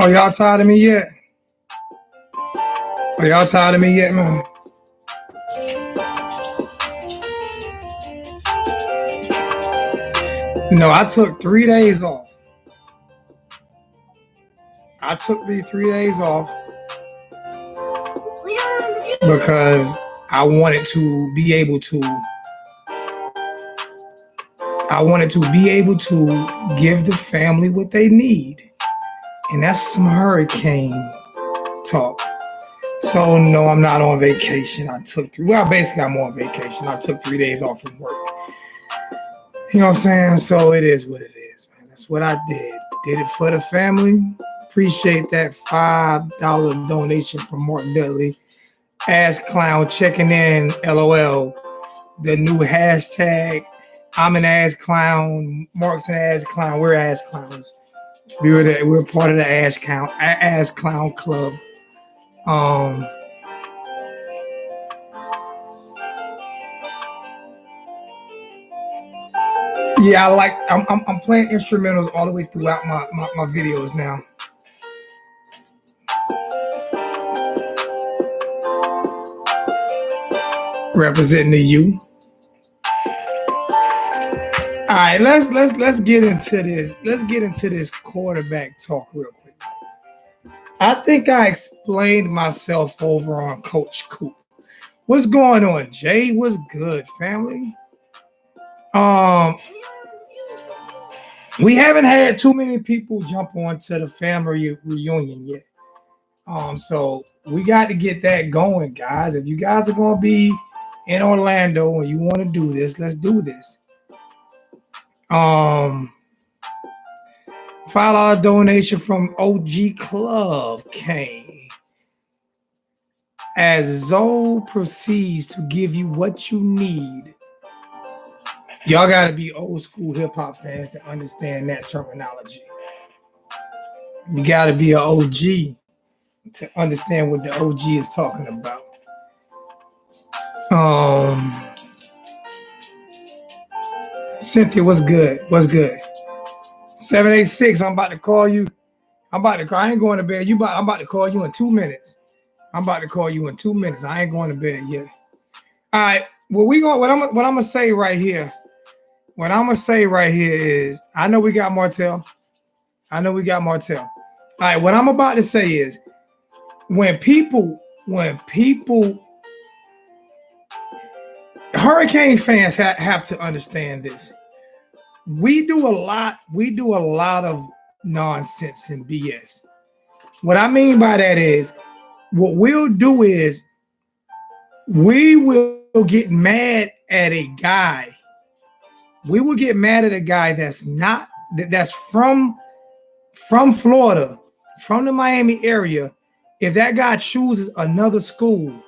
Are y'all tired of me yet? Are y'all tired of me yet, man? No, I took 3 days off. I took these 3 days off because I wanted to be able to give the family what they need. And that's some hurricane talk. So no, I'm not on vacation. Basically I'm on vacation. I took 3 days off from work. You know what I'm saying? So it is what it is, man. That's what I did. Did it for the family. Appreciate that $5 donation from Mark Dudley. Ass Clown checking in, LOL. The new hashtag, I'm an ass clown. Mark's an ass clown. We're ass clowns. We're part of the ass clown club. Yeah, I'm playing instrumentals all the way throughout my videos now. Representing the U. All right, let's get into this. Let's get into this quarterback talk real quick. I think I explained myself over on Coach Coop. What's going on, Jay? What's good, family? We haven't had too many people jump onto the family reunion yet. So we got to get that going, guys. If you guys are gonna be in Orlando and you want to do this, let's do this. $5 donation from OG Club came as Zoe proceeds to give you what you need. Y'all gotta be old school hip hop fans to understand that terminology. You gotta be an OG to understand what the OG is talking about. Cynthia, what's good? What's good? 786, I'm about to call you. I ain't going to bed. I'm about to call you in 2 minutes. I ain't going to bed yet. All right. What I'm gonna say right here. What I'm gonna say right here is, I know we got Martell. All right. What I'm about to say is, when people, Hurricane fans have to understand this. We do a lot of nonsense and BS. What I mean by that is, what we'll do is we will get mad at a guy. We will get mad at a guy that's from Florida, from the Miami area. If that guy chooses another school,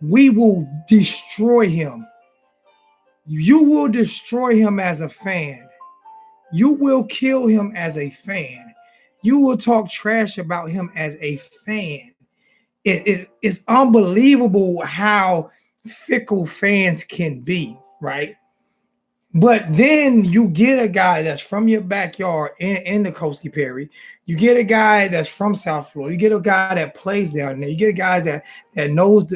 we will destroy him. You will destroy him as a fan. You will kill him as a fan. You will talk trash about him as a fan. It's unbelievable how fickle fans can be, right? But then you get a guy that's from your backyard in the Koski Perry. You get a guy that's from South Florida. You get a guy that plays down there. You get a guy that knows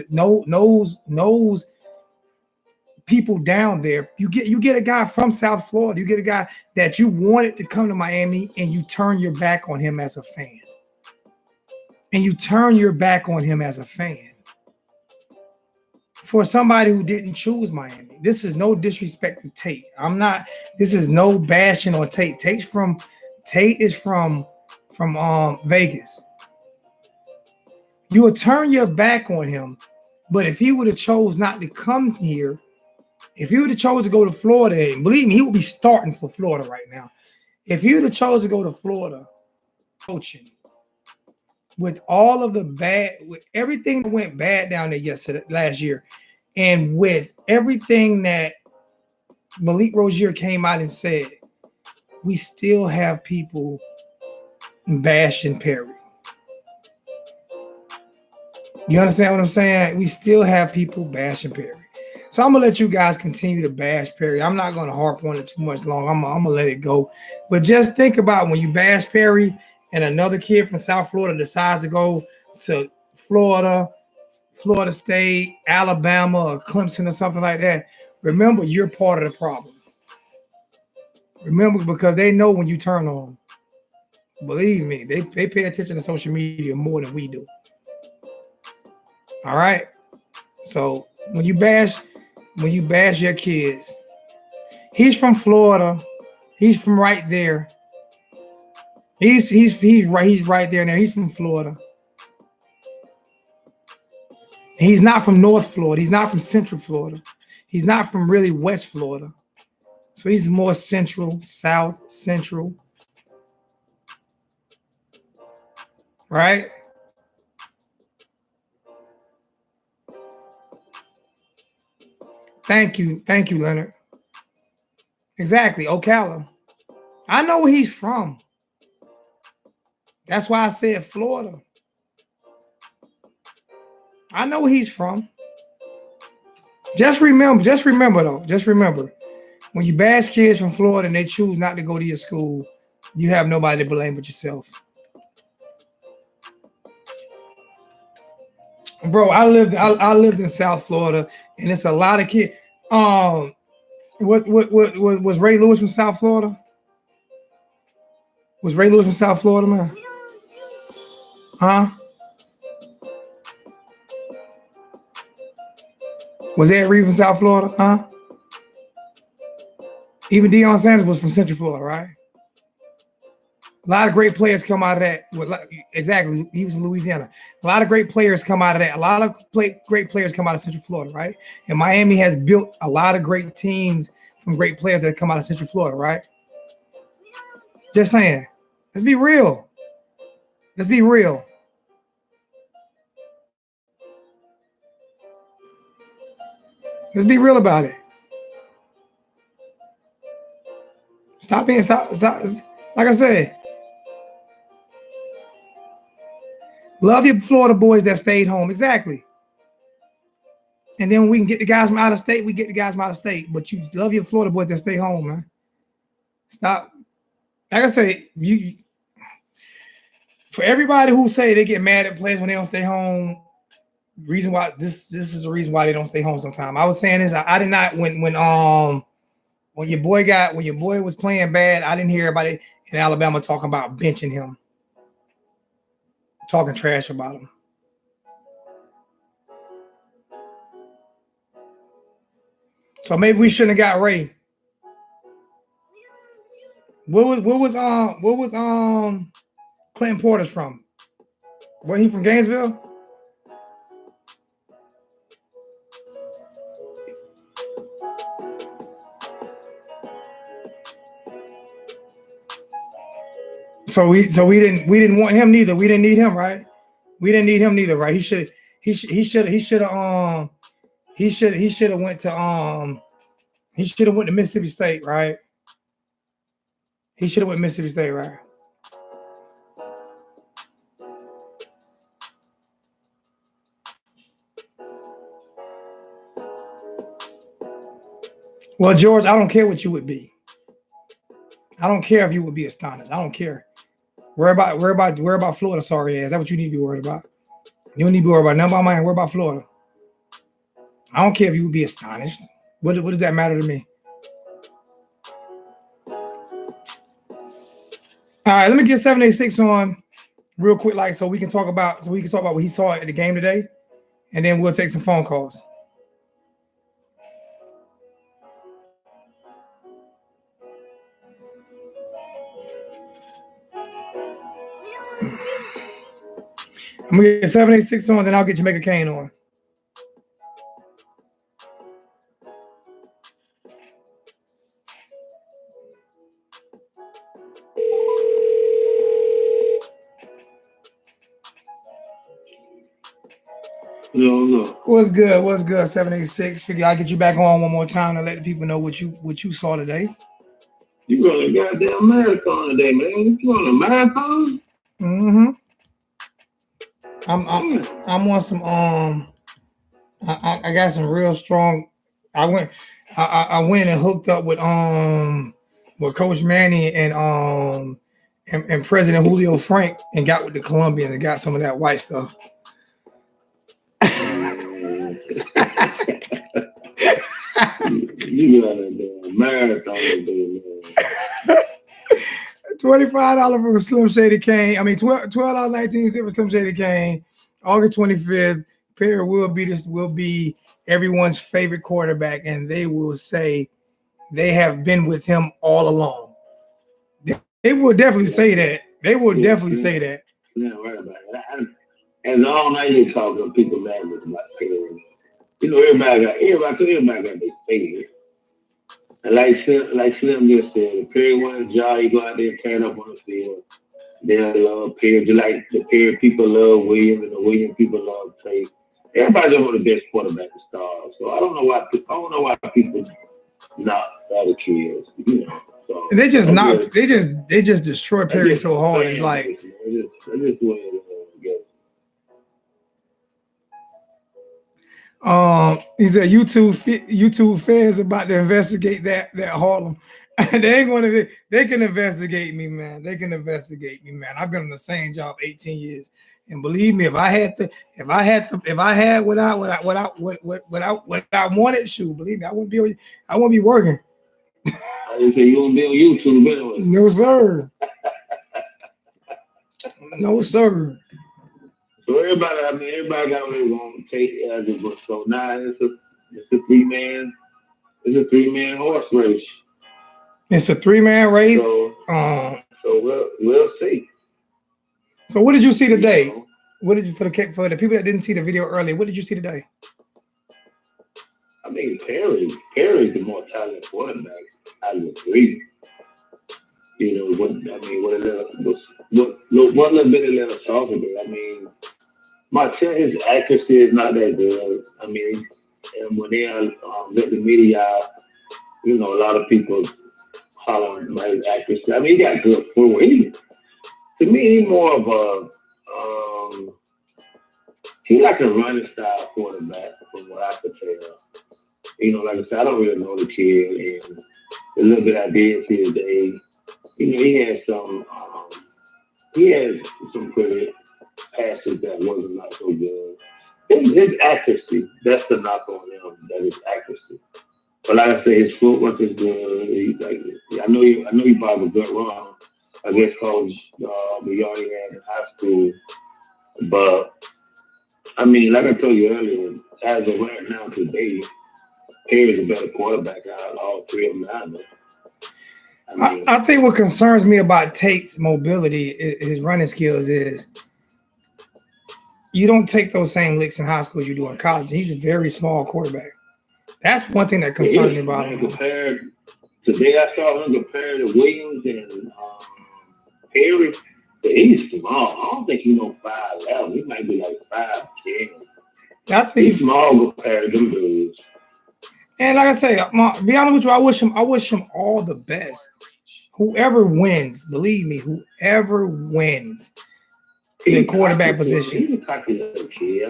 people down there. You get a guy from South Florida. You get a guy that you wanted to come to Miami, and you turn your back on him as a fan. For somebody who didn't choose Miami. This is no disrespect to Tate. This is no bashing on Tate. Tate is from Vegas. You would turn your back on him, but if he would have chose not to come here, if he would have chose to go to Florida, and believe me, he would be starting for Florida right now. If he would have chose to go to Florida, coaching, with all of with everything that went bad down there last year, and with everything that Malik Rozier came out and said, we still have people bashing Perry. You understand what I'm saying? We still have people bashing Perry. So I'm going to let you guys continue to bash Perry. I'm not going to harp on it too much long. I'm going to let it go. But just think about when you bash Perry, and another kid from South Florida decides to go to Florida, Florida State, Alabama, or Clemson or something like that, remember you're part of the problem. Remember, because they know when you turn on. Believe me, they pay attention to social media more than we do. All right. So when you bash your kids, he's from Florida. He's from right there. He's right there now. He's from Florida. He's not from North Florida. He's not from Central Florida. He's not from really West Florida. So he's more central, south, central. Right? Thank you, Leonard. Exactly, Ocala. I know where he's from. That's why I said Florida. I know where he's from. Just remember though, when you bash kids from Florida and they choose not to go to your school, you have nobody to blame but yourself. Bro, I lived in South Florida, and it's a lot of kids. What was Ray Lewis from South Florida? Was Ray Lewis from South Florida, man? Huh? Was Ed Reed from South Florida? Huh? Even Deion Sanders was from Central Florida, right? A lot of great players come out of that. Exactly, he was from Louisiana. A lot of great players come out of that. A lot of great players come out of Central Florida, right? And Miami has built a lot of great teams from great players that come out of Central Florida, right? Just saying. Let's be real. Let's be real. Let's be real about it. Stop. Like I said, love your Florida boys that stayed home. Exactly. And then we can get the guys from out of state. We get the guys from out of state. But you love your Florida boys that stay home, man. Stop. Like I say, for everybody who say they get mad at players when they don't stay home, reason why this is the reason why they don't stay home sometimes. I was saying this. I did not when your boy was playing bad, I didn't hear everybody in Alabama talking about benching him, talking trash about him. So maybe we shouldn't have got Ray. What was Clinton Porter's from? Wasn't he from Gainesville? So we didn't want him neither. We didn't need him, right? We didn't need him neither, right? He should have went to Mississippi State, right? He should have went to Mississippi State, right? Well, George, I don't care what you would be. I don't care if you would be astonished. I don't care. Worry about Florida, sorry ass. That's what you need to be worried about. You don't need to be worried about nothing about mine. Worry about Florida. I don't care if you would be astonished. What does that matter to me? All right, let me get 786 on real quick, like so we can talk about what he saw at the game today, and then we'll take some phone calls. I'm gonna get 786 on, then I'll get Jamaica Kane on. No. What's good? 786. Figure I'll get you back on one more time to let the people know what you saw today. You run a goddamn marathon today, man. You on a marathon? Mm-hmm. I'm on some I got some real strong. I went and hooked up with Coach Manny and and President Julio Frank and got with the Colombians and got some of that white stuff. You got a damn marathon today, man. $25 for Slim Shady Kane. I mean, $12.19 for Slim Shady Kane. August 25th, Perry will be everyone's favorite quarterback, and they will say they have been with him all along. They will definitely say that. They will definitely say that. Yeah, right about it. And all night they talking people mad about Perry. You know, everybody got their favorite. And like Slim just said, Perry won a job, you go out there and tear it up on the field. They love Perry, just like the Perry people love William and the William people love Tate. Everybody don't want the best quarterback to start. So I don't know why people not other kids, you know. So they just destroy Perry so hard. It's like I just want he said YouTube fans about to investigate that Harlem. They can investigate me, man. They can investigate me, man. I've been on the same job 18 years. And believe me, if I had what I wanted, shoot, believe me, I wouldn't be working. I didn't say you won't be on YouTube anyway. No, sir. No, sir. So everybody got what they want to take as a book. So now it's a three-man horse race. It's a 3-man race. So we'll see. So what did you see today? You know? What did you for the people that didn't see the video earlier? What did you see today? I mean, Perry's the more talented quarterback. I agree. You know what a little bit of little softer. I mean, his accuracy is not that good. I mean, and when they let the media out, you know, a lot of people holler about his accuracy. I mean, he got good footwork. To me, he's more of a he like a running style quarterback from what I could tell. You know, like I said, I don't really know the kid, and a little bit I did see today. You know, he had some pretty passes that wasn't not so good. His accuracy, that's the knock on him, that is accuracy. But like I say, his footwork is good. I know he probably a good run. I guess because we already had in high school. But I mean, like I told you earlier, as of right now today, Perry's a better quarterback out of all three of them. I think what concerns me about Tate's mobility, his running skills, is you don't take those same licks in high school as you do in college. He's a very small quarterback. That's one thing that concerns me about him. Today I saw him compared to Williams and Perry. He's small. I don't think he's no 5'11". He might be like 5'10". I think he's small compared to them dudes. And like I say, be honest with you, I wish him all the best. Whoever wins, believe me, whoever wins the quarterback position. He's a cocky little kid.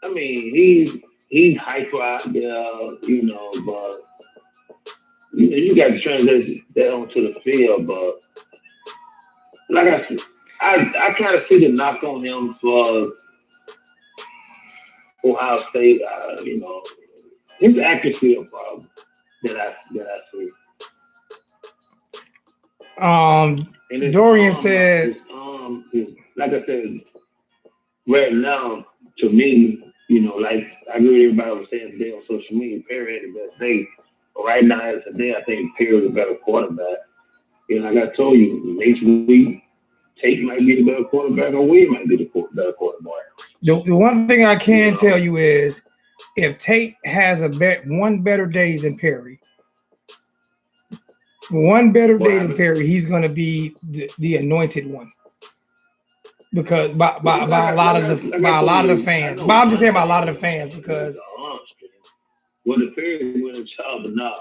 I mean, he's hyper out there, you know, but you got to translate that onto the field. But like I said, I kind of see the knock on him for Ohio State. You know, his accuracy is a problem that I see. Dorian said, like I said, right now, to me, you know, like I agree with everybody was saying today on social media, Perry had the best day. But right now, as today, I think Perry is a better quarterback. You know, like I told you, next week, Tate might be the better quarterback, or William might be the better quarterback. The one thing I can tell you is, if Tate has one better day than Perry, he's going to be the anointed one. Because by a lot of the fans, but I'm just saying by a lot of the fans because. Well, the Perry win a job or not,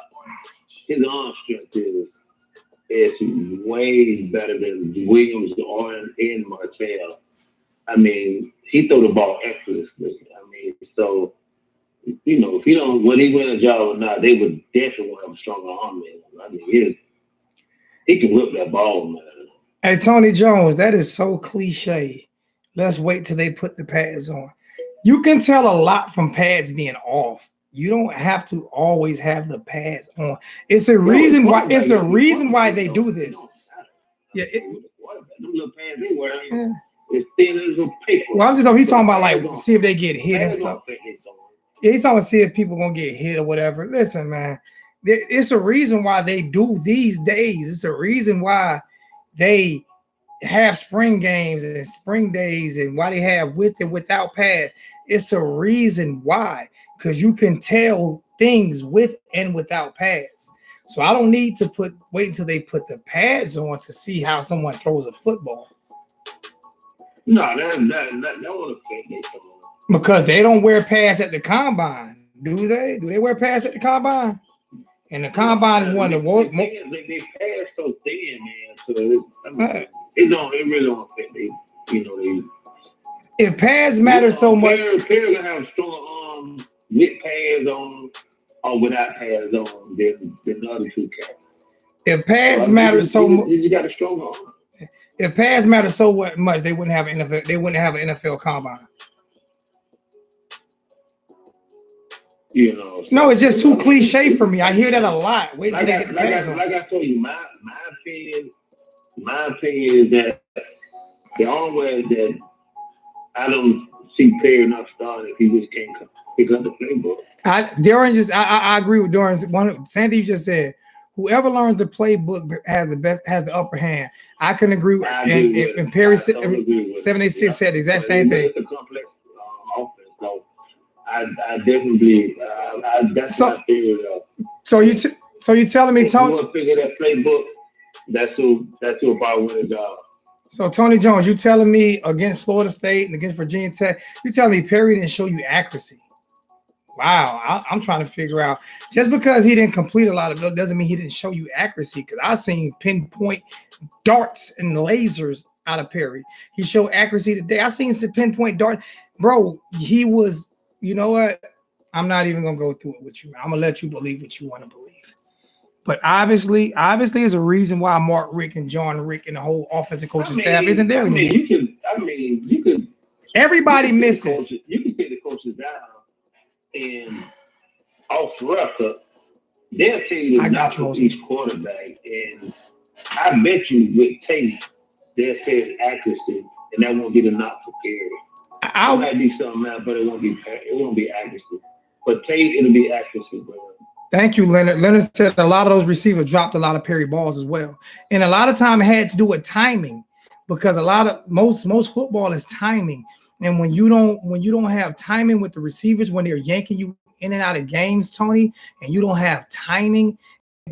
his arm strength is way better than Williams or in Martell. I mean, he threw the ball effortlessly. I mean, so you know, if he don't, whether he win a job or not, they would definitely have a stronger arm in him. I mean, He can whip that ball, man. Hey, Tony Jones, that is so cliche. Let's wait till they put the pads on. You can tell a lot from pads being off. You don't have to always have the pads on. It's a reason why. It's a reason why they do this. Yeah. Them little pads they wear, it's thin as a paper. Well, I'm just he's talking about like see if they get hit and stuff. Yeah, he's talking to see if people gonna get hit or whatever. Listen, man, it's a reason why they do these days. It's a reason why they have spring games and spring days and why they have with and without pads. It's a reason why, because you can tell things with and without pads. So I don't need to wait until they put the pads on to see how someone throws a football. No, that won't affect me. Because they don't wear pads at the combine, do they? Do they wear pads at the combine? And the combine is one of the worst. They pads so thin, man. So it really don't affect me. If pads matter so much, players gonna have stronger arms with pads on or without pads on than the other two cats. If pads matter so much, you got a stronger arm. If pads matter so much, they wouldn't have an NFL. They wouldn't have an NFL combine. No, it's just too cliche for me. I hear that a lot. Wait till they get the pads on. Like I told you, my opinion is that the only way that I don't see Perry enough starting if he just can't pick up the playbook. I agree with Doran. Same thing you just said. Whoever learns the playbook has the upper hand. I can agree with and Perry 786 said the exact same thing. It's a complex offense, so I definitely that's my theory. So you telling me, Tony? If you want to figure that playbook, that's who probably win the job. So Tony Jones, you telling me against Florida State and against Virginia Tech, you telling me Perry didn't show you accuracy? Wow, I'm trying to figure out. Just because he didn't complete a lot of it doesn't mean he didn't show you accuracy. Because I've seen pinpoint darts and lasers out of Perry. He showed accuracy today. I seen some pinpoint dart, bro. He was. You know what? I'm not even gonna go through it with you. I'm gonna let you believe what you want to believe. But obviously, there's a reason why Mark Richt and John Richt and the whole offensive coaching staff isn't there anymore. You could. Everybody misses. You can take the coaches down. And off record, they'll tell you to knock off each quarterback. And I bet you with Tate, they'll say it's accuracy, and that won't get a knock for Perry. It might be something else, but it won't be accuracy. But Tate, it'll be accuracy, bro. Thank you, Leonard. Leonard said a lot of those receivers dropped a lot of Perry balls as well. And a lot of time it had to do with timing, because most football is timing. And when you don't have timing with the receivers, when they're yanking you in and out of games, Tony, and you don't have timing,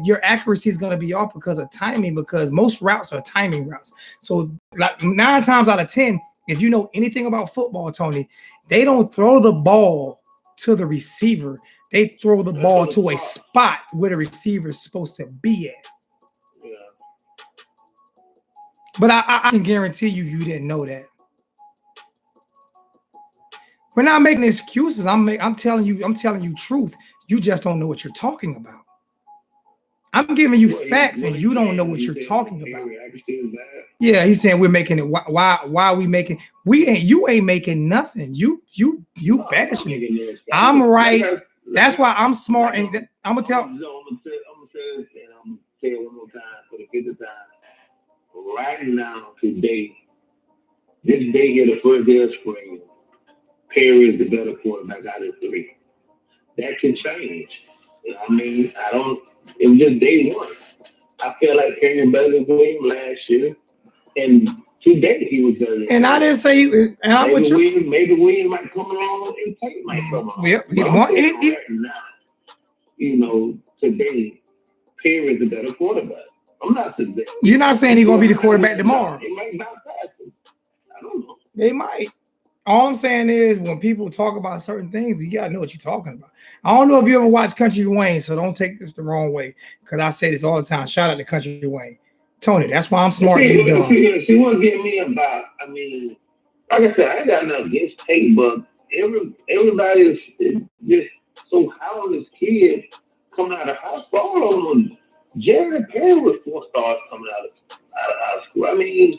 your accuracy is going to be off because of timing, because most routes are timing routes. So like 9 times out of 10, if you know anything about football, Tony, they don't throw the ball to the receiver. They throw the ball to a spot where the receiver is supposed to be at. Yeah. But I can guarantee you didn't know that. We're not making excuses. I'm telling you truth. You just don't know what you're talking about. I'm giving you facts, and you don't know what you're talking about. Yeah, he's saying we're making it. Why are we making? You ain't making nothing. You bashing it. I'm right. That's why I'm smart, and I'm gonna tell. I'm gonna say it, and I'm gonna say it one more time for the 5th time. Right now, today, this day here, the first day of spring, Perry is the better quarterback out of 3. That can change. I mean, it was just day one. I feel like Perry was better than William last year. And today he was better than And I didn't say, and I would maybe William might come along and Tate might come along. Yeah, today, Perry is the better quarterback. I'm not saying that. You're not saying he's going to be the quarterback tomorrow. They might not pass him. I don't know. They might. All I'm saying is when people talk about certain things, you got to know what you're talking about. I don't know if you ever watched Country Wayne, so don't take this the wrong way, because I say this all the time. Shout out to Country Wayne. Tony, that's why I'm smart. She won't get me about, like I said, I ain't got nothing against Tate, but everybody is just so how this kid coming out of high school on them Jared Perry was 4 stars coming out of high school. I mean,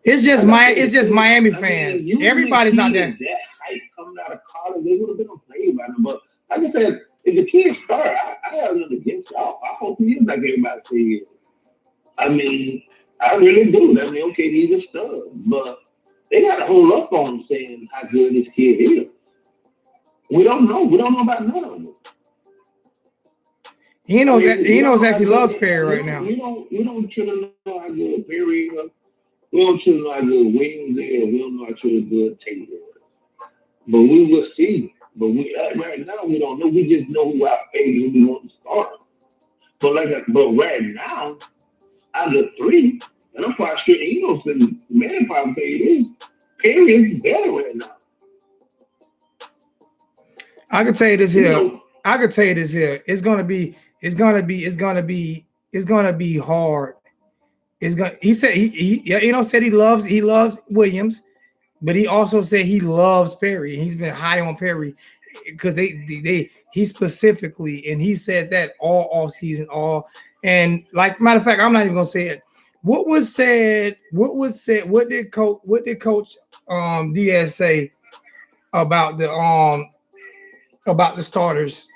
it's just Miami I fans. mean, Everybody's not that. that hype coming out of college, they would have been okay by them. But like I said, if the kid start, I have nothing against it. I hope he is like everybody says. I mean, I really do. I mean, okay, he's a stud, but they got to hold up on him saying how good this kid is. We don't know. We don't know about none of them. He knows that he loves Perry right now. We don't truly know how good Perry is. We don't truly know how good Williams is. We don't know how truly good Tate is. But we will see. But right now we don't know. We just know who our favorite we want to start. But right now, out of 3, and I'm quite sure and man probably say it is. Perry is better right now. I can tell you this here. It's gonna be hard. He said he said he loves Williams, but he also said he loves Perry. He's been high on Perry because he specifically, and he said that all off season, and like matter of fact, I'm not even gonna say it. What was said? What did Coach Diaz say about the starters?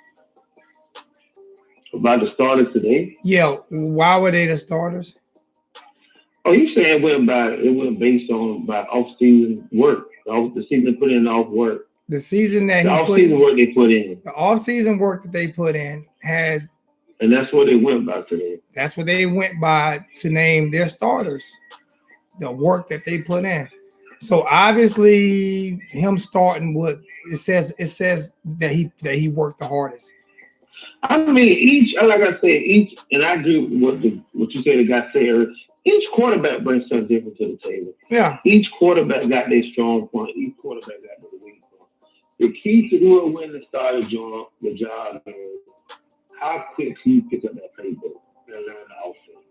About the starters today? Yeah, why were they the starters? Oh, you saying it went based on by off-season work. The season put in off work. The season that off-season work they put in. The off-season work that they put in has. And that's what they went by today. That's what they went by to name their starters. The work that they put in. So obviously, him starting it says that he worked the hardest. I mean, like I said, and I agree with what you said. The guy said, each quarterback brings something different to the table. Yeah. Each quarterback got their strong point. Each quarterback got their weak point. The key to who win the starter the job is how quick you pick up that playbook and learn the offense.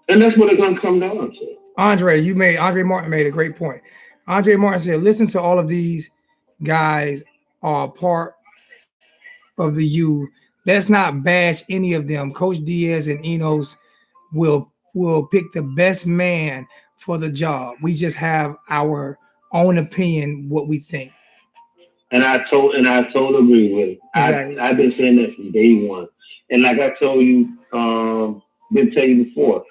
And that's what it's going to come down to. Andre Martin made a great point. Andre Martin said, listen to all of these guys are part of the U. Let's not bash any of them. Coach Diaz and Enos will pick the best man for the job. We just have our own opinion, what we think. And I totally agree with it. Exactly. I've been saying that from day one. And like I told you, been telling you before,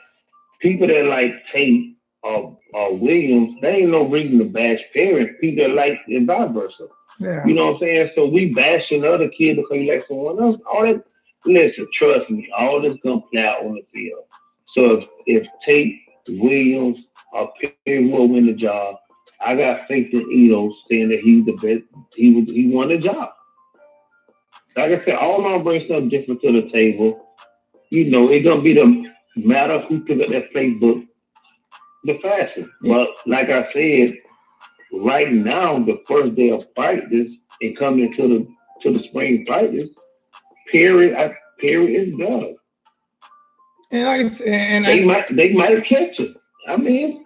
people that like Tate or Williams, they ain't no reason to bash parents. People that like and vice versa. Yeah. You know what I'm saying? So we bashing other kids because you like someone else. All that, listen, trust me, all this gonna play out on the field. So if Tate, Williams, or Perry will win the job, I got faith in Edo saying that he's the best. He won the job. Like I said, all of them bring something different to the table. You know, it's gonna be the matter who pick up that playbook the fastest. But like I said, right now, the first day of practice and coming into the spring practice, Perry is better. And like I said, they might catch it. I mean,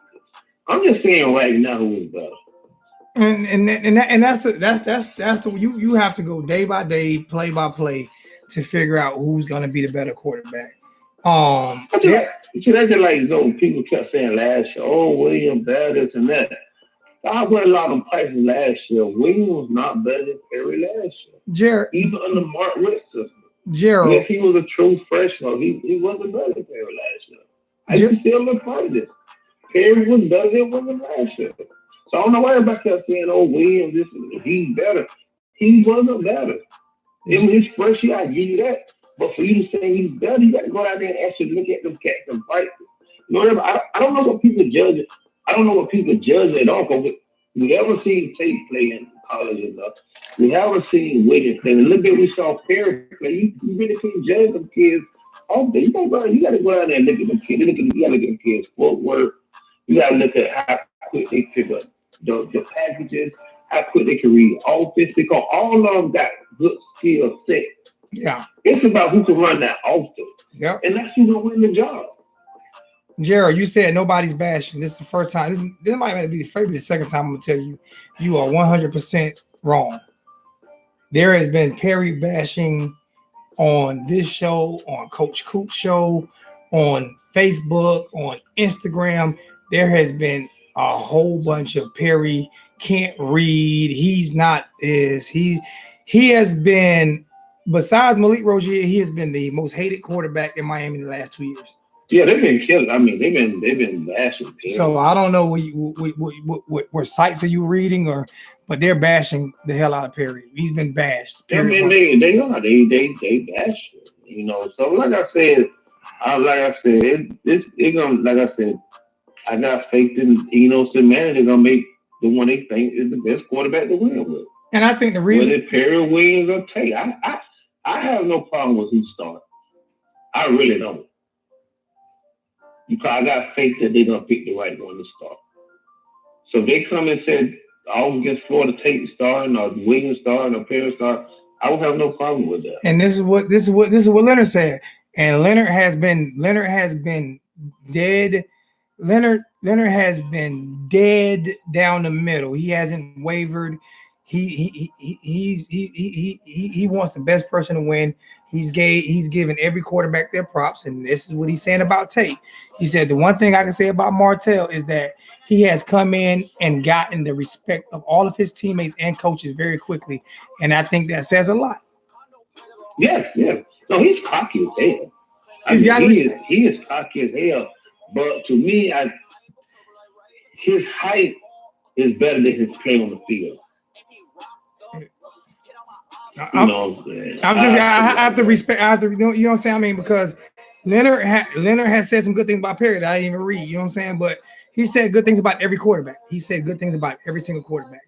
I'm just saying right now who is better. And that's the you have to go day by day, play by play to figure out who's going to be the better quarterback. That's just like people kept saying last year, oh, William better this and that. I went a lot of prices last year. William was not better than Perry last year. Jared, even under Mark Richt system. Gerald, if he was a true freshman, he wasn't better than Perry last year. I can still look part of this. Perry was better than William last year. So I don't know why everybody kept saying, oh, William, he's better. He wasn't better. In his first year, I give you that. But for you to say he's better, you got to go out there and actually look at them cats and fight. You know, I don't know what people judge. I don't know what people judge at all. Because we haven't seen Tate play in college enough. We haven't seen Williams play. A little bit we saw Perry play. You really can't judge them kids off there. You got to go out there and look at them kids. You got to look at them kids' footwork. You got to look at how quick they pick up the packages, how quick they can read offense, because all of them got good skill set. Yeah. It's about who can run that offense. Yeah. And that's who's going to win the job. Gerald, you said nobody's bashing. This is the first time. This might be maybe the second time I'm going to tell you, you are 100% wrong. There has been Perry bashing on this show, on Coach Coop's show, on Facebook, on Instagram. There has been a whole bunch of Perry can't read. He's not this. He has been, besides Malik Rozier, he has been the most hated quarterback in Miami in the last 2 years. Yeah, they've been killing. I mean, they've been bashing Perry. So I don't know what sites are you reading, but they're bashing the hell out of Perry. He's been bashed. I mean, they bash him, you know. So like I said, it's gonna, like I said, I got faith in, you know, some manager gonna make the one they think is the best quarterback to win with. And I think the reason, whether Perry, Williams, or Tate, I have no problem with who starts. I really don't. Because I got faith that they're gonna pick the right one to start. So if they come and said all against Florida, Tate starting, or Williams starting, or Perry starting, I would have no problem with that. And this is what Leonard said. And Leonard has been dead. Leonard has been dead down the middle. He hasn't wavered. He wants the best person to win. He's given every quarterback their props, and this is what he's saying about Tate. He said the one thing I can say about Martell is that he has come in and gotten the respect of all of his teammates and coaches very quickly, and I think that says a lot. Yes. No, he's cocky as hell. He is cocky as hell. But to me, his height is better than his play on the field. I have to respect. You know what I'm saying? I mean, because Leonard has said some good things about Perry that I didn't even read. You know what I'm saying? But he said good things about every quarterback. He said good things about every single quarterback.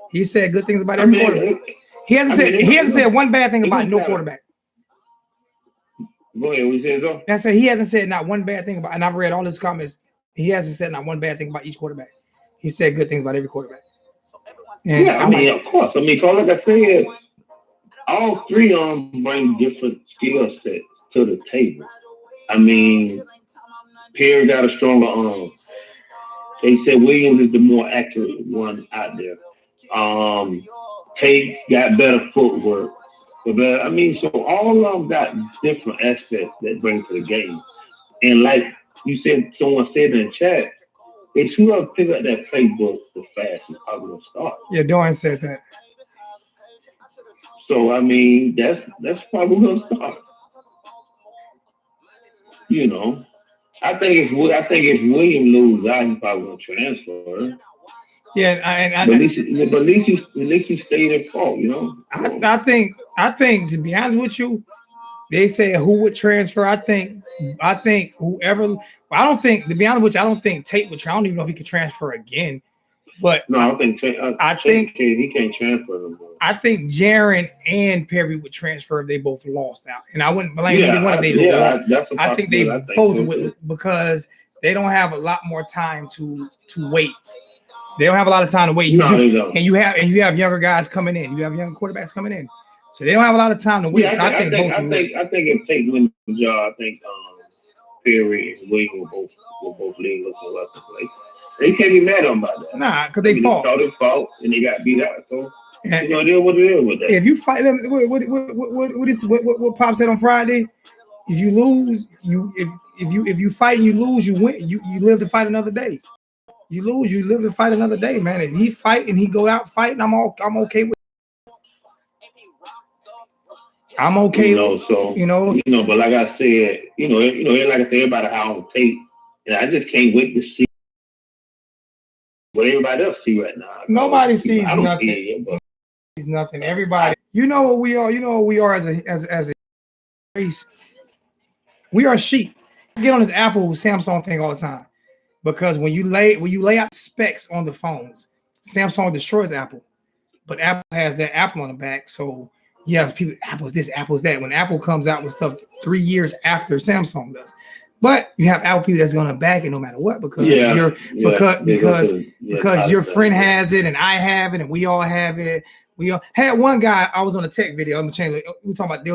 He said good things about every quarterback. He hasn't said one bad thing about no quarterback. Go ahead. What you said, though? That's it. He hasn't said not one bad thing about. And I've read all his comments. He hasn't said not one bad thing about each quarterback. He said good things about every quarterback. And yeah, of course. I mean, like I said, all three of them bring different skill sets to the table. I mean, Perry got a stronger arm. They said Williams is the more accurate one out there. Tate got better footwork. But I mean, so all of them got different aspects that bring to the game. And like you said, someone said in the chat, if you ever pick up that playbook the fastest, probably gonna start. Yeah, Dorian said that. So I mean, that's probably gonna start. You know, I think if William loses out, he's probably gonna transfer. Yeah, but at least he stayed at fault. You know, I think to be honest with you, they say who would transfer. I think whoever. I don't think, to be honest with you, I don't think Tate would. I don't even know if he could transfer again. But no, I think he can't transfer no more. I think Jaron and Perry would transfer if they both lost out, and I wouldn't blame either one if they lost. I think they both would, because they don't have a lot more time to wait. They don't have a lot of time to wait. And you have younger guys coming in. You have younger quarterbacks coming in, so they don't have a lot of time to wait. Yeah, I think if Tate wins the job, I think Perry and Williams will both leave us for us to play. They can't be mad at them about that. Nah, because they fought. They fought and they got beat out. So deal what it is with that. If you fight them, what Pop said on Friday, if you lose, if you fight and you lose, you win. You live to fight another day. You lose, you live to fight another day, man. If he fight and he go out fighting, I'm okay with. I'm okay. But like I said, like I said, everybody out on Tate, and I just can't wait to see what everybody else see right now. Nobody sees nothing. Sees nothing. Everybody, you know what we are. You know what we are as a race. We are sheep. I get on this Apple Samsung thing all the time, because when you lay out the specs on the phones, Samsung destroys Apple, but Apple has that Apple on the back. So you have people, Apple's this, Apple's that. When Apple comes out with stuff 3 years after Samsung does. But you have Apple people that's gonna back it no matter what, because because your friend has it and I have it and we all have it. We all had one guy. I was on a tech video. I'm changing. They were talking about the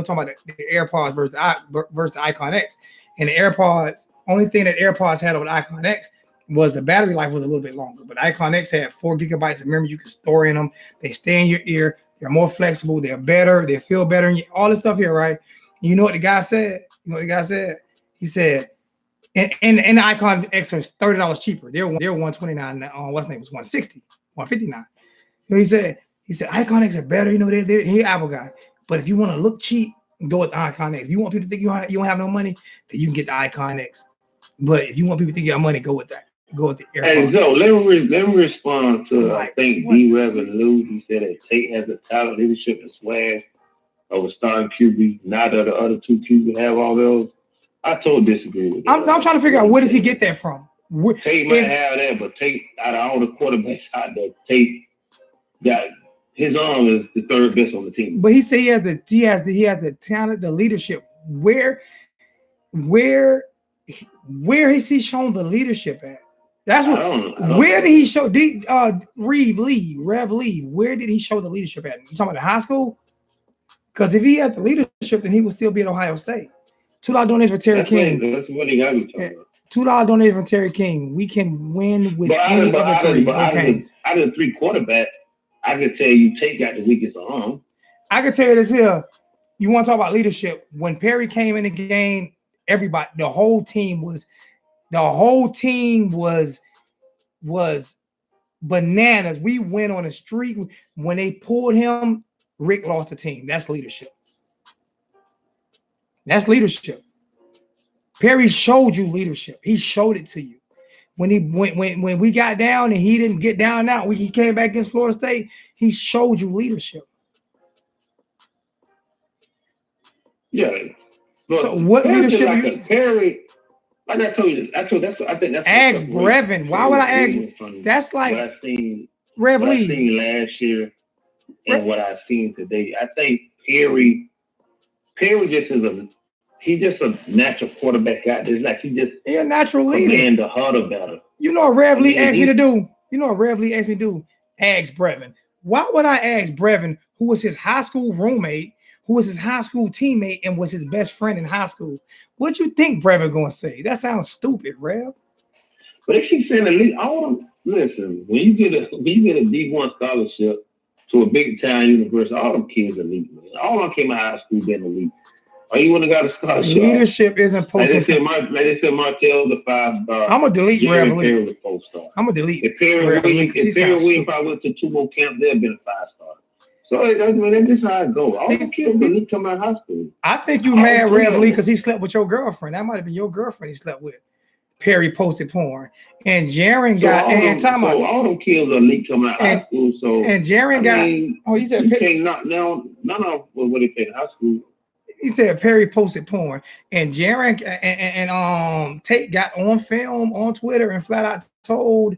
AirPods versus the Icon X, and the AirPods. Only thing that AirPods had over the Icon X was the battery life was a little bit longer. But Icon X had 4 gigabytes of memory you can store in them. They stay in your ear. They're more flexible. They're better. They feel better. All this stuff here, right? You know what the guy said? You know what the guy said? He said, and the Icon X is $30 cheaper. They're 129. What's the name was 160, 159. So he said Icon X are better. You know, he Apple guy. But if you want to look cheap, go with the Icon X. If you want people to think you don't have no money, then you can get the Icon X. But if you want people to think you have money, go with that. Go with the AirPods. Hey, Joe, let me respond to I think D-Rev and Lou. He said that Tate has the talent, leadership, and swag of a starting QB. Now that the other two QB have all those, I totally disagree with that. I'm trying to figure out where does he get that from? Tate might have that, but Tate, out of all the quarterbacks out there, Tate got his arm is the third best on the team. But he said he has the talent, the leadership. Where is he shown the leadership at? That's what. Where did he show? Rev Lee? Where did he show the leadership at? You talking about high school? Because if he had the leadership, then he would still be at Ohio State. $2 donation for Terry King. That's what he got me talking about. $2 donation from Terry King. We can win with any other three. Out of the three quarterbacks, I can tell you Tate got the weakest arm. I can tell you this here. You want to talk about leadership? When Perry came in the game, everybody, the whole team was bananas. We went on a streak. When they pulled him, Richt lost the team. That's leadership. That's leadership. Perry showed you leadership. He showed it to you. When we got down and he didn't get down out, he came back against Florida State, he showed you leadership. Yeah. Look, so what leadership like Perry, like I told you, I think that's ask Brevin. Why would I ask? That's like what I seen Rivalry. What I seen last year and what I've seen today. I think Perry he's just a natural quarterback out there. It's like he just a natural leader. Man, the huddle better. You know what Rev Lee asked me to do? Ask Brevin. Why would I ask Brevin, who was his high school roommate, who was his high school teammate, and was his best friend in high school? What you think Brevin gonna say? That sounds stupid, Rev. But if she's saying elite, listen, when you get a D1 scholarship to a big time university, all them kids are elite, man. All of them came out of high school being elite. Or you wouldn't have got a scholarship. Leadership isn't posted. Like they said Martell's a 5-star. I'm gonna delete Revalry. Was a 4-star. I'm gonna delete. If Perry Williams probably went to 2 more camps, they'd have been a 5-star. So that's just how it goes. All the kids elite come out of high school. I think you mad Revalry because he slept with your girlfriend. That might have been your girlfriend he slept with. Perry posted porn, and Jaron got all them kids are elite coming out of high school. So and Jaron got. He said you can't knock down none of what they played in high school. He said Perry posted porn, and Jaron and Tate got on film on Twitter and flat out told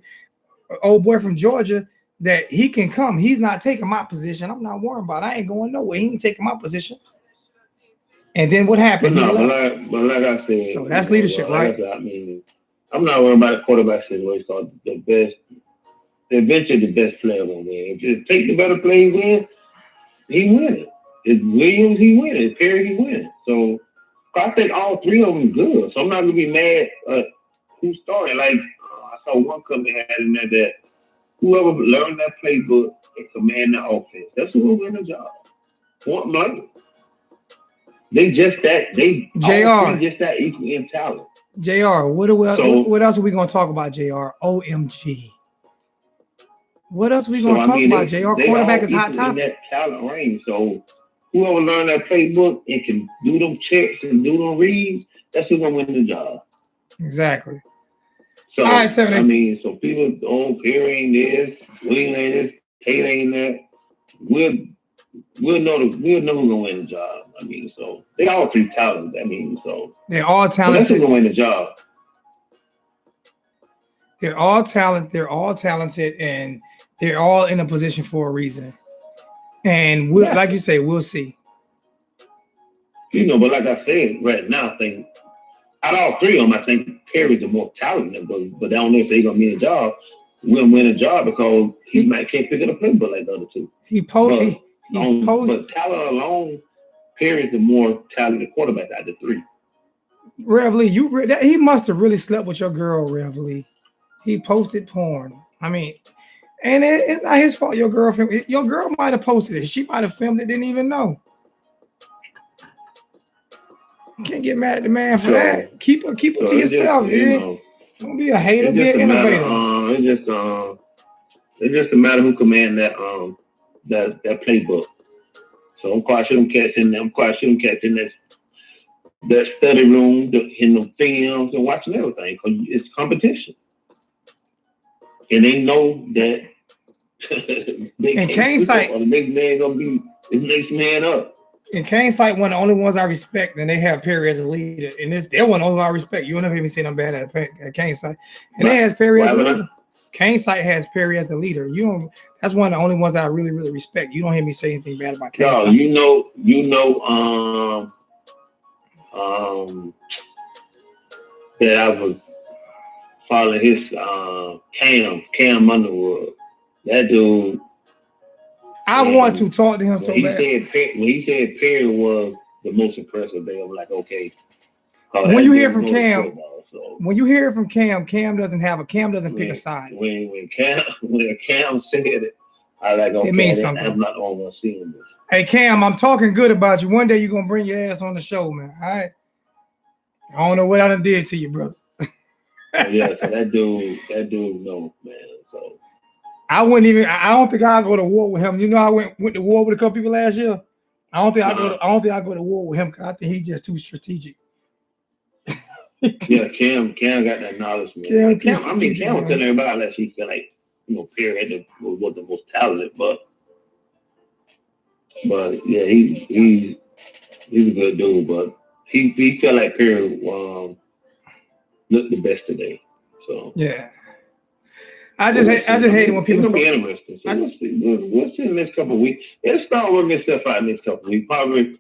old boy from Georgia that he can come. He's not taking my position. I'm not worried about it. I ain't going nowhere. He ain't taking my position. And then what happened? But like I said, so that's leadership, right? I mean, I'm not worried about the quarterback situation. So eventually the best player will win. If Tate the better player win, he win it. If Williams, he win it. If Perry, he win it. So I think all three of them good. So I'm not gonna be mad at who started. Like I saw one company had in there that whoever learned that playbook and command the offense, that's who will win the job. Point blank. They just that equal in talent. JR, what else are we gonna talk about, JR? OMG. What else are we gonna talk about, JR? Quarterback is hot topic. That talent range. So whoever learned that playbook and can do them checks and do them reads, that's who's gonna win the job. Exactly. So all right, I mean, so people, Perry ain't this, Williams ain't this, Tate ain't that. We'll know who's gonna win the job. I mean, so they all three talented. I mean, so they're all talented. That's who's gonna win the job. They're all talented, and they're all in a position for a reason. And like you say, we'll see. You know, but like I said, right now, I think out of all three of them, I think Perry's the more talented, but I don't know if they're gonna win a job. We'll win a job because he might can't pick up a playbook like the other two. But talent alone, Perry's the more talented quarterback out of the three. Rev Lee, he must have really slept with your girl, Rev Lee. He posted porn. I mean, and it's not his fault. Your girl might have posted it. She might have filmed it, didn't even know. Can't get mad at the man for that. Keep it to yourself, man. Don't be a hater, be an innovator. It's just a matter who command that playbook. So I'm quite sure them cats in there. I'm quite sure them cats in that study room, in the films and watching everything. Cause it's competition, and they know that they can't sight, or the next man gonna be the next man up. And Kane Sight one of the only ones I respect, and they have Perry as a leader. And they're one of the only I respect. You'll never hear me say them bad at Kane Sight. And they has Perry as a leader. Kane Sight has Perry as the leader. You don't. That's one of the only ones that I really, really respect. You don't hear me say anything bad about Kane Sight. You know, that I was following his Cam Underwood. That dude. I want to talk to him so bad. When he said Perry was the most impressive, they were like, okay. When you hear from Cam, Cam doesn't pick a side. When Cam said it, I like, okay, it means something. I'm not almost seeing this. Hey Cam, I'm talking good about you. One day you're gonna bring your ass on the show, man. All right. I don't know what I done did to you, brother. Yeah, so that dude knows, man. So I don't think I'll go to war with him. You know, I went to war with a couple people last year. I don't think I go to war with him because I think he's just too strategic. Yeah, Cam got that knowledge, man. Cam was telling everybody that he felt like, Perry was the most talented, but yeah, he's a good dude, but he felt like Perry looked the best today. So yeah. I just hate it when people. It's gonna be interesting. So we'll see in the next couple of weeks. It'll start working itself out in the next couple of weeks. Probably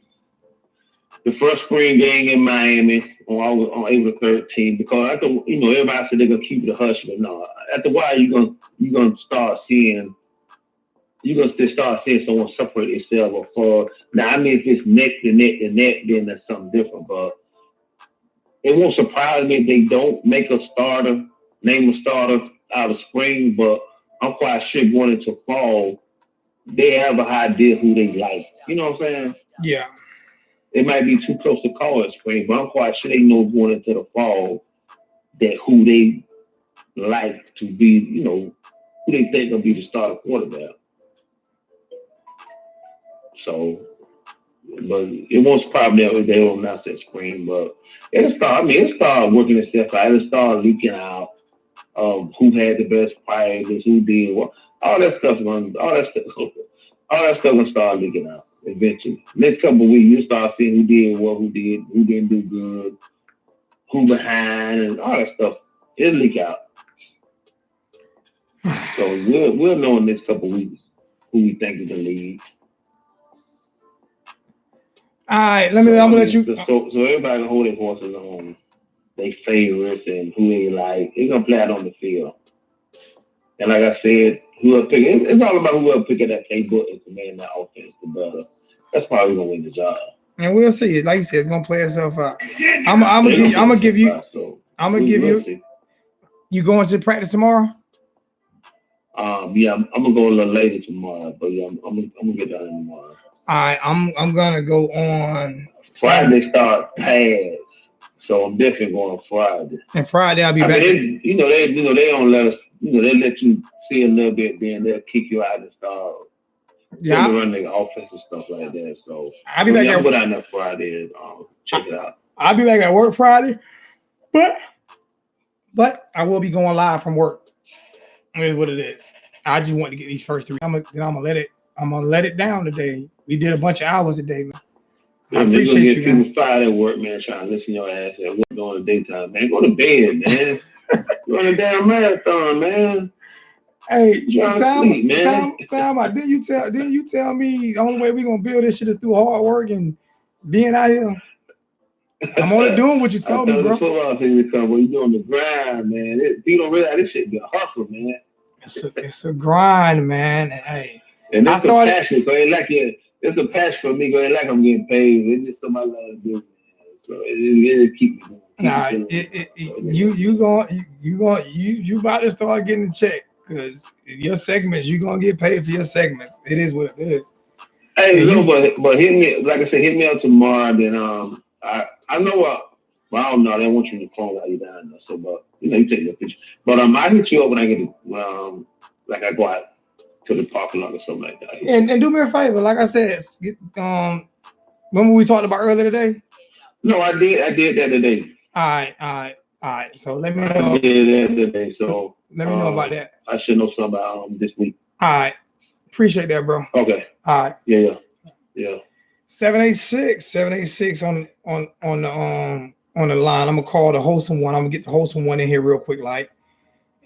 the first spring game in Miami on April 13th. Because after everybody said they're gonna keep it a hush, but no. After a while, you're gonna start seeing someone separate itself. Now, I mean, if it's neck to neck to neck, then that's something different. But it won't surprise me if they don't name a starter out of spring, but I'm quite sure going into fall, they have an idea who they like. You know what I'm saying? Yeah. It might be too close to call it spring, but I'm quite sure they know going into the fall that who they like to be, who they think will be the starter quarterback. So, but it won't surprise me if they don't announce that spring, but it'll start working itself out. It'll start leaking out. Who had the best prizes, who did what, all that stuff gonna start leaking out eventually. Next couple of weeks, you'll start seeing who did what, who didn't do good, who behind, and all that stuff. It'll leak out. So we'll know in the next couple of weeks who we think is the lead. All right, I'm gonna let you. So everybody can hold their horses on they favorites and who they like. They're gonna play out on the field. And like I said, whoever pick it's all about whoever pick that playbook and command that offense the better. That's probably gonna win the job. And we'll see. Like you said, it's gonna play itself out. I'm gonna give you. You going to practice tomorrow? Yeah, I'm gonna go a little later tomorrow, but yeah, I'm gonna get down tomorrow. All right, I'm gonna go on Friday. Start pads. So I'm definitely going Friday. And Friday I'll be back. They don't let us. They let you see a little bit, then they'll kick you out and start. Yeah, run the offense and stuff like that. So I'll be back. I'll go down there Friday and check it out. I'll be back at work Friday, but I will be going live from work. It is what it is. I just want to get these first three. I'm gonna let it down today. We did a bunch of hours today, man. I appreciate you, man. People fired at work, man, trying to listen to your ass at work during the daytime, man. Go to bed, man. Run a damn marathon, man. Hey, time out. Didn't you tell me the only way we gonna build this shit is through hard work and being out here? I'm only doing what you told me, bro. Football season to come. When you doing the grind, man. You don't realize this shit be a hustle, man. It's a grind, man. Hey, and that's a passion. So it's a passion for me. It ain't like I'm getting paid. It's just something I love to do. So it keep me going. Nah, you about to start getting a check because your segments, you gonna get paid for your segments. It is what it is. Hey, but hit me, like I said, hit me up tomorrow. Then I know what. Well, I don't know. They want you to phone while you're down there. So, but you take your picture. But I hit you up when I get like I go out to the parking lot or something like that. And do me a favor, like I said, remember we talked about earlier today? No, I did that today. All right. So let me know. I did that today. So let me know about that. I should know something about this week. All right. Appreciate that, bro. Okay. All right. Yeah. 786 on the line. I'm gonna call the wholesome one. I'm gonna get the wholesome one in here real quick, like,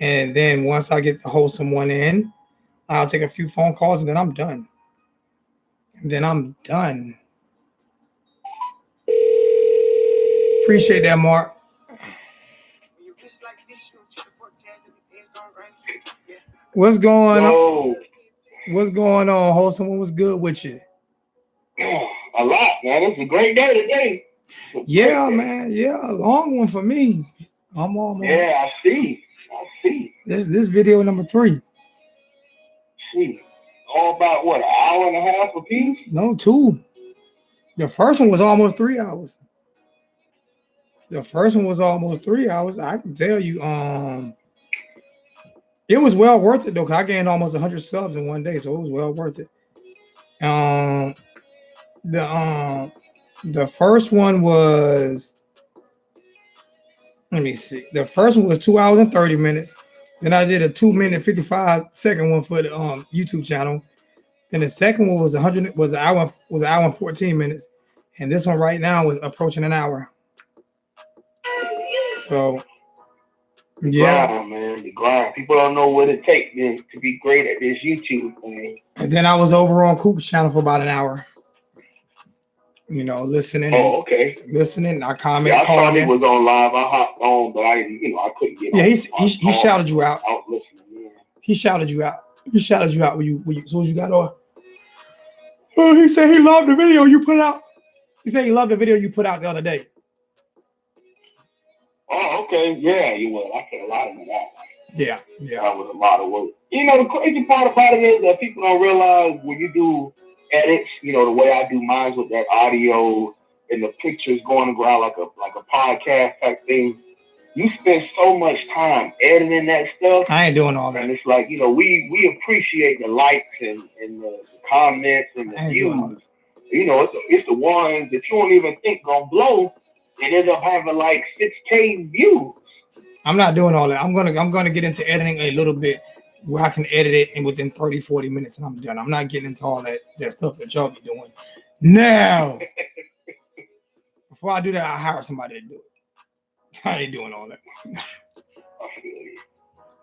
and then once I get the wholesome one in, I'll take a few phone calls and then I'm done. Appreciate that, Mark. What's going on? What's going on, wholesome? What's good with you? A lot, man. It's a great day today. Yeah, man. Yeah, a long one for me. I'm on. Yeah, I see. This video number 3. See, all about what, an hour and a half a piece? No, 2. The first one was almost 3 hours. I can tell you, it was well worth it though, because I gained almost 100 subs in one day, so it was well worth it. The first one was, let me see. The first one was 2 hours and 30 minutes. Then I did a 2-minute 55-second one for the YouTube channel. Then the second one was an hour and 14 minutes, and this one right now is approaching an hour. So, yeah, man, the grind. People don't know what it takes to be great at this YouTube thing. And then I was over on Coop's channel for about an hour. Listening. Oh, okay. Listening. I comment. I saw he was on live. I hopped on, but I couldn't get. Yeah, he shouted you out. I was listening. Yeah. He shouted you out. As soon as you got on. Oh, he said he loved the video you put out. He said he loved the video you put out the other day. Oh, okay. Yeah, you will. I said a lot of that. Yeah. That was a lot of work. The crazy part about it is that people don't realize when you do edits, the way I do mine with that audio and the pictures going around like a podcast type thing, you spend so much time editing that stuff. I ain't doing all that. And it's like, we appreciate the likes and the comments and the views. It's the ones that you don't even think gonna blow. It ends up having like 6K views. I'm not doing all that. I'm gonna get into editing a little bit where I can edit it in within 30, 40 minutes and I'm done. I'm not getting into all that stuff that y'all be doing. Now, before I do that, I hire somebody to do it. I ain't doing all that.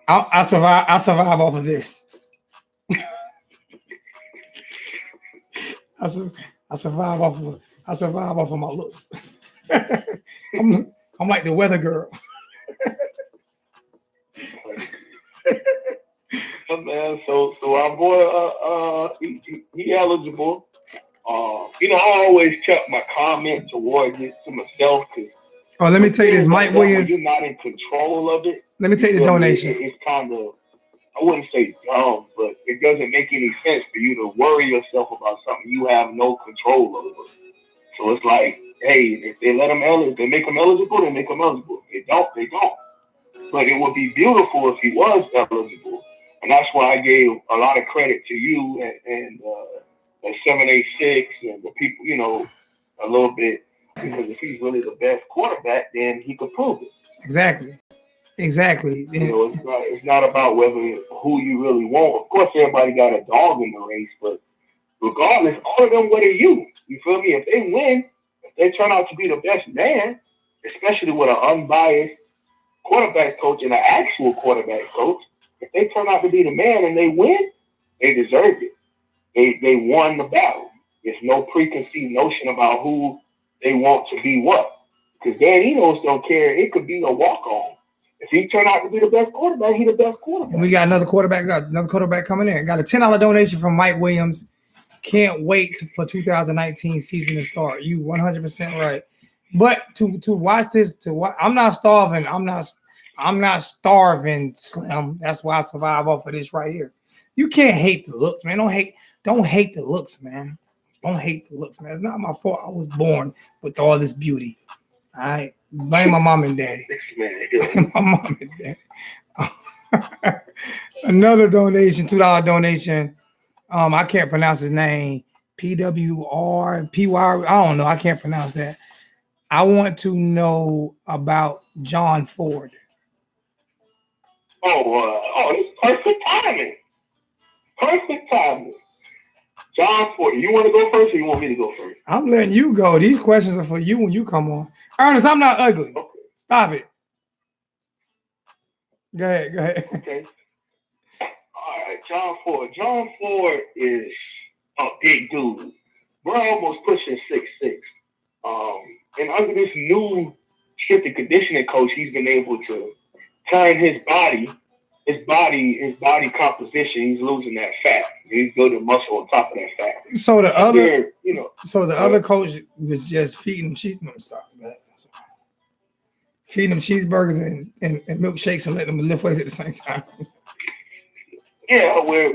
I survive off of this. I survive off of my looks. I'm like the weather girl. Man, so our boy, he eligible. I always kept my comment towards it to myself. Let me tell you this, Mike Williams. You're not in control of it. Let me take the donation. It's kind of, I wouldn't say dumb, but it doesn't make any sense for you to worry yourself about something you have no control over. So it's like, hey, if they make him eligible, they make him eligible. If they don't, they don't. But it would be beautiful if he was eligible. And that's why I gave a lot of credit to you and 786 and the people, a little bit, because if he's really the best quarterback, then he could prove it. Exactly. It's not about who you really want. Of course, everybody got a dog in the race, but regardless, all of them, what are you? You feel me? If they win, if they turn out to be the best man, especially with an unbiased quarterback coach and an actual quarterback coach, if they turn out to be the man and they win, they deserve it. They won the battle. There's no preconceived notion about who they want to be what. Because Dan Enos don't care. It could be a walk-on. If he turn out to be the best quarterback, he's the best quarterback. And we got another quarterback coming in. Got a $10 donation from Mike Williams. Can't wait for 2019 season to start. You 100% right. But to watch this, I'm not starving. I'm not starving, Slim. That's why I survive off of this right here. You can't hate the looks, man. Don't hate the looks, man. Don't hate the looks, man. It's not my fault. I was born with all this beauty. All right, blame my mom and daddy. My mom and daddy. Another donation, $2 donation. I can't pronounce his name. PWRPY. I don't know. I can't pronounce that. I want to know about John Ford. It's perfect timing. Perfect timing. John Ford, you want to go first or you want me to go first? I'm letting you go. These questions are for you when you come on. Ernest, I'm not ugly. Okay. Stop it. Go ahead. Okay. All right, John Ford. John Ford is a big dude. Bro almost pushing 6'6". And under this new strength and conditioning coach, he's been able to turn his body composition. He's losing that fat. He's building muscle on top of that fat. So the other coach was just feeding him feeding him cheeseburgers and milkshakes and letting them lift weights at the same time. Yeah, what's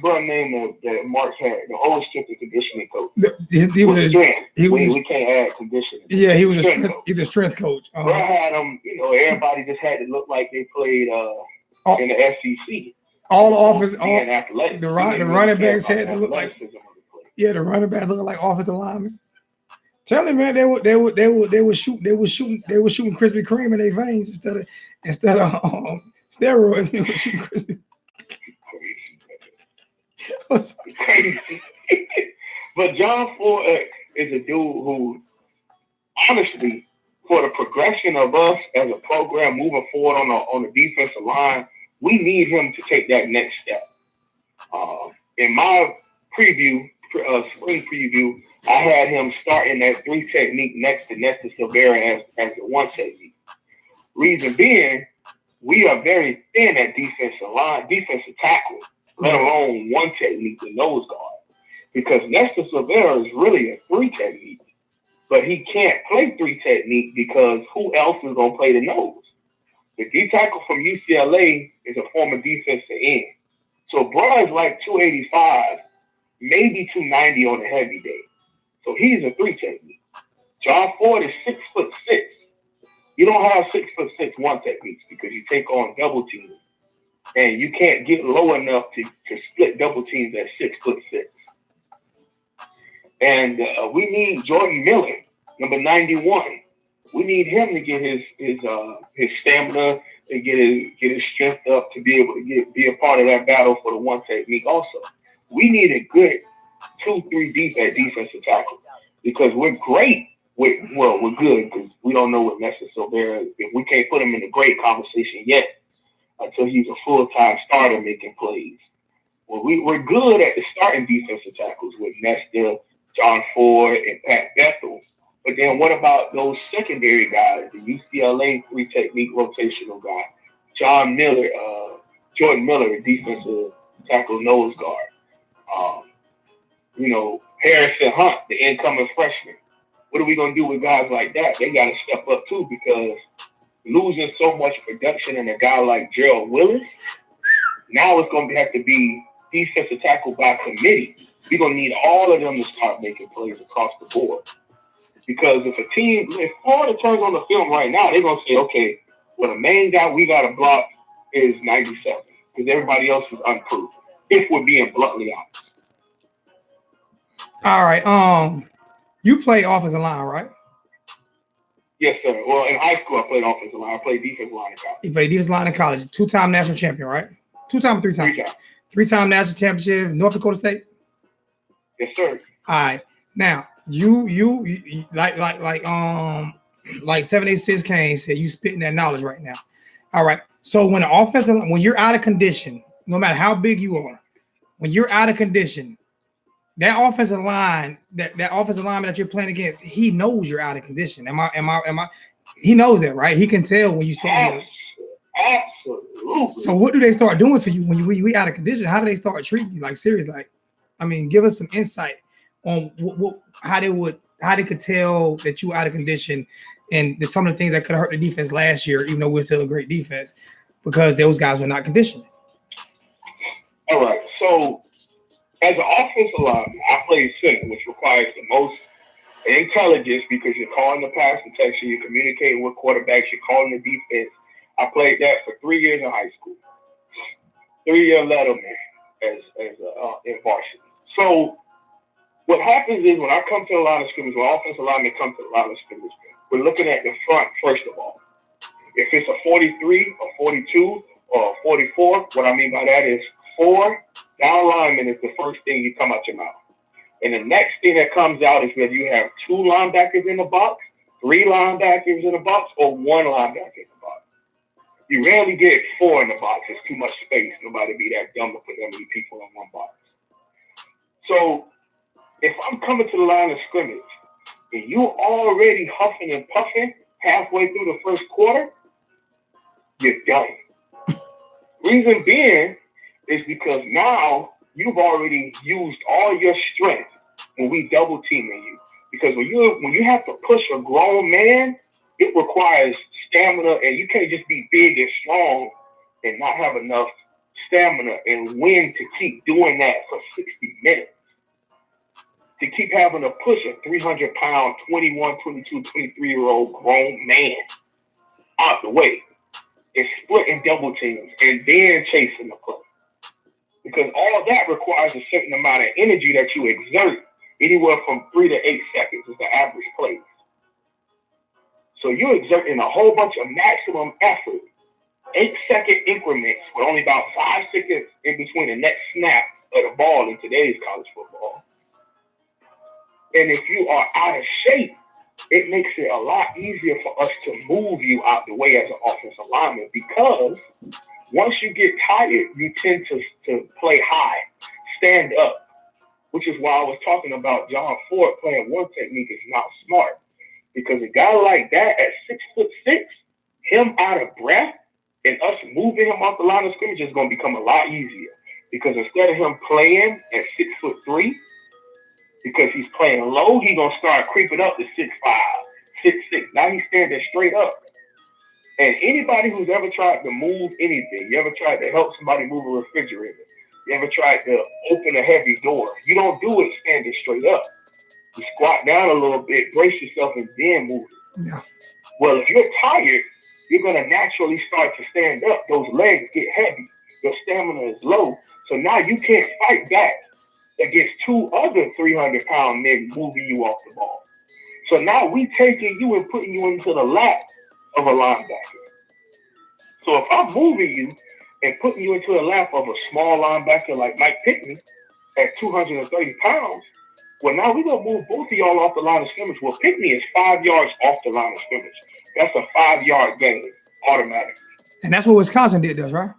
the name that Mark had? The old strength and conditioning coach. We can't add conditioning. Yeah, he was a strength coach. Bro had them. Everybody just had to look like they played in the SEC. All the running backs had to look like. Yeah, the running backs looked like offensive linemen. Tell him, man, they were shooting Krispy Kreme in their veins instead of steroids. They were shooting Krispy. Crazy. But John Ford is a dude who, honestly, for the progression of us as a program moving forward on the defensive line, we need him to take that next step. In my spring preview, I had him starting that 3 technique next to Nestor Silvera as the 1 technique. Reason being, we are very thin at defensive tackle, let alone 1 technique with nose guard. Because Nestor Silvera is really a 3 technique, but he can't play 3 technique because who else is going to play the nose? The D tackle from UCLA is a former defensive end. So bro is like 285, maybe 290 on a heavy day. So he's a 3 technique. John Ford is 6'6". You don't have 6'6" 1 techniques because you take on double teams. And you can't get low enough to split double teams at 6'6". And we need Jordan Miller, number 91. We need him to get his stamina and get his strength up to be able to be a part of that battle for the 1 technique also. We need a good 2-3 deep at defensive tackle because we're great. We're good because we don't know what Nestor Silvera is. If we can't put him in the great conversation yet until he's a full-time starter making plays. Well, we're good at the starting defensive tackles with Nestor, John Ford, and Pat Bethel. But then what about those secondary guys, the UCLA 3 technique rotational guy, Jordan Miller, the defensive tackle nose guard. Harrison Hunt, the incoming freshman. What are we going to do with guys like that? They got to step up too because losing so much production in a guy like Gerald Willis, now it's going to have to be defensive tackle by committee. We're going to need all of them to start making plays across the board. Because if Florida turns on the film right now, they're going to say, okay, well, the main guy we got to block is 97 because everybody else is unproven, if we're being bluntly honest. All right. You play offensive line, right? Yes, sir. Well, in high school, I played offensive line. I played defensive line in college. You played defensive line in college. 2-time national champion, right? 2-time or 3-time? 3-time. 3-time national championship, North Dakota State? Yes, sir. All right. Now, you like 786 Kane said, you spitting that knowledge right now. All right. So when you're out of condition, no matter how big you are, when you're out of condition, that offensive line, that offensive lineman that you're playing against, he knows you're out of condition. Am I? He knows that, right? He can tell when you start getting. Absolutely. So what do they start doing to you when you out of condition? How do they start treating you? Like seriously, like, I mean, give us some insight on how they could tell that you out of condition, and some of the things that could hurt the defense last year, even though we're still a great defense, because those guys were not conditioned. All right, so As an offensive lineman, I played center, which requires the most intelligence because you're calling the pass protection, you're communicating with quarterbacks, you're calling the defense. I played that for 3 years in high school. 3-year letterman in varsity. So what happens is when I come to the line of scrimmage, when offensive linemen come to the line of scrimmage, we're looking at the front first of all. If it's a 43, a 42, or a 44, what I mean by that is 4 down linemen is the first thing you come out your mouth. And the next thing that comes out is whether you have 2 linebackers in the box, 3 linebackers in the box, or 1 linebacker in the box. You rarely get 4 in the box. It's too much space. Nobody be that dumb to put that many people in one box. So if I'm coming to the line of scrimmage and you're already huffing and puffing halfway through the first quarter, you're done. Reason being is because now you've already used all your strength when we double teaming you. Because when you have to push a grown man, it requires stamina, and you can't just be big and strong and not have enough stamina and wind to keep doing that for 60 minutes. To keep having to push a 300-pound, 21, 22, 23-year-old grown man out the way and splitting double teams and then chasing the play. Because all that requires a certain amount of energy that you exert, anywhere from 3 to 8 seconds is the average play. So you're exerting a whole bunch of maximum effort, 8-second increments with only about 5 seconds in between the next snap of the ball in today's college football. And if you are out of shape, it makes it a lot easier for us to move you out the way as an offensive lineman, because once you get tired, you tend to play high, stand up, which is why I was talking about John Ford playing one technique is not smart. Because a guy like that at 6'6", him out of breath, and us moving him off the line of scrimmage is going to become a lot easier. Because instead of him playing at 6'3", because he's playing low, he's going to start creeping up to 6'5", 6'6". Now he's standing straight up. And anybody who's ever tried to move anything, you ever tried to help somebody move a refrigerator, you ever tried to open a heavy door, you don't do it standing straight up. You squat down a little bit, brace yourself, and then move it. Yeah. Well, if you're tired, you're going to naturally start to stand up. Those legs get heavy. Your stamina is low. So now you can't fight back against 2 other 300-pound men moving you off the ball. So now we taking you and putting you into the lap of a linebacker. So if I'm moving you and putting you into the lap of a small linebacker like Mike Pickney at 230 pounds, well, now we're going to move both of y'all off the line of scrimmage. Well, Pickney is 5 yards off the line of scrimmage. That's a 5-yard gain automatically. And that's what Wisconsin did, does, right?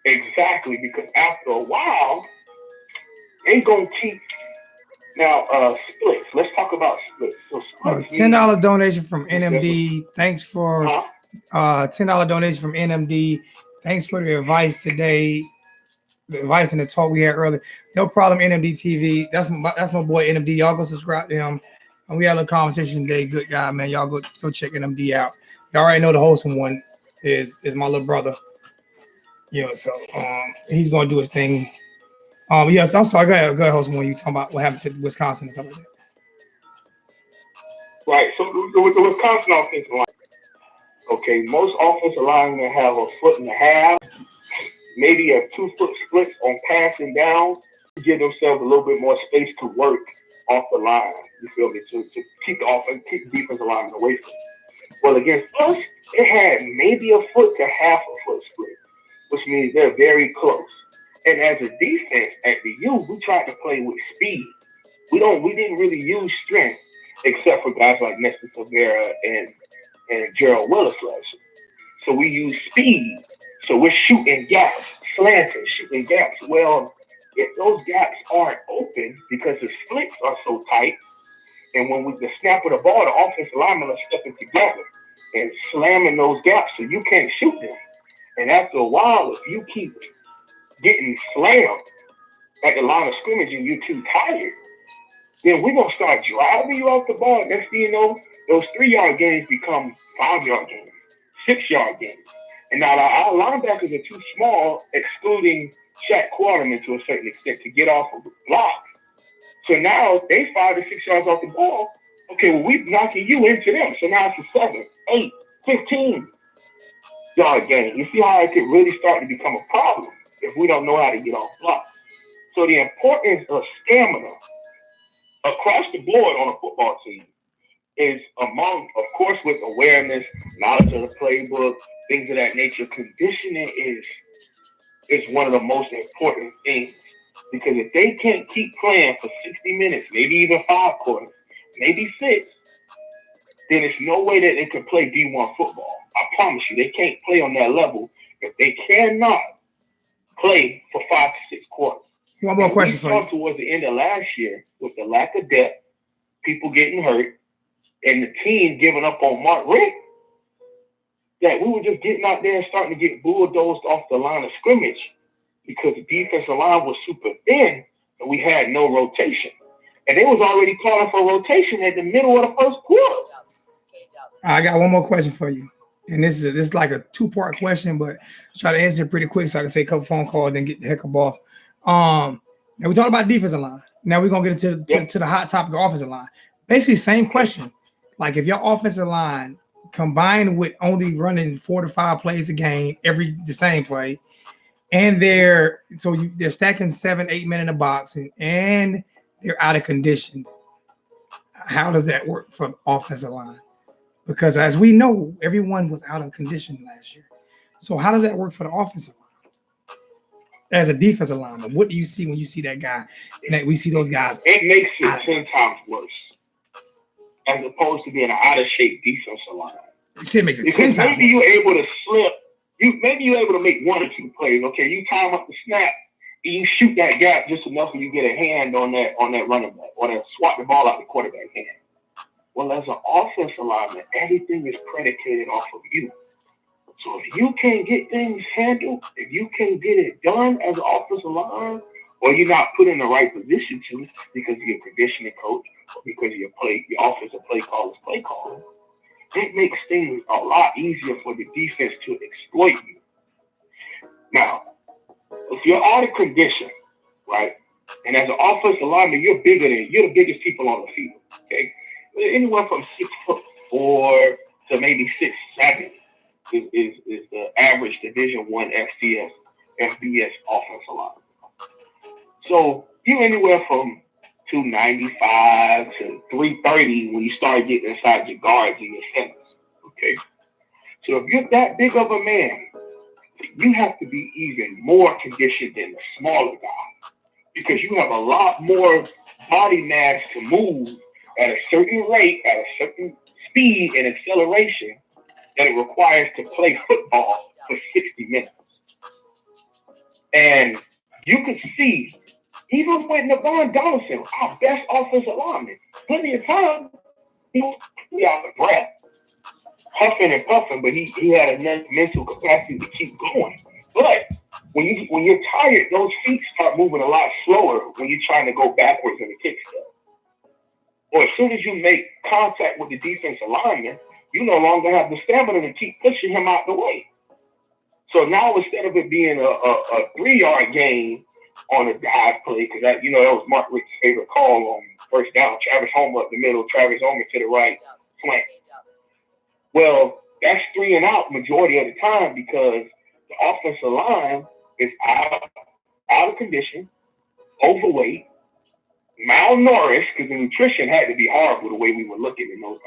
Exactly, because after a while, they going to keep. Now, splits. Let's talk about splits. So splits $10 donation from NMD. Thanks for $10 donation from NMD. Thanks for the advice today. The advice and the talk we had earlier. No problem, NMD TV. That's my boy NMD. Y'all go subscribe to him. And we had a little conversation today. Good guy, man. Y'all go check NMD out. Y'all already know the wholesome one is my little brother. You know, so he's gonna do his thing. Yes, I'm sorry. Go ahead, wholesome one. You talking about what happened to Wisconsin and stuff like that. Right. So with the Wisconsin offensive line, okay, most offensive linemen have a 1.5 feet, maybe a 2-foot split on passing down to give themselves a little bit more space to work off the line. You feel me? To keep the offense, keep the defensive linemen away from it. Well, against us, it had maybe a foot to half a foot split, which means they're very close. And as a defense at the U, we tried to play with speed. We didn't really use strength, except for guys like Nestor Silvera and Gerald Willis last year. So we use speed. So we're shooting gaps, slanting, shooting gaps. Well, if those gaps aren't open because the splits are so tight, and when we the snap of the ball, the offensive linemen are stepping together and slamming those gaps, so you can't shoot them. And after a while, if you keep getting slammed at the line of scrimmage and you're too tired, then we're going to start driving you off the ball. Next thing you know, those 3-yard gains become 5-yard gains, 6-yard gains. And now our linebackers are too small, excluding Shaq Quarterman to a certain extent, to get off of the block. So now they 5 to 6 yards off the ball. Okay, well, we're knocking you into them. So now it's a 7, 8, 15 yard game. You see how it could really start to become a problem if we don't know how to get off block. So the importance of stamina across the board on a football team is among, of course, with awareness, knowledge of the playbook, things of that nature. Conditioning is one of the most important things, because if they can't keep playing for 60 minutes, maybe even 5 quarters, maybe 6, then there's no way that they can play D1 football. I promise you, they can't play on that level if they cannot play for 5 to 6 quarters. One more question for you. Towards the end of last year, with the lack of depth, people getting hurt, and the team giving up on Mark Richt, that we were just getting out there and starting to get bulldozed off the line of scrimmage because the defensive line was super thin and we had no rotation. And they was already calling for rotation at the middle of the first quarter. I got one more question for you. And this is like a 2-part question, but I'll try to answer it pretty quick so I can take a couple phone calls and get the heck up off. Now we talked about defensive line. Now we're gonna get into the hot topic of offensive line. Basically, same question. Like if your offensive line combined with only running 4 to 5 plays a game, the same play, and they're stacking 7, 8 men in the box, and they're out of condition. How does that work for the offensive line? Because as we know, everyone was out of condition last year. So how does that work for the offensive line? As a defensive lineman, what do you see when you see that guy? And that we see those guys. It makes it 10 times worse, as opposed to being an out of shape defensive line. You see, it makes it because 10 times maybe worse. you're able to slip. Maybe you're able to make 1 or 2 plays. Okay, you time up the snap, and you shoot that gap just enough and you get a hand on that running back, or that swat the ball out the quarterback hand. Well, as an offensive lineman, everything is predicated off of you. So if you can't get things handled, if you can't get it done as an offensive line, or you're not put in the right position to because of your conditioning coach, or because your offensive play caller's play caller, it makes things a lot easier for the defense to exploit you. Now, if you're out of condition, right, and as an offensive lineman, you're the biggest people on the field, okay? Anywhere from 6'4" to maybe 6'7" is the average Division I FBS offensive line. So you're anywhere from 295 to 330 when you start getting inside your guards and your centers. Okay. So if you're that big of a man, you have to be even more conditioned than the smaller guy, because you have a lot more body mass to move at a certain rate, at a certain speed and acceleration that it requires to play football for 60 minutes. And you could see, even with Navon Donaldson, our best offensive lineman, plenty of time, he was out of breath, huffing and puffing, but he had enough mental capacity to keep going. But when you're tired, those feet start moving a lot slower when you're trying to go backwards in the kick step. Or as soon as you make contact with the defensive lineman, you no longer have the stamina to keep pushing him out the way. So now instead of it being a 3-yard gain on a dive play, because that was Mark Richt's favorite call on first down, Travis Homer up the middle, Travis Homer to the right flank. Well, that's 3 and out majority of the time because the offensive line is out of condition, overweight, malnourished, because the nutrition had to be horrible the way we were looking in those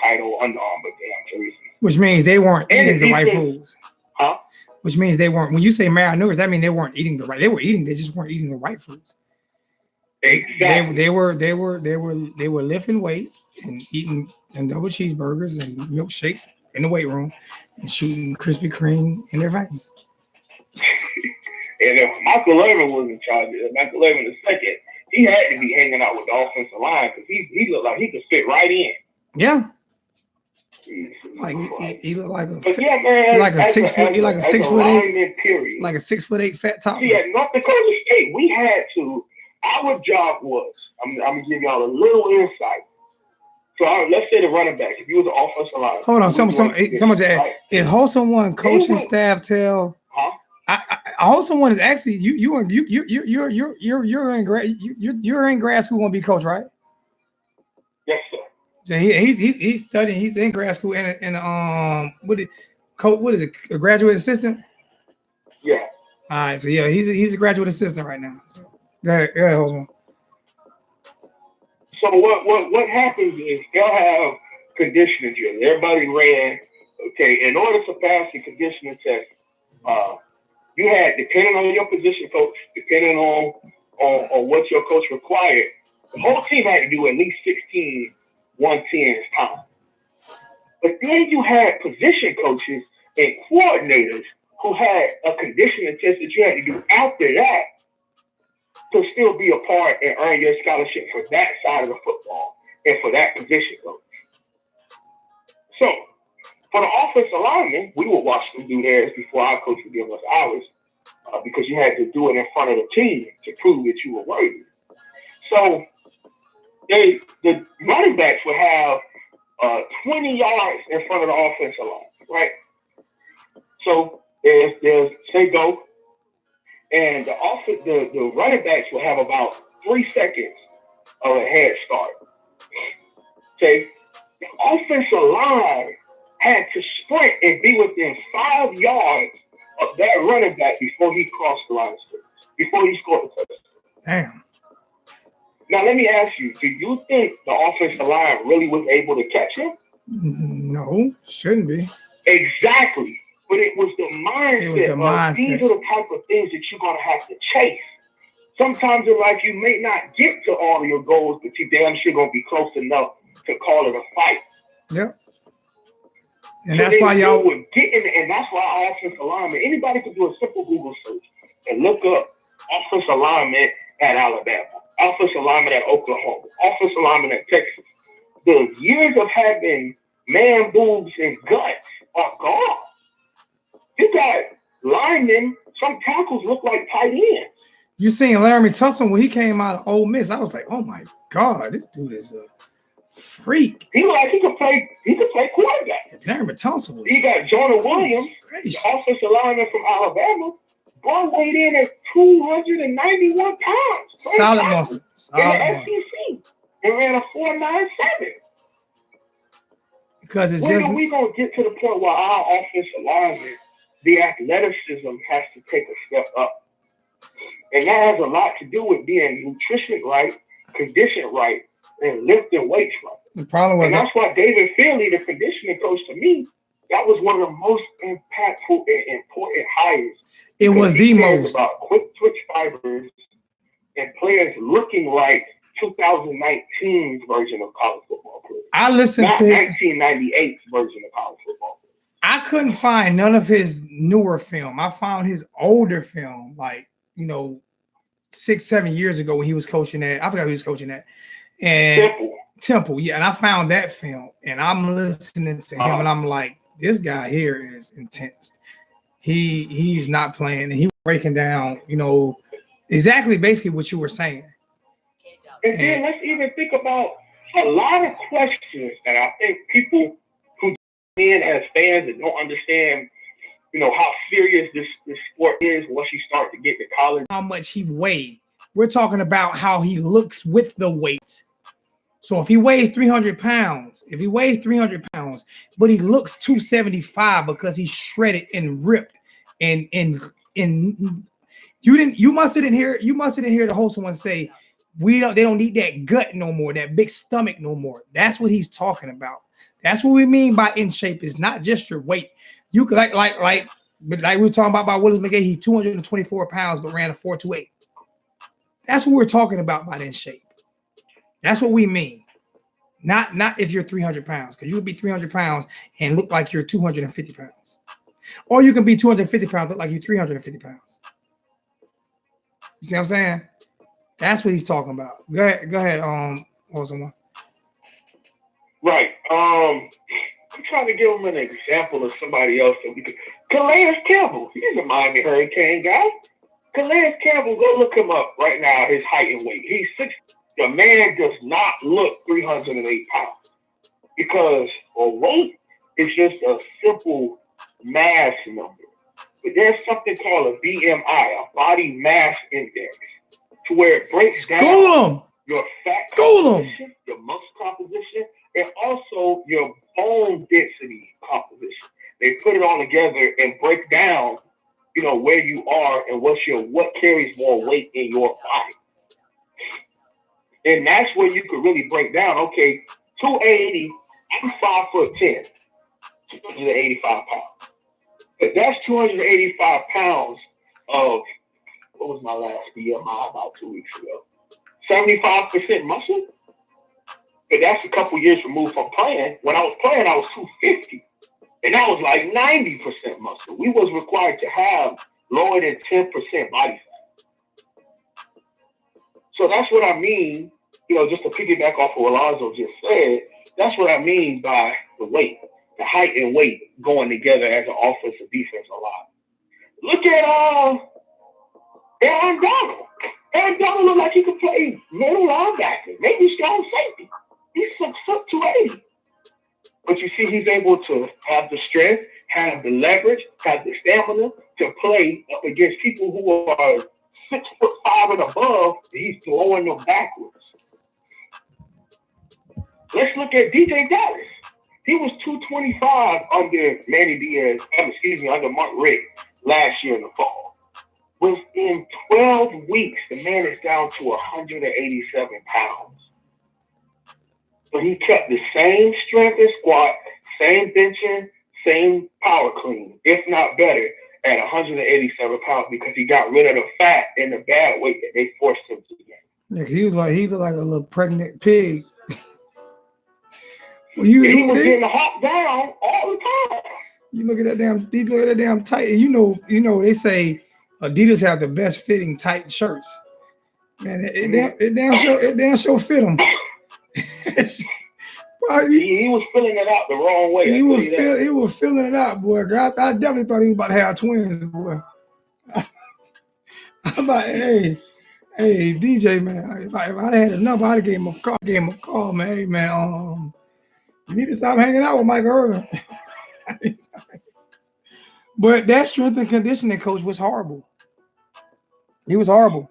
tight old Under Armour jerseys. Which means they weren't eating the right foods. Huh? Which means they weren't. When you say malnourished, that means they weren't eating the right. They were eating. They just weren't eating the right foods. Exactly. They were lifting weights and eating double cheeseburgers and milkshakes in the weight room and shooting Krispy Kreme in their veins. And if Michael Irvin was in charge, Michael Irvin II, he had to be hanging out with the offensive line because he looked like he could fit right in. Yeah. Like he looked like a 6 foot. He like a 6 foot 8. Period. Like a 6 foot 8 fat top. See, at North Dakota State, we had to. Our job was. I'm gonna give y'all a little insight. let's say the running back. If you was an offensive line, hold on. Someone right? Is Wholesome One coaching staff tell? Huh? Wholesome One is actually you're in grad school gonna be coach, right? Yes, sir. So he's studying. He's in grad school and what is it? A graduate assistant? Yeah. All right. So yeah, he's a graduate assistant right now. So go ahead, Wholesome. So what happens is they'll have conditioning drills. Everybody ran. Okay, in order to pass the conditioning test, you had, depending on your position coach, depending on what your coach required, the whole team had to do at least 16 110s time. But then you had position coaches and coordinators who had a conditioning test that you had to do after that to still be a part and earn your scholarship for that side of the football and for that position coach. So, for the offensive linemen, we would watch them do theirs before our coach would give us ours because you had to do it in front of the team to prove that you were worthy. So, the running backs would have 20 yards in front of the offensive line, right? So, there's say go, and the running backs will have about 3 seconds of a head start. Okay, the offensive line had to sprint and be within 5 yards of that running back before he crossed the line of scrimmage, before he scored the touchdown. Damn. Now let me ask you: do you think the offensive line really was able to catch him? No, shouldn't be. Exactly. But it was the mindset. These are the type of things that you're going to have to chase. Sometimes in life, you may not get to all of your goals, but you damn sure going to be close enough to call it a fight. Yep. And so that's why y'all were getting, and that's why our offensive alignment, anybody can do a simple Google search and look up offensive alignment at Alabama, offensive alignment at Oklahoma, offensive alignment at Texas. The years of having man boobs and guts are gone. You got linemen, some tackles look like tight ends. You seen Laramie Tunsil when he came out of Ole Miss? I was like, oh my God, this dude is a freak. He like he could play quarterback. Laramie Tunsil was. He got Jonah Williams, the offensive lineman from Alabama. Boy weighed in at 291 pounds. Solid muscle. In the SEC. And ran a 4.97. Because it's when are we gonna get to the point where our offensive linemen, the athleticism has to take a step up? And that has a lot to do with being nutrition right, condition right, and lifting weights right. The problem was, and that's why David Finley, the conditioning coach, to me, that was one of the most impactful and important hires. It was the most about quick twitch fibers and players looking like 2019's version of college football players. I listened not to 1998's version of college football players. I couldn't find none of his newer film. I found his older film, like 6-7 years ago when he was coaching at. I forgot who he was coaching at. And Temple, yeah. And I found that film, and I'm listening to him, and I'm like, this guy here is intense. He's not playing, and he was breaking down, exactly basically what you were saying. And then let's even think about a lot of questions that I think people who in as fans and don't understand, how serious this sport is once you start to get to college. How much he weighed. We're talking about how he looks with the weight. So if he weighs 300 pounds, but he looks 275 because he's shredded and ripped, and you must have didn't hear the host one say they don't need that gut no more, that big stomach no more. That's what he's talking about. That's what we mean by in shape. Is not just your weight. You could like we were talking about Willis McGahee. He's 224 pounds but ran a 4.28. That's what we're talking about by in shape. That's what we mean. Not if you're 300 pounds, because you could be 300 pounds and look like you're 250 pounds. Or you can be 250 pounds, look like you're 350 pounds. You see what I'm saying? That's what he's talking about. Go ahead, someone. Right. I'm trying to give him an example of somebody else that we could. Calais Campbell. He's a Miami Hurricane guy. Calais Campbell, go look him up right now, his height and weight. He's 6. The man does not look 308 pounds. because a weight is just a simple mass number. But there's something called a BMI, a body mass index, to where it breaks down your fat composition, your muscle composition, and also your bone density composition. They put it all together and break down, where you are and what carries more weight in your body. And that's where you could really break down, okay, 280, I'm 5'10", 285 pounds. But that's 285 pounds of, what was my last BMI about 2 weeks ago? 75% muscle? But that's a couple years removed from playing. When I was playing, I was 250. And that was like 90% muscle. We was required to have lower than 10% body fat. So that's what I mean, just to piggyback off of what Alonzo just said, that's what I mean by the weight, the height and weight going together as an offensive defensive line. Look at Aaron Donald. Aaron Donald looked like he could play middle linebacker, maybe strong safety. He's 280. But you see, he's able to have the strength, have the leverage, have the stamina to play up against people who are 6'5" and above. He's throwing them backwards. Let's look at DJ Dallas. He was 225 under under Mark Richt last year in the fall. Within 12 weeks, the man is down to 187 pounds. But he kept the same strength and squat, same benching, same power clean, if not better, at 187 pounds because he got rid of the fat and the bad weight that they forced him to get. Yeah, he looked like a little pregnant pig. He was getting hopped down all the time. You look at that damn tight, and they say Adidas have the best fitting tight shirts. Man, it damn sure fit him. He was filling it out the wrong way. He was filling it out, boy. I definitely thought he was about to have twins, boy. I'm like, hey, DJ, man. If I'd had a number, I'd have gave him a call, man. Hey, man, you need to stop hanging out with Mike Irvin. But that strength and conditioning coach was horrible. He was horrible,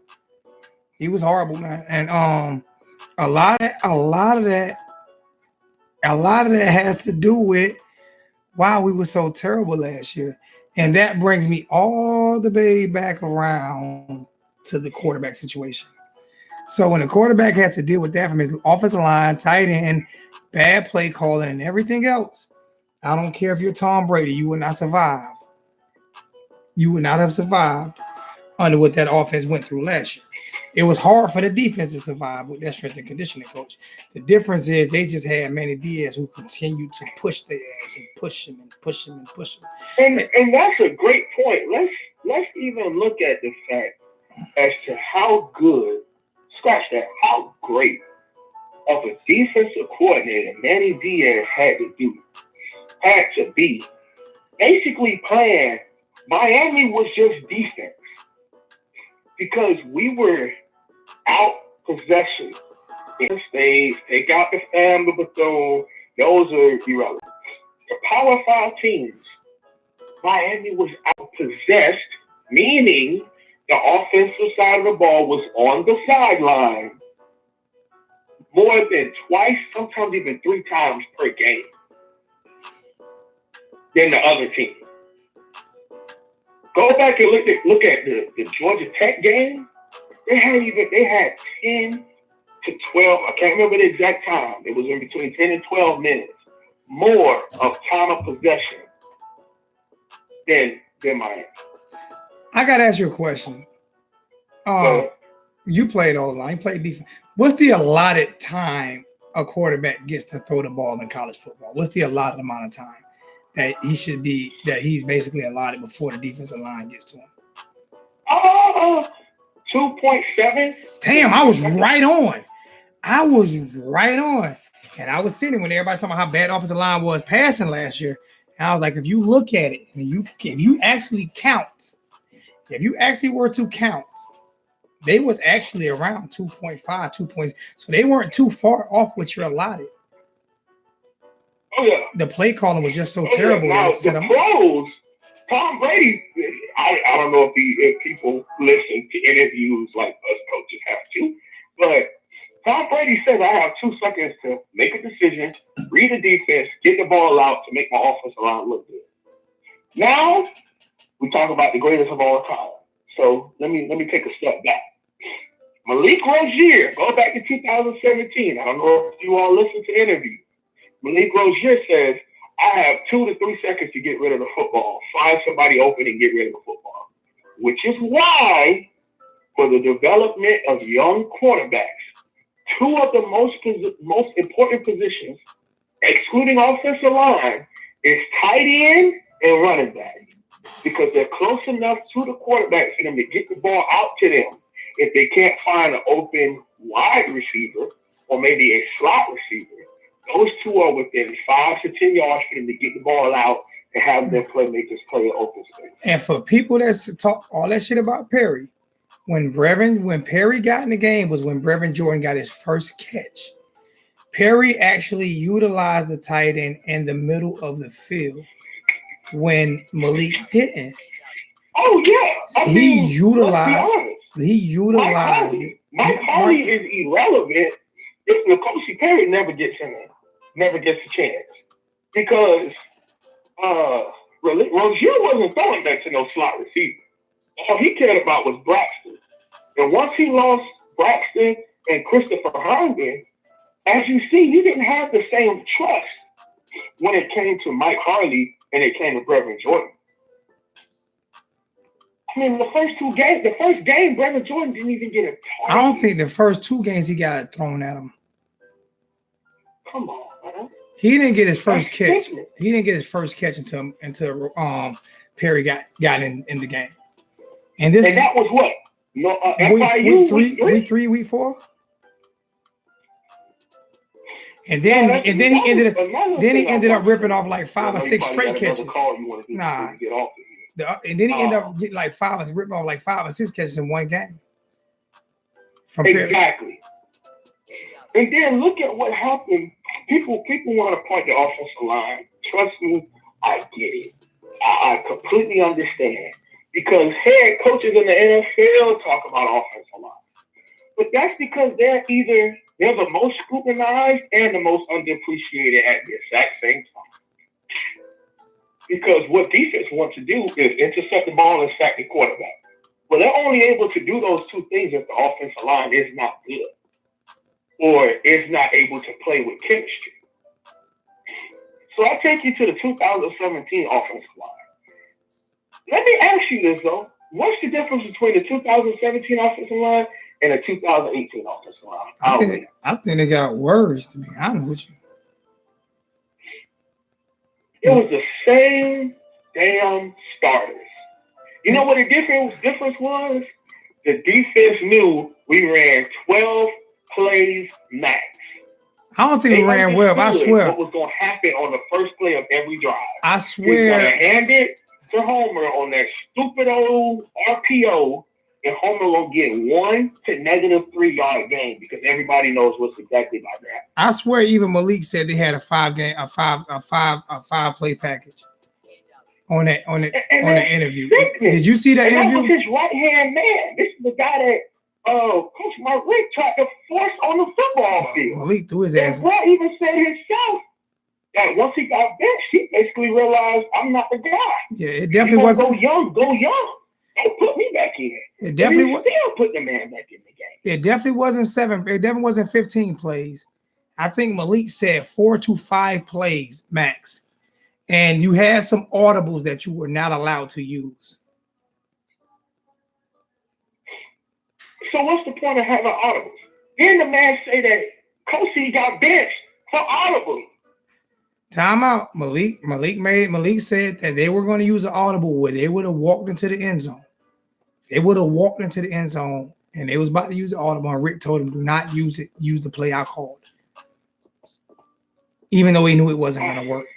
man. And a lot of that has to do with why we were so terrible last year. And that brings me all the way back around to the quarterback situation. So when the quarterback has to deal with that from his offensive line, tight end, bad play calling, and everything else, I don't care if you're Tom Brady, you would not survive. You would not have survived under what that offense went through last year. It was hard for the defense to survive with that strength and conditioning coach. The difference is they just had Manny Diaz who continued to push their ass and push him and push him and push him. And that's a great point. Let's even look at the fact as to how great of a defensive coordinator Manny Diaz had to be. Basically playing Miami was just defense because we were out possession. Take out the family Bethune, those are irrelevant. The Power 5 teams, Miami was out possessed, meaning the offensive side of the ball was on the sideline more than twice, sometimes even 3 times per game than the other team. Go back and look at the Georgia Tech game. They had 10 to 12. I can't remember the exact time. It was in between 10 and 12 minutes more of time of possession than Miami. I gotta ask you a question. You played all the line. You played defense. What's the allotted time a quarterback gets to throw the ball in college football? What's the allotted amount of time that he's basically allotted before the defensive line gets to him? 2.7. Damn, I was right on. And I was sitting when everybody talking about how bad offensive line was passing last year. And I was like, if you look at it, and if you actually were to count, they was actually around 2.5, 2 points. So they weren't too far off what you're allotted. Oh yeah. The play calling was just so terrible. Now, That it set the him up. pros, Tom Brady, I don't know if people listen to interviews like us coaches have to, but Tom Brady says I have 2 seconds to make a decision, read the defense, get the ball out to make my offensive line look good. Now we talk about the greatest of all time. So let me take a step back. Malik Rozier, go back to 2017. I don't know if you all listen to interviews. Malik Rozier says, I have 2 to 3 seconds to get rid of the football. Find somebody open and get rid of the football. Which is why, for the development of young quarterbacks, 2 of the most important positions, excluding offensive line, is tight end and running back. Because they're close enough to the quarterback for them to get the ball out to them. If they can't find an open wide receiver or maybe a slot receiver, those 2 are within 5 to 10 yards for them to get the ball out and have their playmakers play in open space. And for people that talk all that shit about Perry, when Perry got in the game was when Brevin Jordan got his first catch. Perry actually utilized the tight end in the middle of the field when Malik didn't. Oh yeah, He utilized Mike Harley is irrelevant if N'Kosi Perry never gets in there, never gets a chance. Because Rozier wasn't throwing back to no slot receiver. All he cared about was Braxton. And once he lost Braxton and Christopher Herndon, as you see, he didn't have the same trust when it came to Mike Harley and it came to Brevin Jordan. I mean, the first game, Brevin Jordan didn't even get a target. I don't think the first 2 games he got it thrown at him. Come on, man. He didn't get his first catch. He didn't get his first catch until Perry got in the game. And that was what? No, week 4. And then he ended up ripping off like 5 or 6 straight catches. Nah. And then he ended up getting ripping off like 5 or 6 catches in one game. Exactly. And then look at what happened. People want to point the offensive line. Trust me, I get it. I completely understand. Because head coaches in the NFL talk about offensive line. But that's because they're the most scrutinized and the most underappreciated at the exact same time. Because what defense wants to do is intercept the ball and sack the quarterback. Well, they're only able to do those 2 things if the offensive line is not good or is not able to play with chemistry. So I take you to the 2017 offensive line. Let me ask you this, though. What's the difference between the 2017 offensive line and the 2018 offensive line? I think they got worse, to be honest with you. It was the same damn starters. You know what the difference was? The defense knew we ran 12 plays max. I don't think we ran well. I swear. What was going to happen on the first play of every drive? I swear. He's going to hand it to Homer on that stupid old RPO, and Homer will get 1 to -3 yard gain because everybody knows what's exactly about that. I swear, even Malik said they had a 5 play package on the interview. Sickness. Did you see that interview? That was his right hand man. This is the guy that Coach Mark Richt tried to force on the football field. Malik threw his ass. And Brett even said himself that once he got benched, he basically realized I'm not the guy. Yeah, it definitely wasn't. Go young. Don't put me back in. It definitely was. Still put the man back in the game. It definitely wasn't 7. It definitely wasn't 15 plays. I think Malik said 4 to 5 plays max, and you had some audibles that you were not allowed to use. So what's the point of having audibles? Then the man say that Kosi got benched for audible. Time out. Malik said that they were going to use an audible where they would have walked into the end zone. They would have walked into the end zone and they was about to use the audible, and Rick told him, do not use it. Use the play I called. Even though he knew it wasn't going to work.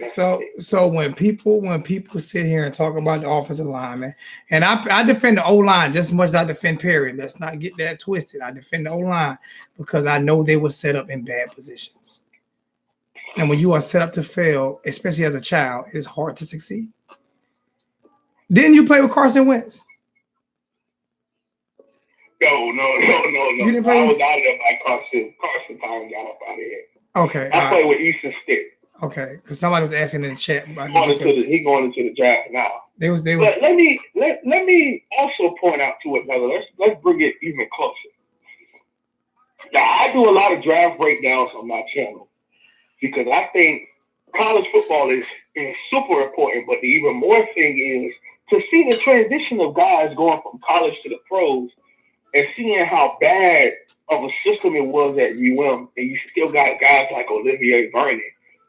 So when people sit here and talk about the offensive lineman, and I defend the O-line just as much as I defend Perry. Let's not get that twisted. I defend the O-line because I know they were set up in bad positions. And when you are set up to fail, especially as a child, it is hard to succeed. Didn't you play with Carson Wentz? No. You didn't play I with? was out of there by Carson. Carson Town got up out of here. Okay. I played with Eastern State. Okay, because somebody was asking in the chat. He going into the draft now. They was. But let me also point out to it, brother. Let's bring it even closer. Now, I do a lot of draft breakdowns on my channel because I think college football is super important. But the even more thing is to see the transition of guys going from college to the pros and seeing how bad of a system it was at UM, and you still got guys like Olivier Vernon.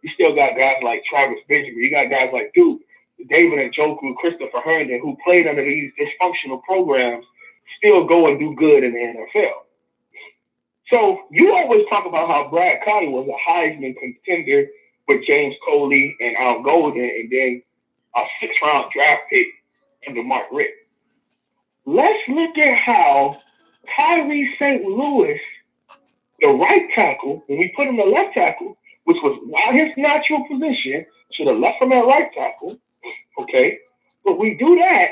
You still got guys like Travis Benjamin. You got guys like Duke, David Njoku, Christopher Herndon, who played under these dysfunctional programs, still go and do good in the NFL. So you always talk about how Brad Cotty was a Heisman contender with James Coley and Al Golden, and then a 6th-round draft pick under Mark Richt. Let's look at how Tyree St. Louis, the right tackle, when we put him the left tackle, which was not his natural position, should have left him at right tackle, okay? But we do that,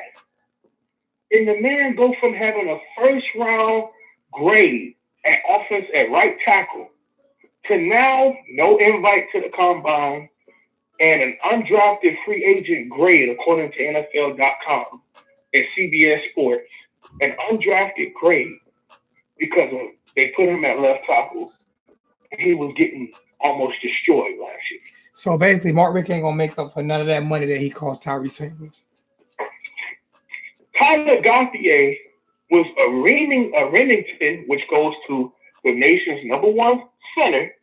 and the man go from having a 1st-round grade at offense at right tackle to now no invite to the combine and an undrafted free agent grade, according to NFL.com and CBS Sports, an undrafted grade because they put him at left tackle. He was getting almost destroyed last year. So basically, Mark Richt ain't gonna make up for none of that money that he cost Tyree St. Louis. Tyler Gauthier was a Remington, which goes to the nation's #1 center,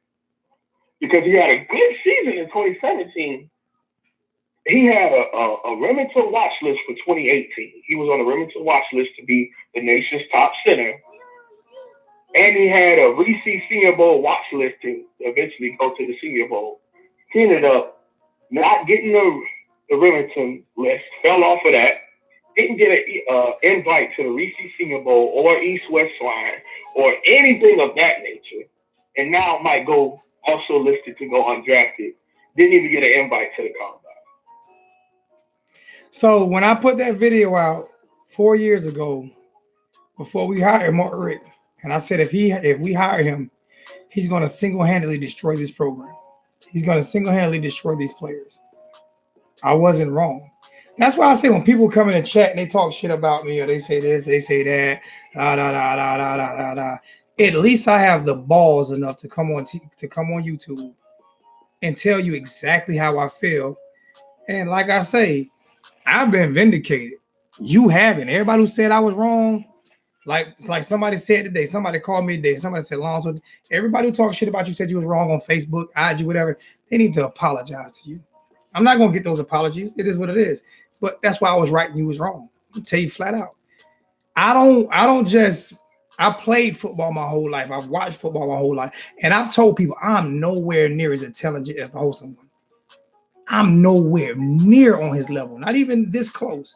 because he had a good season in 2017. He had a Remington watch list for 2018. He was on the Remington watch list to be the nation's top center. And he had a Reese Senior Bowl watch list to eventually go to the Senior Bowl. He ended up not getting the Remington list, fell off of that, didn't get an invite to the Reese Senior Bowl or East-West Line or anything of that nature, and now might go also listed to go undrafted. Didn't even get an invite to the combine. So when I put that video out 4 years ago, before we hired Mark Richt, and I said if we hire him, he's going to single-handedly destroy this program. He's going to single-handedly destroy these players. I wasn't wrong. That's why I say when people come in the chat and they talk shit about me, or they say this, they say that, at least I have the balls enough to come on YouTube and tell you exactly how I feel. And like I say, I've been vindicated. You haven't. Everybody who said I was wrong, like somebody said today, somebody called me today, somebody said Lonzo, everybody who talked shit about you said you was wrong on Facebook, IG, whatever, they need to apologize to you. I'm not going to get those apologies. It is what it is. But that's why I was right and you was wrong. I'll tell you flat out. I played football my whole life. I've watched football my whole life. And I've told people I'm nowhere near as intelligent as the host of one. I'm nowhere near on his level, not even this close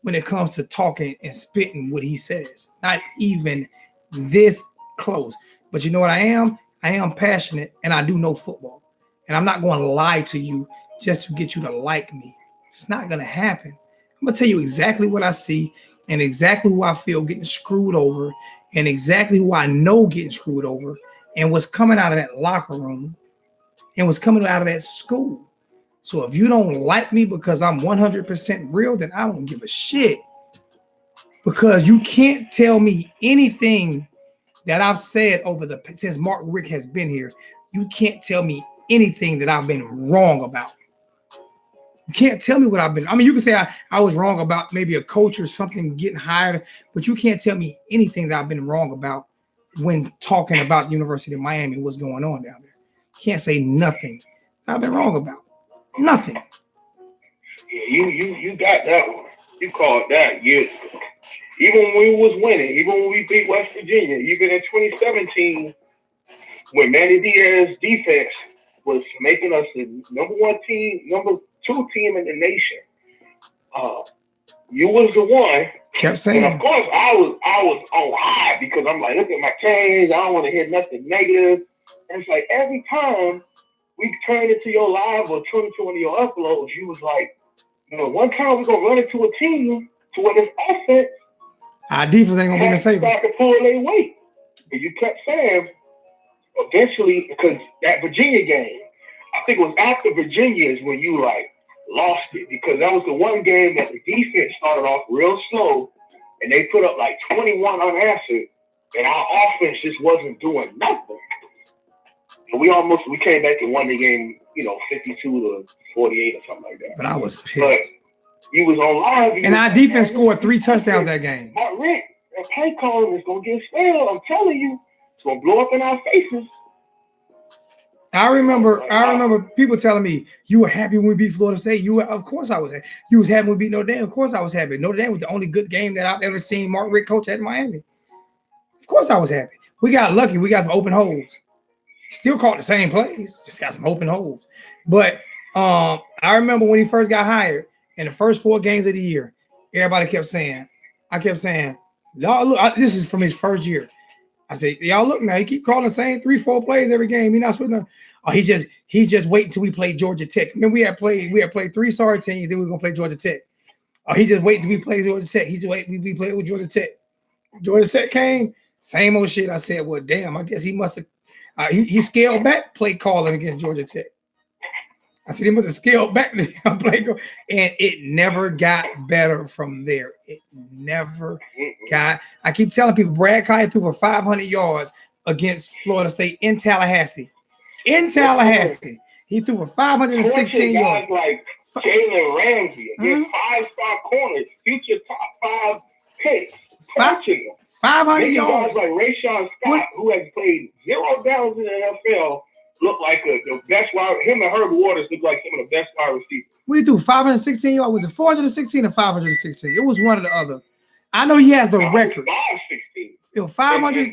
when it comes to talking and spitting what he says. Not even this close. But you know what I am? I am passionate and I do know football. And I'm not going to lie to you just to get you to like me. It's not going to happen. I'm going to tell you exactly what I see and exactly who I feel getting screwed over and exactly who I know getting screwed over and what's coming out of that locker room and what's coming out of that school. So if you don't like me because I'm 100% real, then I don't give a shit. Because you can't tell me anything that I've said since Mark Richt has been here. You can't tell me anything that I've been wrong about. You can't tell me what I've been. I mean, you can say I was wrong about maybe a coach or something getting hired, but you can't tell me anything that I've been wrong about when talking about the University of Miami, what's going on down there. You can't say nothing that I've been wrong about. Nothing. Yeah, you got that one. You called that years ago. Even when we was winning, even when we beat West Virginia, even in 2017, when Manny Diaz's defense was making us the #1 team, #2 team in the nation. You was the one. Kept saying. And of course, I was on high because I'm like, look at my change. I don't want to hear nothing negative. And it's like every time we turned into your live or turned into one of your uploads, you was like, one time we're gonna run into a team to where this offense, our defense ain't gonna be in the safest. Start to pull their weight. And you kept saying, eventually, because that Virginia game, I think it was after Virginia is when you like lost it, because that was the one game that the defense started off real slow and they put up like 21 unanswered, and our offense just wasn't doing nothing. And we came back and won the game, 52 to 48 or something like that. But I was pissed. But you was on live. And our defense scored 3 touchdowns that game. But Rick, that play calling is going to get stale. I'm telling you, it's going to blow up in our faces. I remember people telling me, you were happy when we beat Florida State. Of course I was happy. You was happy when we beat Notre Dame. Of course I was happy. Notre Dame was the only good game that I've ever seen Mark Richt coach at Miami. Of course I was happy. We got lucky. We got some open holes. Still caught the same plays. Just got some open holes. But I remember when he first got hired, in the first 4 games of the year, everybody kept saying, y'all look, this is from his first year. I said, y'all look now, he keep calling the same 3-4 plays every game. He not switching. Oh, he just waiting until we play Georgia Tech. I mean, we had played 3 sorry teams, then we were gonna play Georgia Tech. Oh, he just waiting until we play Georgia Tech. He just wait, we played with Georgia Tech. Georgia Tech came, same old shit. I said, well, damn, I guess he must have he scaled back play calling against Georgia Tech. I said he must have scaled back the play call, and it never got better from there. It never got. I keep telling people, Brad Kaya threw for 500 yards against Florida State in Tallahassee. In Tallahassee, he threw for 516 yards. Like Jalen Ramsey against 5-star corners, future top 5 picks. 500 yards. Guys like Rayshawn Scott, who has played 0 downs in the NFL, look like the best wide. Him and Herb Waters look like some of the best wide receivers. What did he do? 516 yards? Was it 416 or 516? It was one or the other. I know he has the record. 516. It was 500.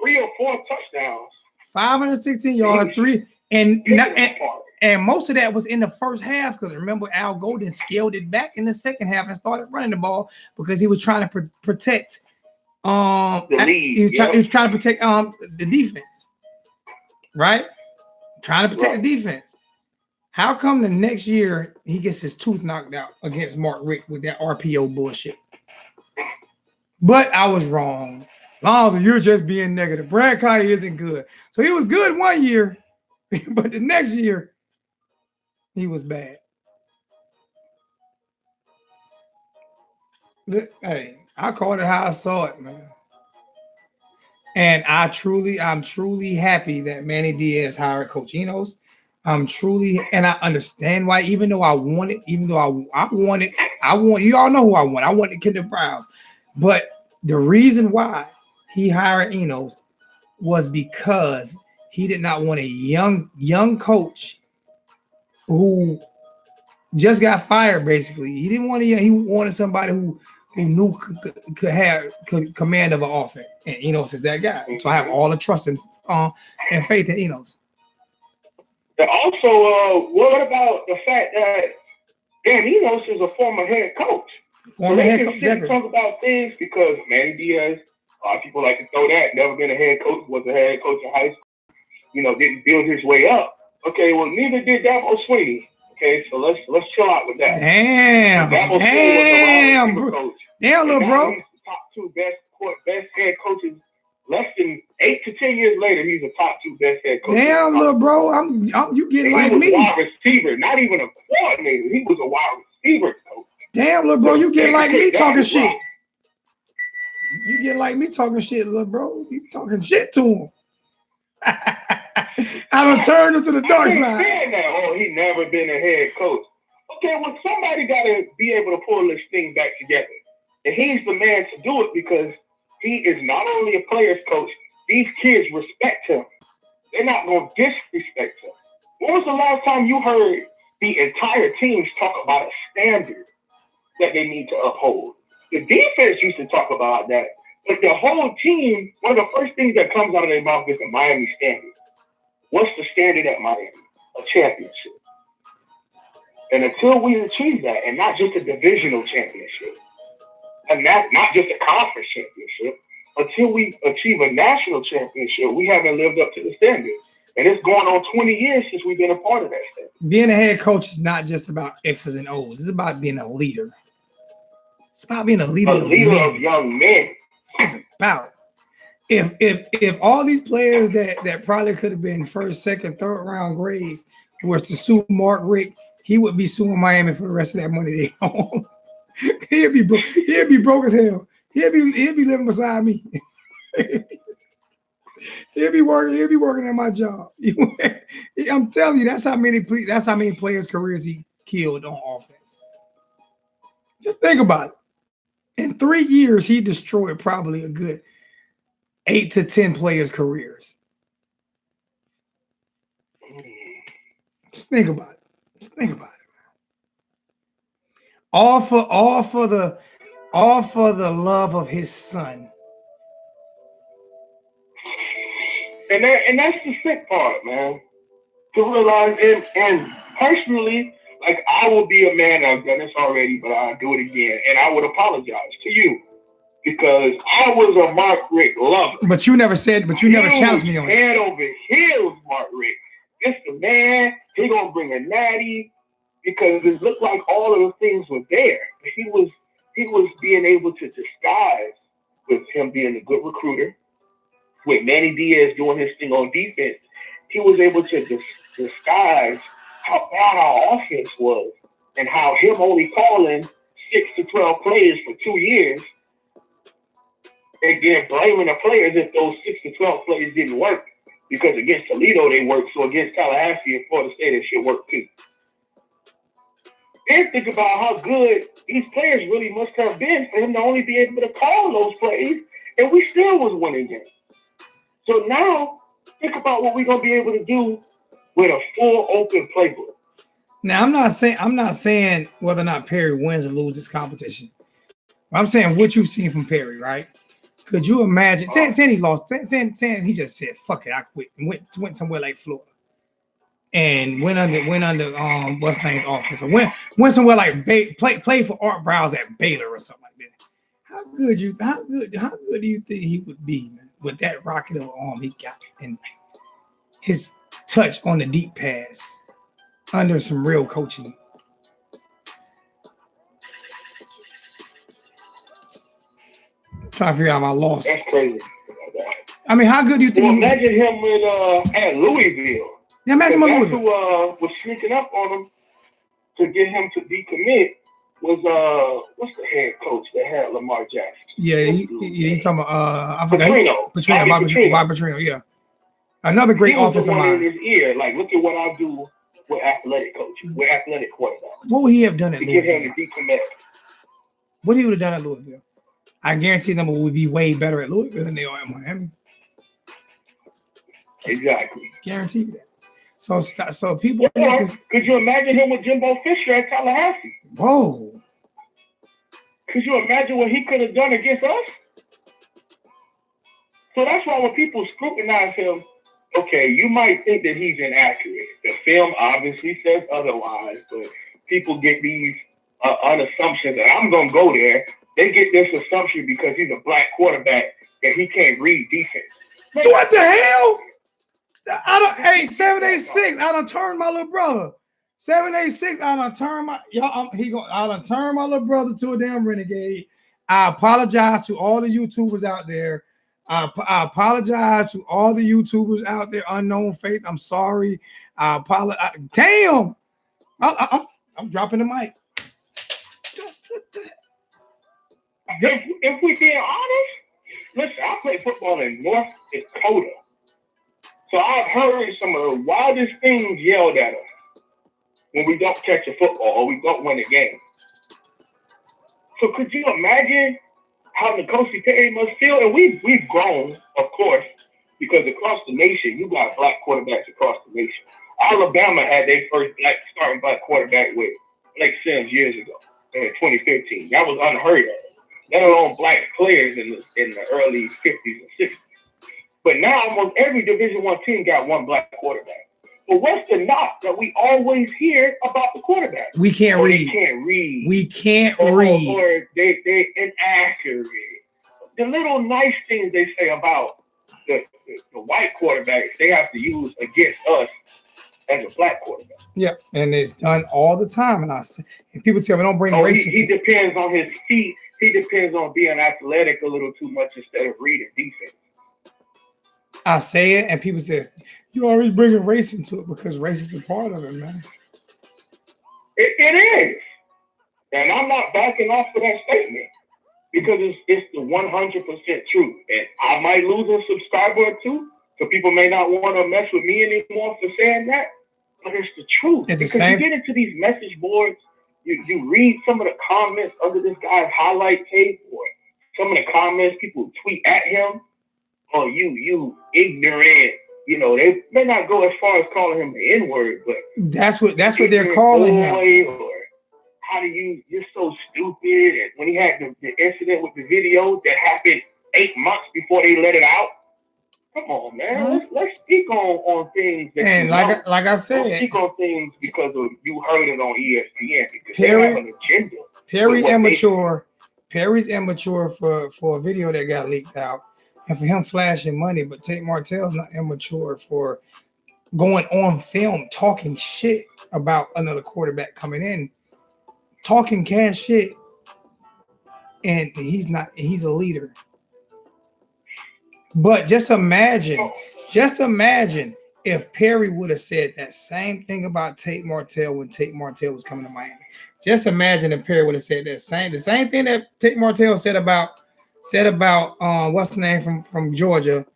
3 or 4 touchdowns. 516 yards, 3, and most of that was in the first half, because remember Al Golden scaled it back in the second half and started running the ball because he was trying to protect the lead. He was trying to protect the defense, right? Trying to protect the defense. How come the next year he gets his tooth knocked out against Mark Richt with that RPO bullshit? But I was wrong. Lonzo, you're just being negative. Brad Kaya isn't good. So he was good one year, but the next year he was bad. Hey, I called it how I saw it, man. And I'm truly happy that Manny Diaz hired Coach Enos. And I understand why, even though I want, you all know who I want. I wanted Kendall Browns. But the reason why he hired Enos was because he did not want a young coach who just got fired, basically. He didn't want he wanted somebody who knew could have command of an offense. And Enos is that guy. So I have all the trust and faith in Enos. And also, what about the fact that Dan Enos is a former head coach? Former head coach. Exactly. Talk about things because Manny Diaz, a lot of people like to throw that. Never been a head coach, was a head coach in high school. Didn't build his way up. Okay, well, neither did Dabo Swinney. Okay, so let's chill out with that. Damn, little bro. He's the top 2 best head coaches. Less than 8 to 10 years later, he's the top 2 best head coaches. Damn, little bro, you getting like me. He was a wide receiver, not even a coordinator. He was a wide receiver coach. Damn, little bro, you getting like me talking shit. You get like me talking shit, little bro. You talking shit to him. I done turned him to the dark side. He never been a head coach. Okay, well, somebody got to be able to pull this thing back together. And he's the man to do it because he is not only a player's coach, these kids respect him. They're not going to disrespect him. When was the last time you heard the entire teams talk about a standard that they need to uphold? The defense used to talk about that, but the whole team, one of the first things that comes out of their mouth is the Miami standard. What's the standard at Miami? A championship. And until we achieve that, and not just a divisional championship, and not just a conference championship, until we achieve a national championship, we haven't lived up to the standard. And it's going on 20 years since we've been a part of that thing. Being a head coach is not just about X's and O's. It's about being a leader. It's about being a leader of young men. It's about if all these players that probably could have been first, second, third round grades was to sue Mark Richt, he would be suing Miami for the rest of that money they own. He'd be broke as hell. He'd be living beside me. He'll be working at my job. I'm telling you, that's how many players' careers he killed on offense. Just think about it. In 3 years, he destroyed probably a good 8 to 10 players' careers. Just think about it. Just think about it, man. All for the love of his son. And that's the sick part, man. To realize, and personally, like, I will be a man. I've done this already, but I'll do it again, and I would apologize to you because I was a Mark Richt lover. But you never challenged me on it. Head over heels, Mark Richt. This the man. He gonna bring a natty because it looked like all of the things were there. He was being able to disguise with him being a good recruiter. With Manny Diaz doing his thing on defense, he was able to disguise how bad our offense was and how him only calling 6 to 12 players for 2 years and then blaming the players if those 6 to 12 players didn't work because against Toledo they worked, so against Tallahassee and Florida State it should work too. Then think about how good these players really must have been for him to only be able to call those plays, and we still was winning games. So now, think about what we're gonna be able to do with a full open playbook. Now, I'm not saying whether or not Perry wins or loses competition. I'm saying what you've seen from Perry, right? Could you imagine? Saying he lost. Saying he just said, "Fuck it, I quit," and went somewhere like Florida, and went under what's name's office, or went somewhere like play for Art Browse at Baylor or something like that. How good do you think he would be, man? With that rocket of arm he got and his touch on the deep pass under some real coaching. Trying to figure out if I lost. That's crazy. I mean, how good do you think? Well, imagine him at Louisville. Yeah, imagine him at Louisville. Who was sneaking up on him to get him to decommit was what's the head coach that had Lamar Jackson? Yeah, he talking about I forgot. Bob Petrino, yeah. Another great offensive mind. In his ear, like, look at what I do with athletic coaching, with athletic quarterback. What would he have done at Louisville? To get him to decommit. What he would have done at Louisville? I guarantee them would be way better at Louisville than they are at Miami. Exactly. Guarantee you that. So people. Could you imagine him with Jimbo Fisher at Tallahassee? Whoa. Could you imagine what he could have done against us? So that's why when people scrutinize him, okay, you might think that he's inaccurate. The film obviously says otherwise, but people get these unassumptions that I'm going to go there. They get this assumption because he's a black quarterback that he can't read defense. What the hell? 786. I done turned my little brother. 786. I done turned my little brother to a damn renegade. I apologize to all the YouTubers out there. I apologize to all the YouTubers out there. Unknown Faith. I'm sorry. I apologize. Damn. I'm dropping the mic. If we're being honest, listen, I play football in North Dakota. So I've heard some of the wildest things yelled at us when we don't catch a football or we don't win a game. So could you imagine how N'Kosi Perry must feel? And we've grown, of course, because across the nation, you got black quarterbacks across the nation. Alabama had their first starting black quarterback with Blake Sims years ago in 2015. That was unheard of. Let alone black players in the early 50s and 60s. But now almost every Division I team got one black quarterback. But what's the knock that we always hear about the quarterback? We can't read. They can't read. We can't read. Or they inaccurate. The little nice things they say about the white quarterbacks they have to use against us as a black quarterback. Yeah, and it's done all the time. And people tell me don't bring race he into it. depends on his feet. He depends on being athletic a little too much instead of reading defense. I say it, and people say you always bringing race into it because race is a part of it, man. It is, and I'm not backing off of that statement because it's the 100% truth. And I might lose a subscriber or two, so people may not want to mess with me anymore for saying that. But it's the truth. It's because the same. you get into these message boards, you read some of the comments under this guy's highlight tape, or some of the comments people tweet at him. Oh, you ignorant. You know, they may not go as far as calling him the N-word, but that's what they're calling him. Or how do you're so stupid. And when he had the incident with the video that happened 8 months before they let it out. Come on, man. Let's speak on things. That and like I said, let's speak on things because of you heard it on ESPN because they have an agenda. Perry's immature for a video that got leaked out, and for him flashing money. But Tate Martell's not immature for going on film talking shit about another quarterback coming in, talking cash shit, and he's not. He's a leader. But just imagine if Perry would have said that same thing about Tate Martell when Tate Martell was coming to Miami. Just imagine if Perry would have said the same thing that Tate Martell said about what's the name from Georgia.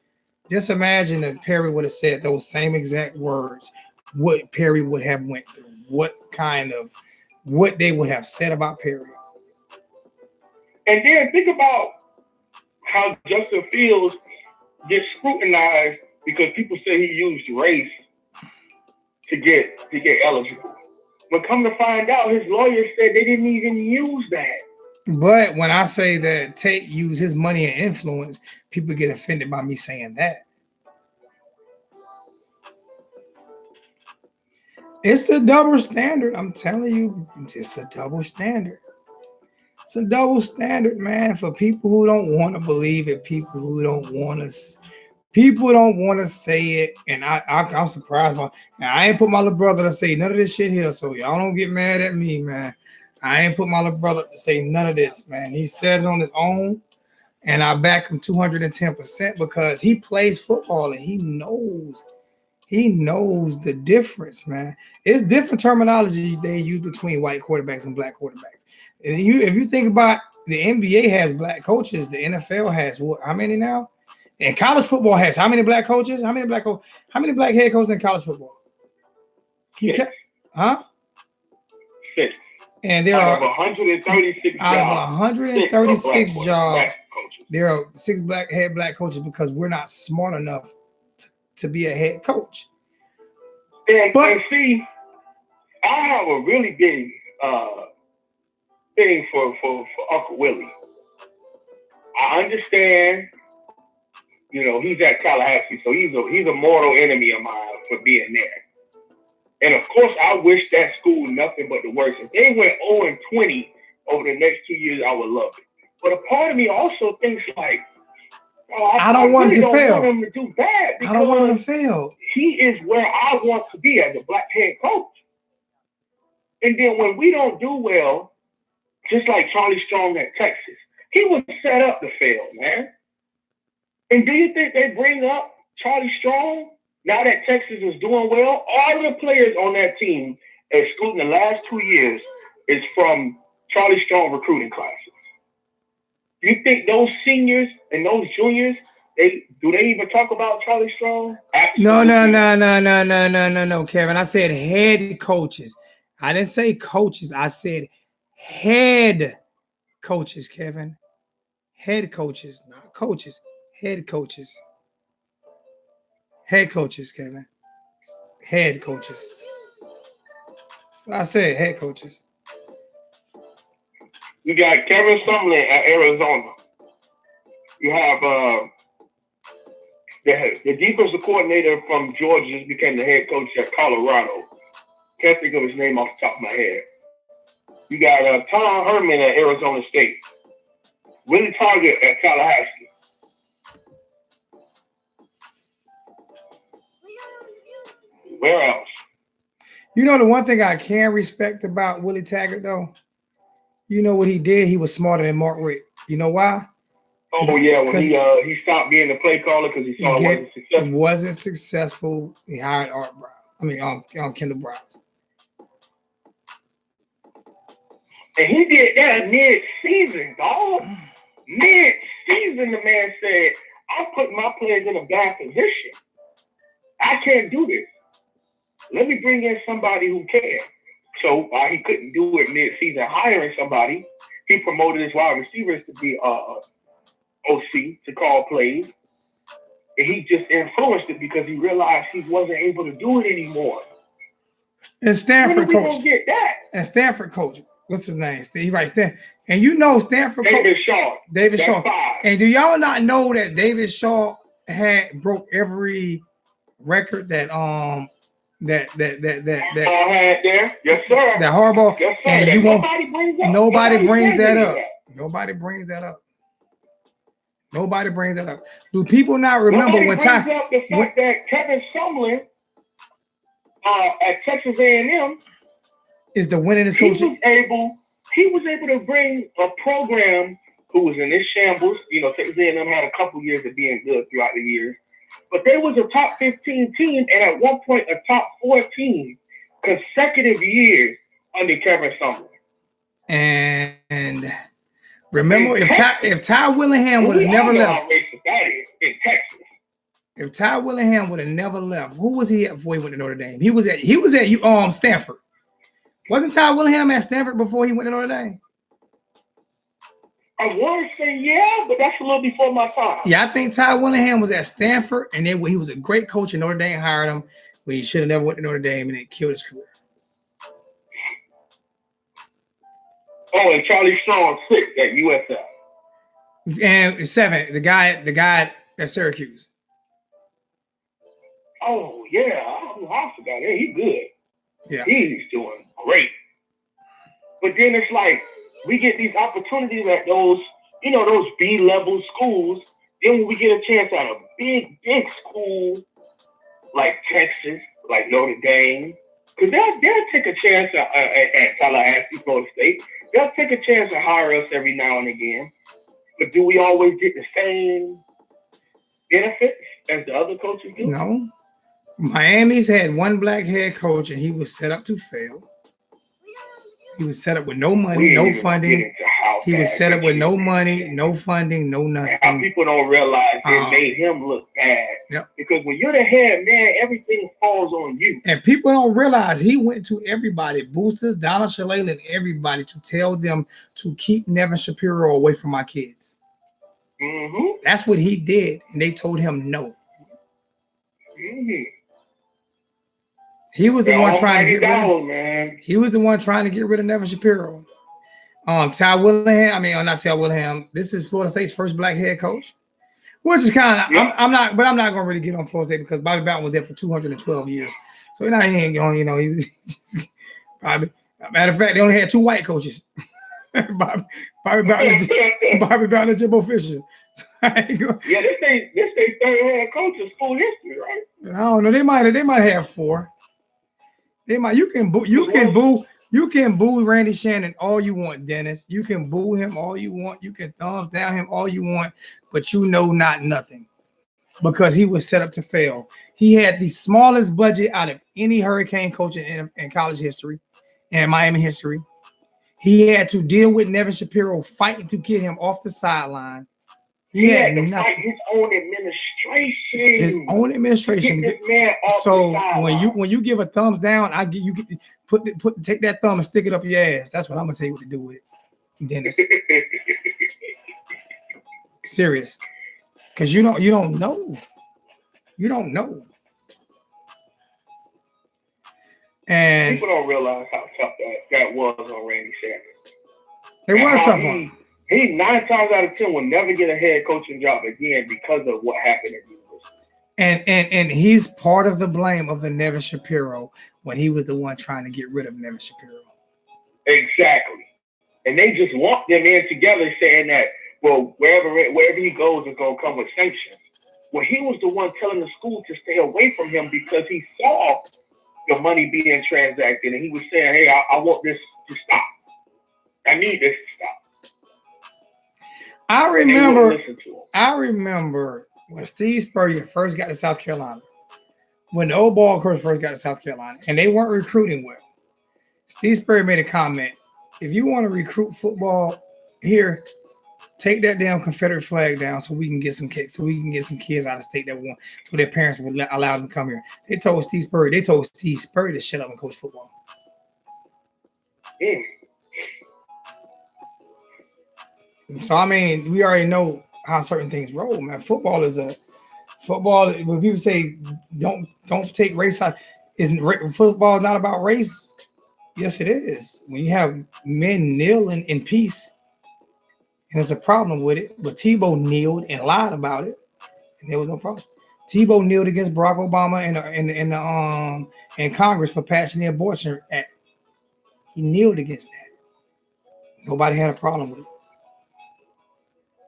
Just imagine if Perry would have said those same exact words, what Perry would have went through, what they would have said about Perry. And then think about how Justin Fields gets scrutinized because people say he used race to get eligible. But come to find out, his lawyers said they didn't even use that. But when I say that Tate used his money and influence, people get offended by me saying that. It's the double standard. I'm telling you, it's a double standard. It's a double standard, man, for people who don't want to believe it, people who don't want to say it. And I'm surprised by. And I ain't put my little brother to say none of this shit here, so y'all don't get mad at me, man. I ain't put my little brother to say none of this, man. He said it on his own, and I back him 210% because he plays football and he knows the difference, man. It's different terminology they use between white quarterbacks and black quarterbacks. If you think about the NBA has black coaches, the NFL has how many now? And college football has how many black coaches? How many black head coaches in college football? Huh? 6. And there are 136 out of 136 jobs. There are 6 black coaches because we're not smart enough to be a head coach. And see, I have a really big thing for Uncle Willie. I understand, you know, he's at Tallahassee, so he's a mortal enemy of mine for being there. And of course, I wish that school nothing but the worst. If they went 0-20 over the next 2 years, I would love it. But a part of me also thinks like, I don't want him to fail. I don't want him to do bad. I don't want him to fail. He is where I want to be as a black head coach. And then when we don't do well, just like Charlie Strong at Texas, he was set up to fail, man. And do you think they bring up Charlie Strong now that Texas is doing well? All the players on that team, excluding the last 2 years, is from Charlie Strong recruiting classes. Do you think those seniors and those juniors, they even talk about Charlie Strong? Absolutely. No, Kevin. I said head coaches. I didn't say coaches. I said head coaches, Kevin. Head coaches, not coaches. Head coaches. Head coaches, Kevin. Head coaches. That's what I said, head coaches. You got Kevin Sumlin at Arizona. You have the defensive coordinator from Georgia became the head coach at Colorado. Can't think of his name off the top of my head. You got Tom Herman at Arizona State. Willie Target at Tallahassee. Where else? You know the one thing I can respect about Willie Taggart though? You know what he did? He was smarter than Mark Richt. You know why? Oh yeah, when he stopped being the play caller because he saw it wasn't successful. It wasn't successful. He hired Art Brown. I mean, Kendall Browse. And he did that mid-season, dog. Mid-season, the man said, "I'm putting my players in a bad position. I can't do this. Let me bring in somebody who can." So while he couldn't do it mid-season, hiring somebody, he promoted his wide receivers to be OC to call plays. And he just influenced it because he realized he wasn't able to do it anymore. And Stanford when are we coach. gonna get that? And Stanford coach. What's his name? He writes Stanford. And you know Stanford David coach. Shaw. David That's Shaw. 5. And do y'all not know that David Shaw broke every record that Harbaugh had there? Yes, sir. that Harbaugh. Yes, sir. And That you won't. nobody brings Nobody brings that up. up. Nobody brings that up. Nobody brings that up. Do people not remember Nobody when brings time? up the fact that Kevin Sumlin at Texas A&M Is the winningest he coach? was able to bring a program who was in this shambles. You know, Texas A&M had a couple years of being good throughout the years, but they was a top 15 team and at one point a top 14 consecutive years under Kevin Sumlin. And remember, if Ty Willingham would have never left, in Texas. if Ty Willingham would have never left, who was he at before he went to Notre Dame? He was at Stanford. Wasn't Ty Willingham at Stanford before he went to Notre Dame? I want to say yeah, but that's a little before my time. Yeah, I think Ty Willingham was at Stanford, and then he was a great coach, and Notre Dame hired him, but he should have never went to Notre Dame, and it killed his career. Oh, and Charlie Strong 6 at USF. And 7, the guy at Syracuse. Oh yeah, I forgot that. He's good. Yeah, he's doing great. But then it's like we get these opportunities at those B-level schools. Then when we get a chance at a big school like Texas, like Notre Dame, because they'll take a chance at Tallahassee, Florida State. They'll take a chance to hire us every now and again. But do we always get the same benefits as the other coaches do? No. Miami's had one black head coach, and he was set up to fail. He was set up with no money, no funding. He was set up with no money, no funding, no nothing. How people don't realize it made him look bad. Yep. Because when you're the head man, everything falls on you. And people don't realize he went to everybody, boosters, Donald Shalala, and everybody to tell them to keep Nevin Shapiro away from my kids. Mm-hmm. That's what he did, and they told him no. Mm-hmm. He was the one trying to get rid of. Man. He was the one trying to get rid of Nevin Shapiro. Ty Willingham. Not Ty Willingham. This is Florida State's first black head coach, which is kind of. Yeah. I'm not going to really get on Florida State because Bobby Bowden was there for 212 years. So he ain't going. He was probably. Matter of fact, they only had 2 white coaches. Bobby Bowden and Jimbo Fisher. Yeah, this ain't third head coach in school history, right? I don't know. They might have 4. They might. You can boo Randy Shannon all you want, Dennis. You can boo him all you want. You can thumbs down him all you want, but not nothing because he was set up to fail. He had the smallest budget out of any Hurricane coach in college history and Miami history. He had to deal with Nevin Shapiro fighting to get him off the sideline. He had to fight his own administration. Get this man off the sideline. when you give a thumbs down, take that thumb and stick it up your ass. That's what I'm gonna tell you what to do with it, Dennis. Serious, because you don't know. You don't know. And people don't realize how tough that was on Randy Shannon. It was tough on him. He 9 times out of 10 will never get a head coaching job again because of what happened at university. And he's part of the blame of the Nevin Shapiro when he was the one trying to get rid of Nevin Shapiro. Exactly. And they just lumped them in together saying that, well, wherever he goes, it's going to come with sanctions. Well, he was the one telling the school to stay away from him because he saw the money being transacted, and he was saying, "Hey, I want this to stop. I need this to stop." I remember when Steve Spurrier first got to South Carolina, when the old ball coach first got to South Carolina, and they weren't recruiting well. Steve Spurrier made a comment: if you want to recruit football here, take that damn Confederate flag down so we can get some kids, out of state that want, so their parents would allow them to come here. They told Steve Spurrier to shut up and coach football. Mm. So I mean, we already know how certain things roll, man. Football. When people say don't take race out, football not about race? Yes, it is. When you have men kneeling in peace, and there's a problem with it. But Tebow kneeled and lied about it, and there was no problem. Tebow kneeled against Barack Obama in Congress for passing the Abortion Act. He kneeled against that. Nobody had a problem with it.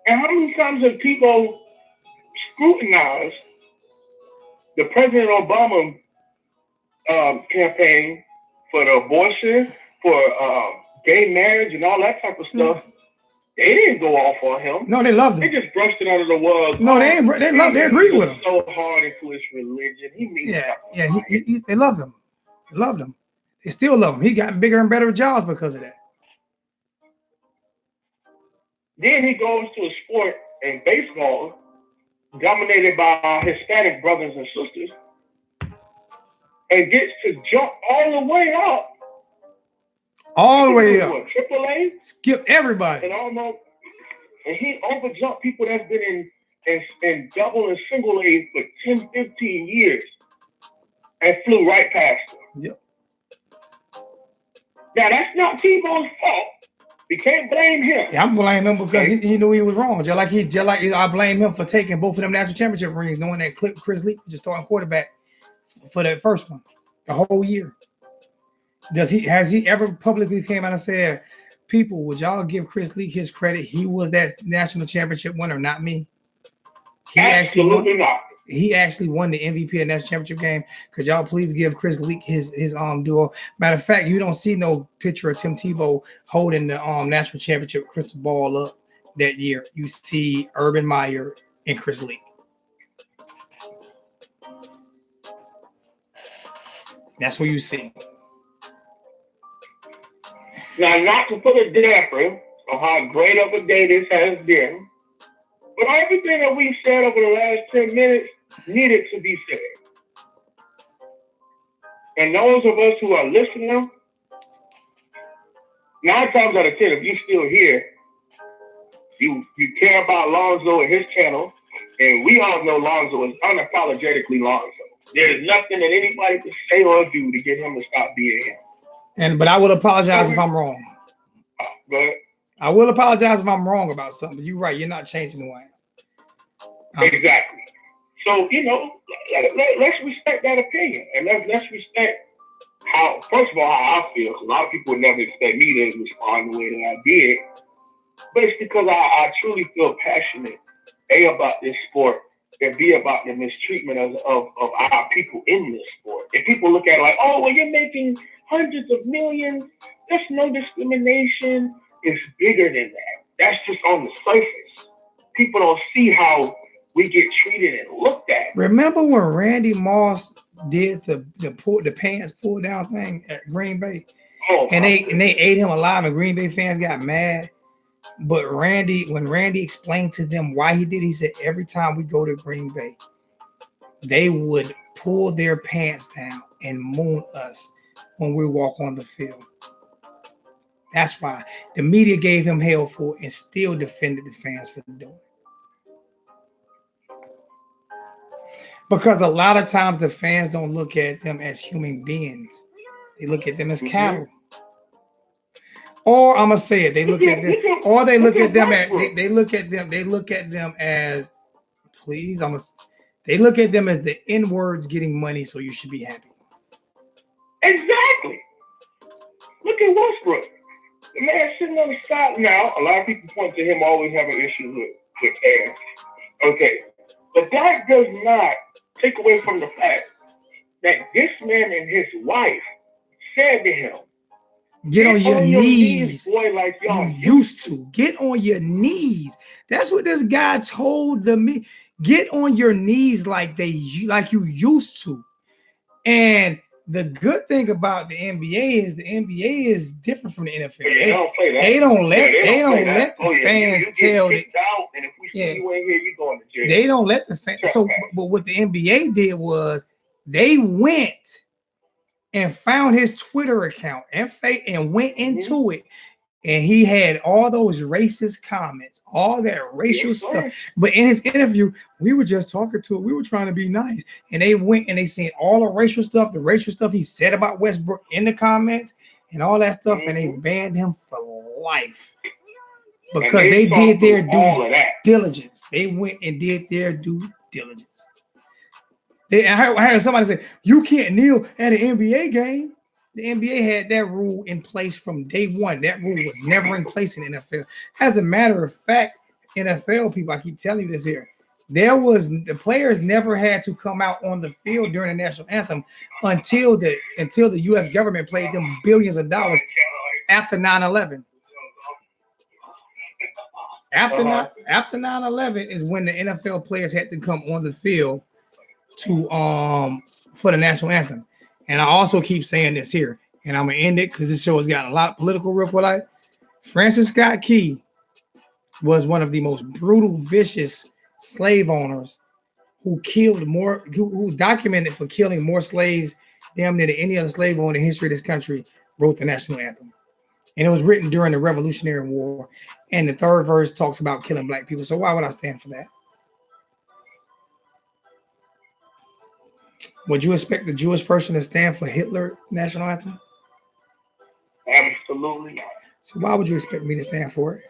And how many times have people scrutinized the President Obama campaign for the abortion, for gay marriage, and all that type of stuff? They didn't go off on him. No, they loved him. They just brushed it under the rug. No, they agreed with him. So hard into his religion. He means they loved him. They loved him. They still love him. He got bigger and better jobs because of that. Then he goes to a sport in baseball dominated by Hispanic brothers and sisters and gets to jump all the way up. All the way up. AAA? Skip everybody. And he overjumped people that's been in double and single A for 10, 15 years and flew right past them. Yep. Now, that's not Tebow's fault. You can't blame him. Yeah, I'm blaming him because he knew he was wrong. Just like I blame him for taking both of them national championship rings, knowing that Chris Leak was just starting quarterback for that first one the whole year. Has he ever publicly came out and said, "People, would y'all give Chris Leak his credit? He was that national championship winner, not me." Absolutely not. He actually won the MVP of that championship game. Could y'all please give Chris Leak his duel? Matter of fact, you don't see no picture of Tim Tebow holding the national championship crystal ball up that year. You see Urban Meyer and Chris Leak. That's what you see. Now, not to put a damper on how great of a day this has been, but everything that we've said over the last 10 minutes needed to be said. And those of us who are listening, 9 times out of 10, if you're still here, you care about Lonzo and his channel, and we all know Lonzo is unapologetically Lonzo. There's nothing that anybody can say or do to get him to stop being him. But I will apologize if I'm wrong. Go ahead. I will apologize if I'm wrong about something. But you're right. You're not changing who I am. Exactly. So, let's respect that opinion. And let's respect how, first of all, how I feel. Because a lot of people would never expect me to respond the way that I did. But it's because I truly feel passionate, A, about this sport, and B, about the mistreatment of our people in this sport. If people look at it like, oh, well, you're making hundreds of millions, there's no discrimination. It's bigger than that. That's just on the surface. People don't see how we get treated and looked at. Remember when Randy Moss did the pants pull down thing at Green Bay? And they ate him alive, and Green Bay fans got mad. But when Randy explained to them why he did, he said every time we go to Green Bay, they would pull their pants down and moon us when we walk on the field. That's why the media gave him hell for it and still defended the fans for doing it. Because a lot of times the fans don't look at them as human beings. They look at them as cattle. Or I'm gonna say it, they look at them, or they look at them as they look at them as, please, they look at them as the N-words getting money, so you should be happy. Exactly. Look at Westbrook. The man sitting on the side now. A lot of people point to him always having issues with fans. Okay. But that does not take away from the fact that this man and his wife said to him, get on your knees, boy, like y'all used to. Get on your knees. That's what this guy told me. Get on your knees like you used to. And the good thing about the NBA is the NBA is different from the NFL. They don't let the fans tell it. And if we see you in here, you going to jail. They don't let the fans. So, but what the NBA did was they went and found his Twitter account and went into it. And he had all those racist comments, all that racial stuff. But in his interview, we were just talking to it. We were trying to be nice. And they went and they seen all the racial stuff he said about Westbrook in the comments and all that stuff. And they banned him for life because they did their due diligence. They went and did their due diligence. I heard somebody say, you can't kneel at an NBA game. The NBA had that rule in place from day one. That rule was never in place in NFL. As a matter of fact, NFL people, I keep telling you this here, the players never had to come out on the field during the national anthem until the U.S. government paid them billions of dollars after 9/11. After 9/11 is when the NFL players had to come on the field to for the national anthem. And I also keep saying this here, and I'm gonna end it because this show has got a lot of political real quick. Francis Scott Key was one of the most brutal, vicious slave owners who killed more, who documented for killing more slaves damn near than any other slave owner in the history of this country, wrote the national anthem. And it was written during the Revolutionary War. And the third verse talks about killing black people. So why would I stand for that? Would you expect the Jewish person to stand for Hitler national anthem? Absolutely not. So why would you expect me to stand for it?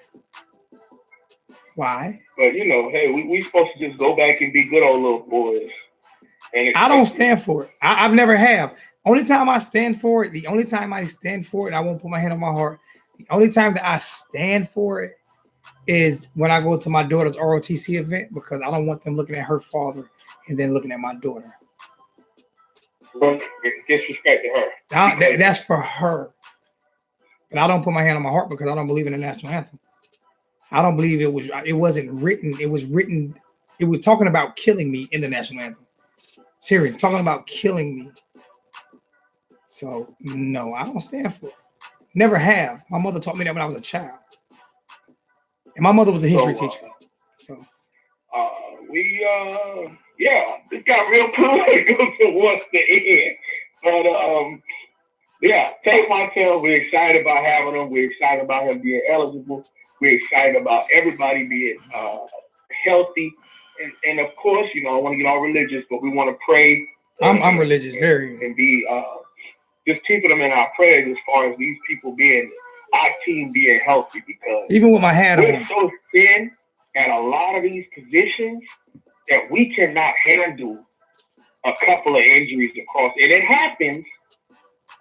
Why? But hey, we supposed to just go back and be good old little boys. And I don't stand for it. I've never have. Only time I stand for it, I won't put my hand on my heart. The only time that I stand for it is when I go to my daughter's ROTC event because I don't want them looking at her father and then looking at my daughter. It's disrespect to her. That's for her. But I don't put my hand on my heart because I don't believe in the national anthem. I don't believe it wasn't written. It was written. It was talking about killing me in the national anthem. Serious, talking about killing me. So no, I don't stand for it. Never have. My mother taught me that when I was a child. And my mother was a history teacher. So it got real political towards the end. But Tate Martell, we're excited about having him. We're excited about him being eligible. We're excited about everybody being healthy. And of course, I want to get all religious, but we want to pray. I'm religious, very. And be just keeping them in our prayers as far as these people our team being healthy, because even with my hat on, we're so thin at a lot of these positions that we cannot handle a couple of injuries across. And it happens,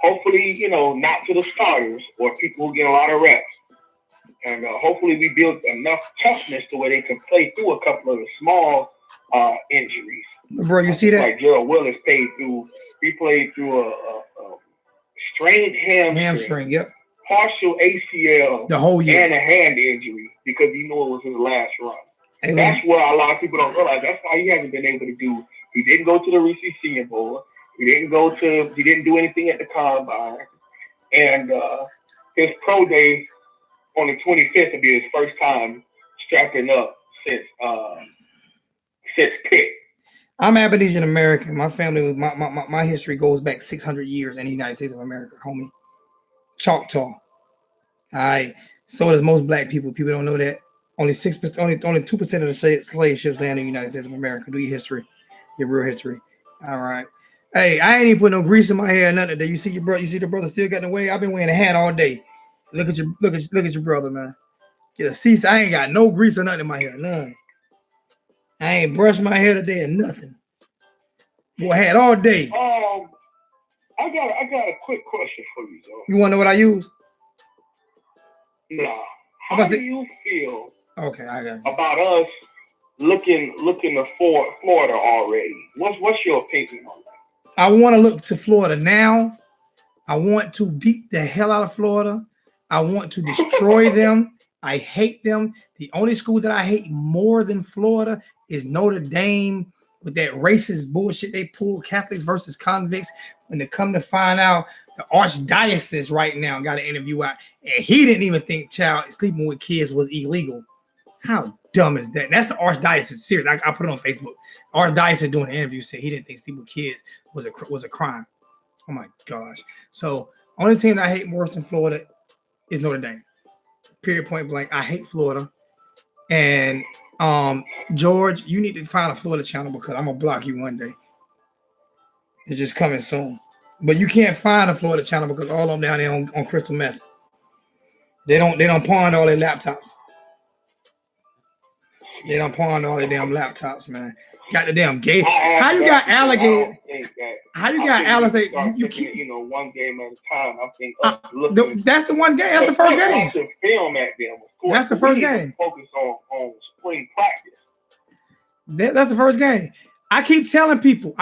hopefully, not to the starters or people who get a lot of reps. And hopefully we build enough toughness to where they can play through a couple of the small injuries. Bro, you see that? Like Gerald Willis played through a strained hamstring, yep. Partial ACL, the whole year, and a hand injury because he knew it was his last run. And that's where a lot of people don't realize. That's why he hasn't been able to do. He didn't go to the Reese Senior Bowl. He didn't do anything at the combine. And his pro day on the 25th will be his first time strapping up since Pitt. I'm Aborigine American. My family, my history goes back 600 years in the United States of America, homie. Choctaw. All right. So does most black people. People don't know that. Only 6%, only 2% of the slave ships land in the United States of America. Do your history, your real history. All right. Hey, I ain't even put no grease in my hair or nothing today. You see your brother? You see the brother still got in the way? I've been wearing a hat all day. Look at your brother, man. Get a cease. I ain't got no grease or nothing in my hair. None. I ain't brushed my hair today or nothing. Boy, hat all day. I got a quick question for you, though. You want to know what I use? Nah. How do you feel? Okay, I got you. About us looking to Florida already? What's your opinion on that? I want to look to Florida now. I want to beat the hell out of Florida. I want to destroy them. I hate them. The only school that I hate more than Florida is Notre Dame with that racist bullshit they pull, Catholics versus convicts. When they come to find out, the archdiocese right now got an interview out, and he didn't even think child sleeping with kids was illegal. How dumb is that? That's the archdiocese. Serious. I put it on Facebook. Archdiocese doing an interview said he didn't think sleeping with kids was a crime. Oh my gosh. So only team that I hate worse than Florida is Notre Dame. Period, point blank. I hate Florida. And George, you need to find a Florida channel because I'm gonna block you one day. It's just coming soon. But you can't find a Florida channel because all of them down there on crystal meth. They don't pawn all their laptops. They don't pawn all their damn laptops, man. Got the damn gate. How you got alligator? How you got alligator? You keep, one game at a time. I think that's the one game. That's the first game. Film at them. Of course, that's the first game. Focus on spring practice. That's the first game. I keep telling people.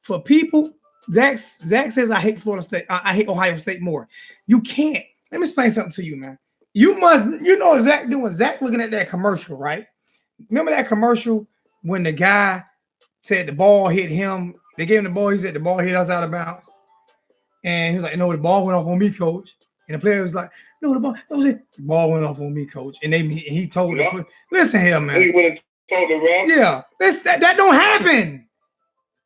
For people, Zach says I hate Florida State. I hate Ohio State more. You can't. Let me explain something to you, man. You know Zach doing. Zach looking at that commercial, right? Remember that commercial when the guy said the ball hit him? They gave him the ball. He said the ball hit us out of bounds, and he was like, "No, the ball went off on me, coach." And the player was like, "No, the ball went off on me, coach." And he told the listen here, man. He would have told the ref. Yeah, that don't happen.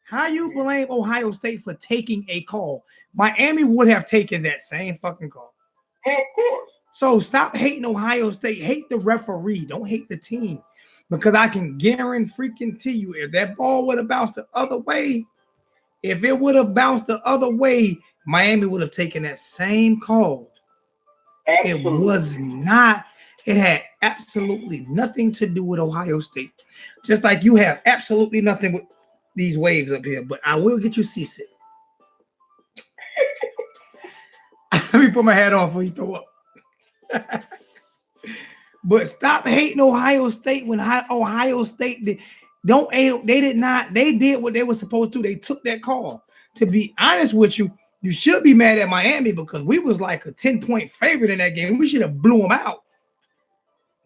How you blame Ohio State for taking a call? Miami would have taken that same fucking call. Of course. So stop hating Ohio State. Hate the referee. Don't hate the team. Because I can guarantee you, if that ball would have bounced the other way, Miami would have taken that same call. Absolutely. It was not. It had absolutely nothing to do with Ohio State. Just like you have absolutely nothing with these waves up here. But I will get you seasick. Let me put my hat on before you throw up. But stop hating Ohio State when Ohio State did what they were supposed to. They took that call. To be honest with you, you should be mad at Miami because we was like a 10-point favorite in that game. We should have blew them out.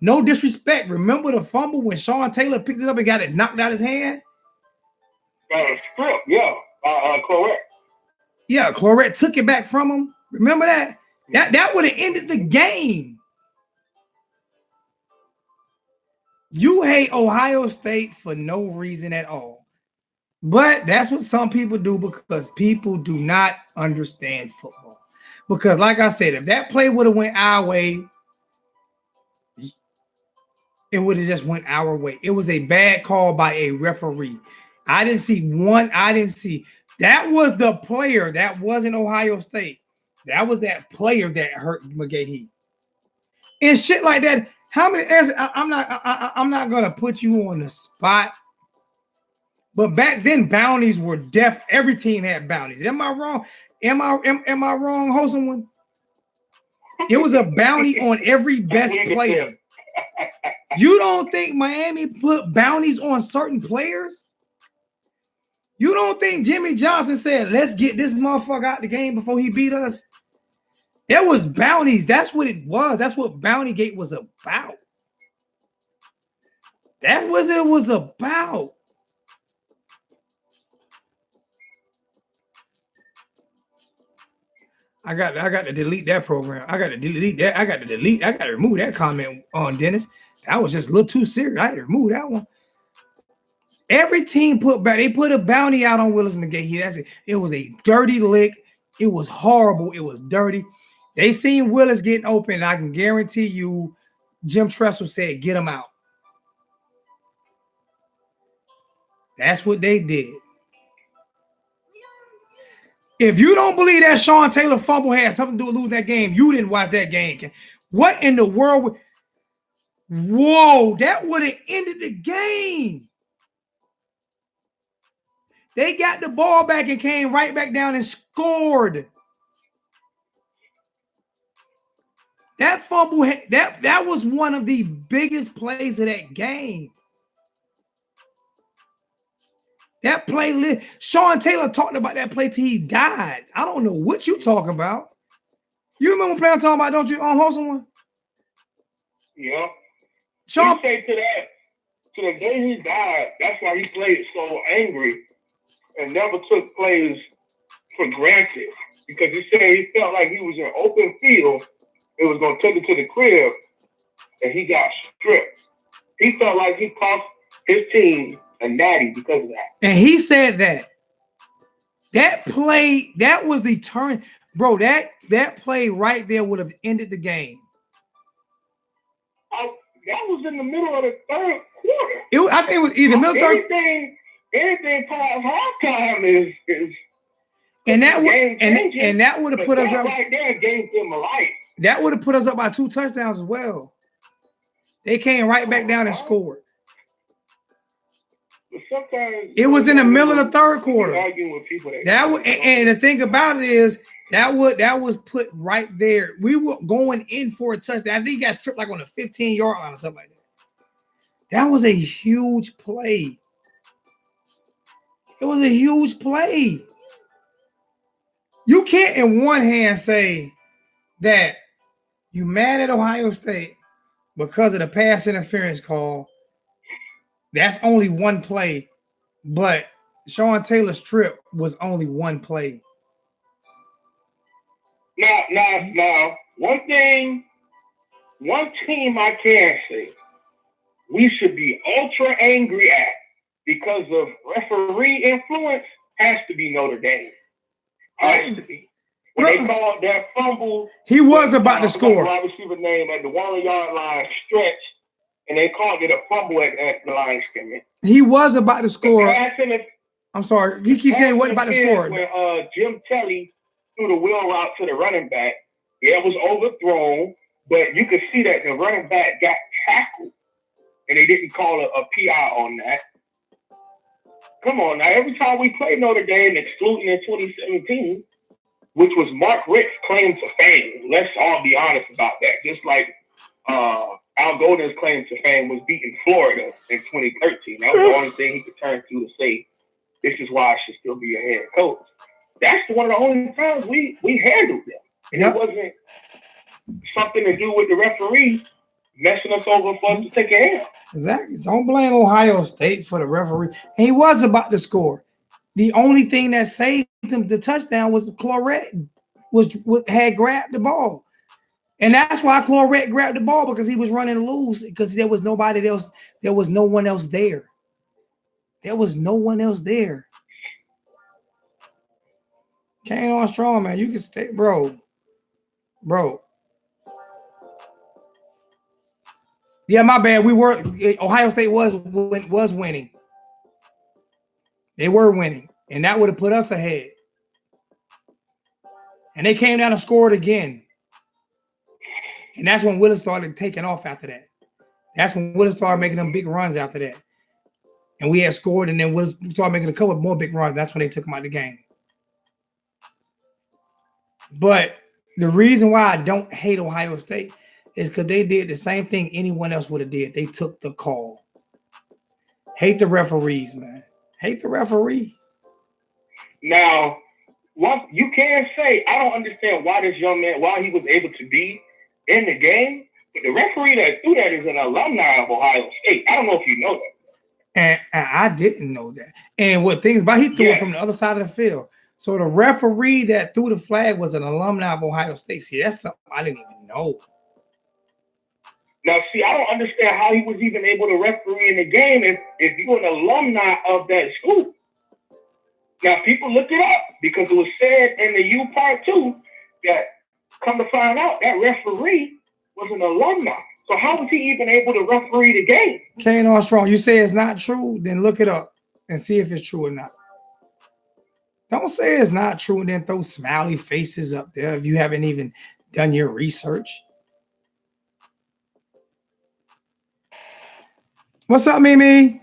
No disrespect. Remember the fumble when Sean Taylor picked it up and got it knocked out his hand? Script, yeah. Correct. Yeah, Clorette took it back from him. Remember that? That would have ended the game. You hate Ohio State for no reason at all. But that's what some people do because people do not understand football. Because like I said, if that play would have went our way, it would have just went our way. It was a bad call by a referee. I didn't see. That was the player. That wasn't Ohio State. That was that player that hurt McGahee. And shit like that. How many? I'm not gonna put you on the spot. But back then, bounties were deaf. Every team had bounties. Am I wrong? Am I wrong, wholesome one? It was a bounty on every best player. You don't think Miami put bounties on certain players? You don't think Jimmy Johnson said, let's get this motherfucker out the game before he beat us? There was bounties. That's what it was. That's what Bounty Gate was about. That was it was about. I got to delete that program. I got to delete that. I got to remove that comment on Dennis. That was just a little too serious. I had to remove that one. Every team put a bounty out on Willis McGahee. That's it. It was a dirty lick. It was horrible. It was dirty. They seen Willis getting open, and I can guarantee you, Jim Tressel said, get him out. That's what they did. If you don't believe that Sean Taylor fumble had something to do with losing that game, you didn't watch that game. What in the world? Whoa, that would have ended the game. They got the ball back and came right back down and scored. That fumble, that was one of the biggest plays of that game. That play, Sean Taylor talked about that play till he died. I don't know what you talking about. You remember playing talking about, don't you, Wholesome One? Yeah. Sean, He said to the day he died, that's why he played so angry and never took plays for granted. Because he said he felt like he was in open field, it was going to take it to the crib, and he got stripped. He felt like he cost his team a natty because of that. And he said that play, that was the turn. Bro, that play right there would have ended the game. That was in the middle of the third quarter. I think it was either middle third. Anything past halftime is and that would have put us up right there. Gave them a life. That would have put us up by 2 touchdowns as well. They came right back down and scored. Sometimes it was in the middle of the third quarter. Arguing with people and the thing about it is that was put right there. We were going in for a touchdown. I think he got stripped like on the 15-yard line or something like that. That was a huge play. It was a huge play. You can't in one hand say that you mad at Ohio State because of the pass interference call. That's only one play, but Sean Taylor's trip was only one play. Now, one team I can say we should be ultra angry at because of referee influence has to be Notre Dame. Has to be. When they called that fumble, he was about to score. Wide receiver name at the 1-yard line stretch, and they called it a fumble at the line of scrimmage. He was about to score. I'm sorry. He keeps saying what about to score? When Jim Kelly threw the wheel route to the running back, it was overthrown, but you could see that the running back got tackled, and they didn't call a PI on that. Come on now. Every time we play Notre Dame, excluding in 2017, which was Mark Richt's claim to fame. Let's all be honest about that. Just like Al Golden's claim to fame was beating Florida in 2013. That was the only thing he could turn to say, this is why I should still be a head coach. That's one of the only times we handled them. And It wasn't something to do with the referee messing us over for us to take a L. Exactly. Don't blame Ohio State for the referee. And he was about to score. The only thing that saved him the touchdown was Clorette had grabbed the ball. And that's why Clorette grabbed the ball, because he was running loose, because there was nobody else. There was no one else there. There was no one else there. Kane Armstrong, man, you can stay, bro. Yeah, my bad. Ohio State was winning. They were winning, and that would have put us ahead. And they came down and scored again. And that's when Willis started taking off after that. That's when Willis started making them big runs after that. And we had scored, and then Willis started making a couple more big runs. That's when they took him out of the game. But the reason why I don't hate Ohio State is because they did the same thing anyone else would have did. They took the call. Hate the referees, man. Hate the referee. Now, what you can say, I don't understand why this young man, why he was able to be in the game, but the referee that threw that is an alumni of Ohio State. I don't know if you know that. And I didn't know that. And what things about, he threw it from the other side of the field. So the referee that threw the flag was an alumni of Ohio State. See, that's something I didn't even know. Now, see, I don't understand how he was even able to referee in the game if you're an alumni of that school. Now, people looked it up because it was said in the U part 2 that, come to find out, that referee was an alumni. So how was he even able to referee the game? Kane Armstrong, you say it's not true, then look it up and see if it's true or not. Don't say it's not true and then throw smiley faces up there if you haven't even done your research. What's up, Mimi?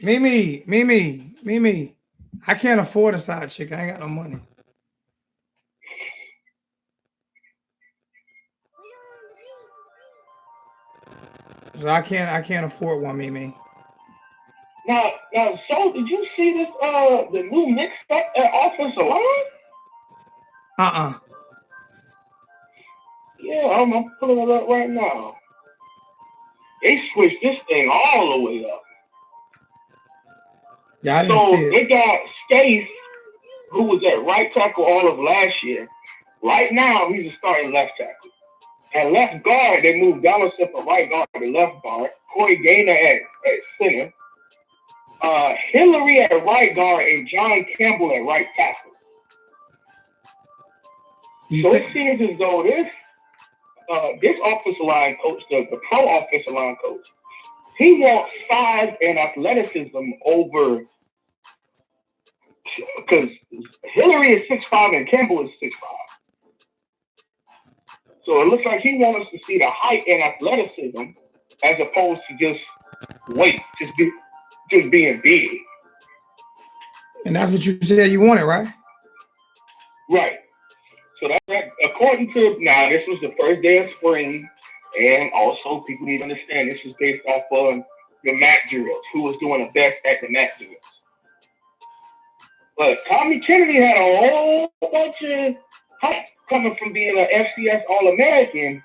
Mimi. I can't afford a side chick. I ain't got no money. So I can't afford one, Mimi. Now, so did you see this? The new mix up at offensive line? Yeah, I'm pulling it up right now. They switched this thing all the way up. Yeah, I didn't see it. They got Stace, who was at right tackle all of last year. Right now, he's a starting left tackle. At left guard, they moved Donaldson from right guard to left guard. Corey Gaynor at center. Hillary at right guard and John Campbell at right tackle. It seems as though this offensive line coach, the pro offensive line coach, he wants size and athleticism over, because Hillary is 6'5" and Campbell is 6'5". So it looks like he wants us to see the height and athleticism as opposed to just weight, just being big. And that's what you said you wanted, right? Right. So that according to, now this was the first day of spring, and also people need to understand this was based off of the MAC drills, who was doing the best at the MAC drills. But Tommy Kennedy had a whole bunch of hype coming from being an FCS All-American,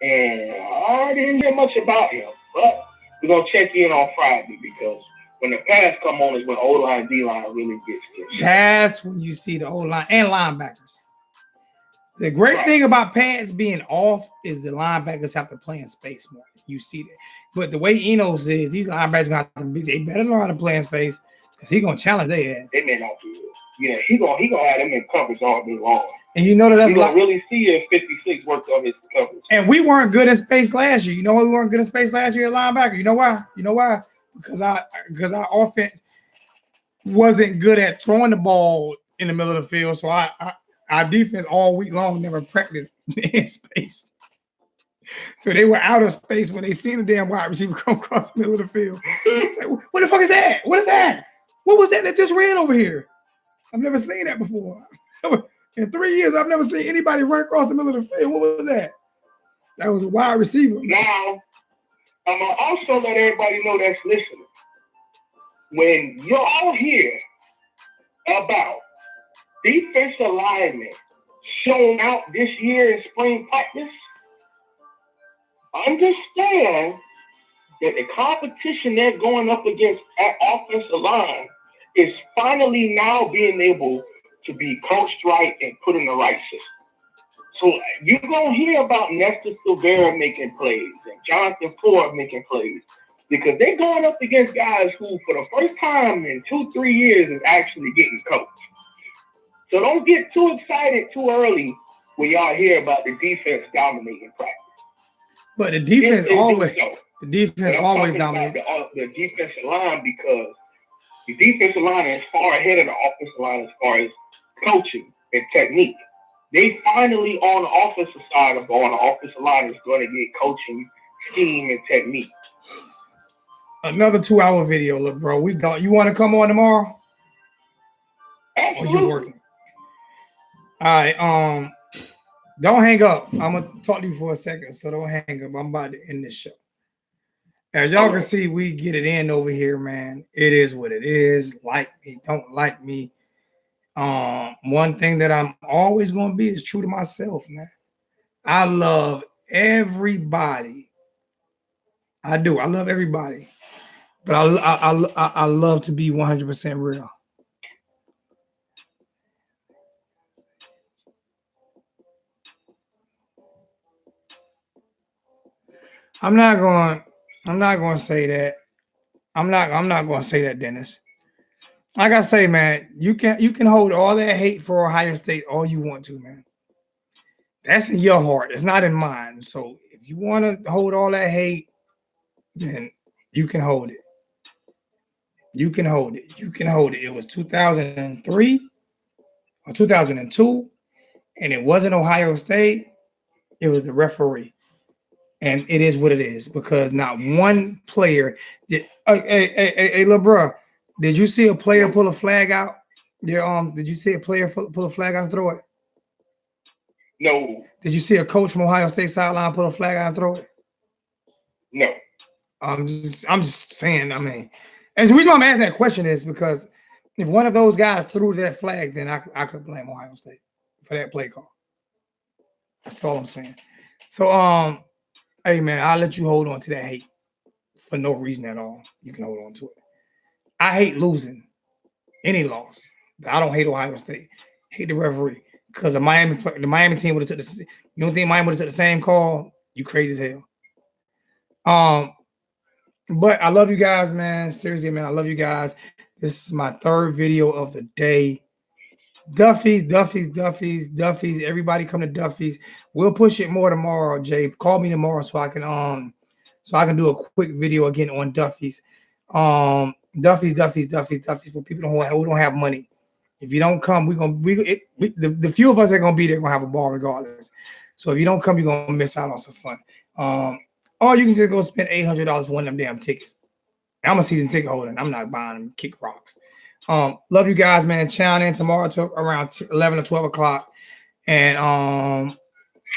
and I didn't hear much about him. But we're going to check in on Friday, because when the pass come on is when O-line and D-line really gets good. That's when you see the O-line and linebackers. The great thing about pads being off is the linebackers have to play in space more. You see that. But the way Eno says, these linebackers have to be, they better learn how to play in space, because he's going to challenge their ass. They may not do it. Yeah, he gonna have them in coverage all day long. And you know that's like really see if 56 worked on his coverage. And we weren't good in space last year. You know why we weren't good in space last year at linebacker? You know why? Because our offense wasn't good at throwing the ball in the middle of the field. So our defense all week long never practiced in space. So they were out of space when they seen the damn wide receiver come across the middle of the field. Like, what the fuck is that? What is that? What was that just ran over here? I've never seen that before. In 3 years, I've never seen anybody run across the middle of the field. What was that? That was a wide receiver. Now, I'm going to also let everybody know that's listening. When y'all hear about defensive linemen showing out this year in spring practice, understand that the competition they're going up against at offensive line is finally now being able to be coached right and put in the right system. So you're going to hear about Nestor Silvera making plays and Jonathan Ford making plays, because they're going up against guys who, for the first time in 2-3 years, is actually getting coached. So don't get too excited too early when y'all hear about the defense dominating practice. But the defense always dominates. The defensive line, because the defensive line is far ahead of the offensive line as far as coaching and technique. They finally, on the offensive side of the ball, on the offensive line, is going to get coaching, scheme, and technique. Another 2-hour video, look, bro. You want to come on tomorrow? Absolutely. Or you working? All right. Don't hang up. I'm gonna talk to you for a second, so don't hang up. I'm about to end this show. As y'all can see, we get it in over here, man. It is what it is. Like me, don't like me. One thing that I'm always gonna be is true to myself, man. I love everybody. I do. I love everybody, but I love to be 100% real. I'm not going to say that. I'm not going to say that, Dennis. Like I say, man, you can hold all that hate for Ohio State all you want to, man. That's in your heart. It's not in mine. So if you want to hold all that hate, then you can hold it. You can hold it. You can hold it. It was 2003 or 2002, and it wasn't Ohio State. It was the referee. And it is what it is, because not one player did. Hey, little bro, did you see a player pull a flag out? Did you see a player pull a flag out and throw it? No. Did you see a coach from Ohio State sideline pull a flag out and throw it? No. I'm just saying. I mean, and the reason why I'm asking that question is because if one of those guys threw that flag, then I could blame Ohio State for that play call. That's all I'm saying. So hey man, I'll let you hold on to that hate for no reason at all. You can hold on to it. I hate losing any loss. But I don't hate Ohio State. Hate the referee because the Miami team would have took the. You don't think Miami would have took the same call? You crazy as hell. But I love you guys, man. Seriously, man, I love you guys. This is my third video of the day. Duffy's. Everybody come to Duffy's. We'll push it more tomorrow, Jay. Call me tomorrow so I can do a quick video again on Duffy's. Duffy's for people who don't have money. If you don't come, the few of us that are gonna be there gonna have a ball regardless. So if you don't come, you're gonna miss out on some fun. Or you can just go spend $800 for one of them damn tickets. I'm a season ticket holder and I'm not buying them. Kick rocks. Love you guys, man. Chime in tomorrow to around 11 or 12 o'clock, and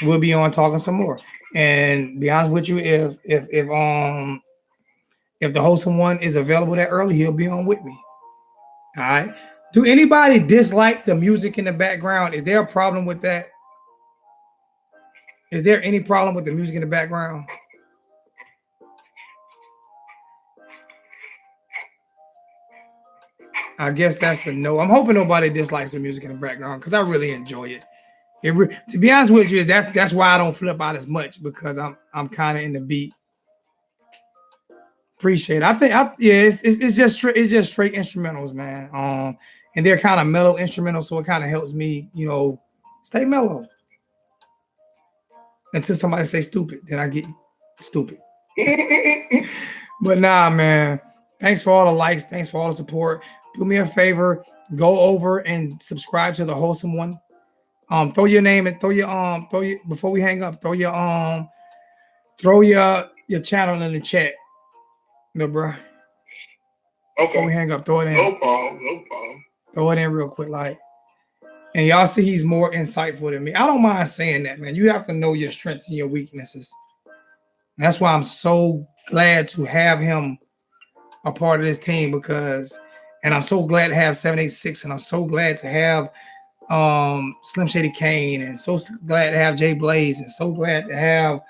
we'll be on talking some more. And be honest with you, if the wholesome one is available that early, he'll be on with me. All right. Do anybody dislike the music in the background? Is there a problem with that? Is there any problem with the music in the background? I guess that's a no. I'm hoping nobody dislikes the music in the background because I really enjoy it. To be honest with you, that's why I don't flip out as much because I'm kind of in the beat. Appreciate it. It's just straight instrumentals, man. And they're kind of mellow instrumentals, so it kind of helps me, stay mellow. Until somebody say stupid, then I get stupid. But nah, man. Thanks for all the likes. Thanks for all the support. Do me a favor, go over and subscribe to the wholesome one. Throw your name and throw your before we hang up, throw your channel in the chat. No, bro. Okay. Before we hang up, throw it in. No problem. Throw it in real quick, like. And y'all see he's more insightful than me. I don't mind saying that, man. You have to know your strengths and your weaknesses. And that's why I'm so glad to have him a part of this team and I'm so glad to have 786, and I'm so glad to have Slim Shady Kane, and so glad to have Jay Blaze, and so glad to have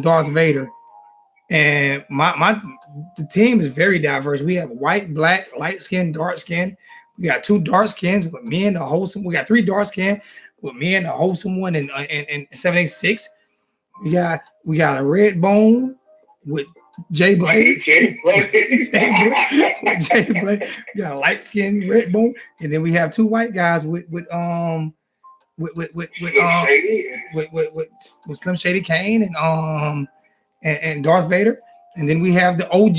Darth Vader. And the team is very diverse. We have white, black, light skin, dark skin. We got 2 dark skins with me and the wholesome. We got 3 dark skin with me and the wholesome one and 786. We got a red bone with Jay Blaze. Jay Blaze. We got a light skin red bone, and then we have 2 white guys with Slim Shady Kane and Darth Vader, and then we have the OG.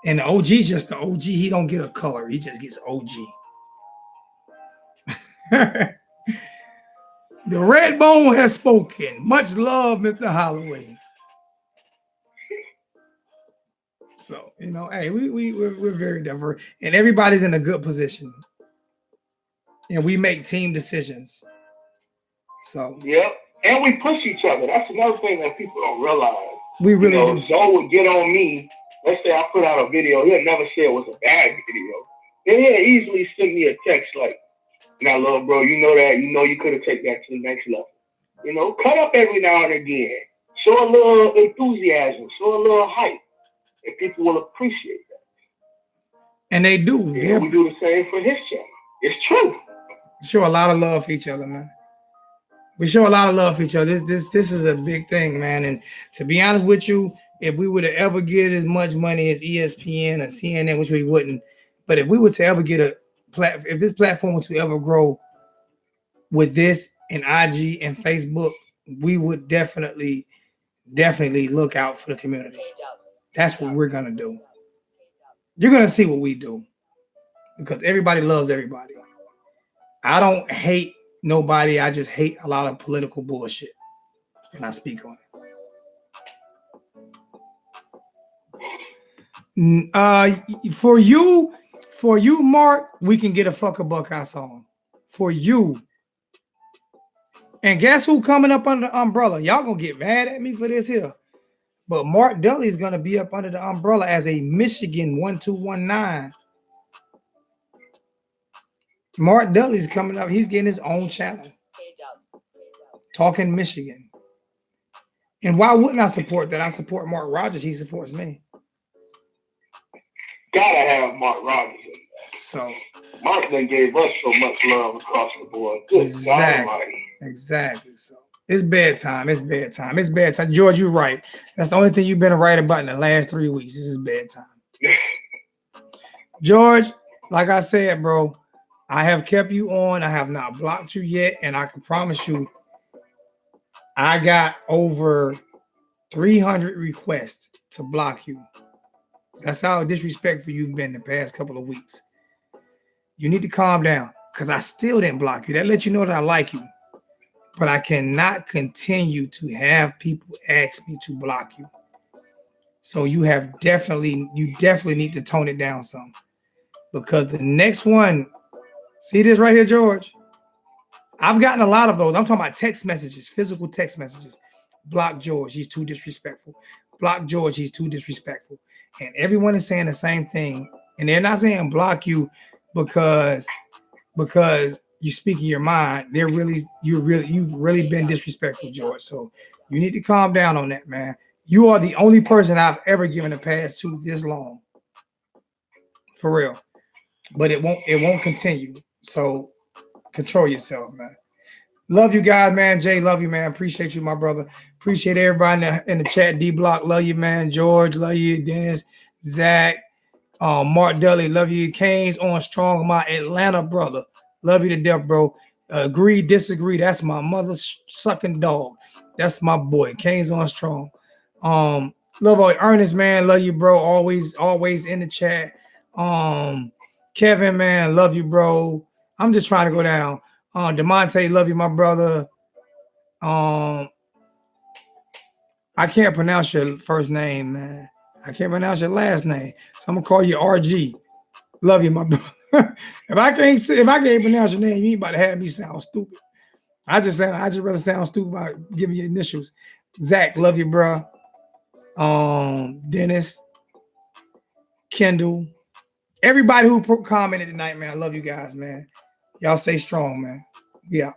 And the OG is just the OG. He don't get a color. He just gets OG. The red bone has spoken. Much love, Mr. Holloway. So, hey, we're very diverse. And everybody's in a good position. And we make team decisions. So. Yep. And we push each other. That's another thing that people don't realize. We really do. Zoe would get on me. Let's say I put out a video. He'll never say it was a bad video. Then he'll easily send me a text like, "Now, little bro, you know that. You know you could have taken that to the next level. Cut up every now and again. Show a little enthusiasm. Show a little hype. And people will appreciate that." And they do. Yeah, we do the same for his channel. It's true. Show a lot of love for each other, man. We show a lot of love for each other. This is a big thing, man. And to be honest with you, if we were to ever get as much money as ESPN or CNN, which we wouldn't, but if we were to ever get if this platform were to ever grow with this and IG and Facebook, we would definitely look out for the community. That's what we're gonna do. You're gonna see what we do because everybody loves everybody. I don't hate nobody. I just hate a lot of political bullshit, and I speak on it. For you, Mark, we can get a fuck a buck our song. For you, And guess who coming up under the umbrella? Y'all gonna get mad at me for this here. But Mark Dudley is gonna be up under the umbrella as a Michigan 1219. Mark Dudley's coming up. He's getting his own channel. Talking Michigan. And why wouldn't I support that? I support Mark Rogers. He supports me. Gotta have Mark Rogers in there. So Mark done gave us so much love across the board. Good exactly. So it's bedtime. It's bedtime. It's bedtime. George, you're right. That's the only thing you've been right about in the last 3 weeks. This is bedtime. George, like I said, bro, I have kept you on. I have not blocked you yet. And I can promise you, I got over 300 requests to block you. That's how disrespectful you've been the past couple of weeks. You need to calm down because I still didn't block you. That lets you know that I like you. But I cannot continue to have people ask me to block you. So you definitely need to tone it down some. Because the next one, see this right here, George? I've gotten a lot of those. I'm talking about text messages, physical text messages. Block George, he's too disrespectful. Block George, he's too disrespectful. And everyone is saying the same thing. And they're not saying block you because you speak in your mind. You've really been disrespectful, George. So you need to calm down on that, man. You are the only person I've ever given a pass to this long. For real. But it won't continue. So control yourself, man. Love you guys, man. Jay, love you, man. Appreciate you, my brother. Appreciate everybody in the chat. D-Block, love you, man. George, love you. Dennis, Zach, Mark Dudley, love you. Kane's on strong, my Atlanta brother. Love you to death, bro. Agree, disagree. That's my mother's sucking dog. That's my boy. Kane's on strong. Love all Ernest, man. Love you, bro. Always in the chat. Kevin, man, love you, bro. I'm just trying to go down. DeMonte, love you, my brother. I can't pronounce your first name, man. I can't pronounce your last name. So I'm gonna call you RG. Love you, my brother. if I can't pronounce your name, you ain't about to have me sound stupid. I just rather sound stupid by giving you initials. Zach, love you, bro. Dennis, Kendall, everybody who commented tonight, man. I love you guys, man. Y'all stay strong, man. Yeah.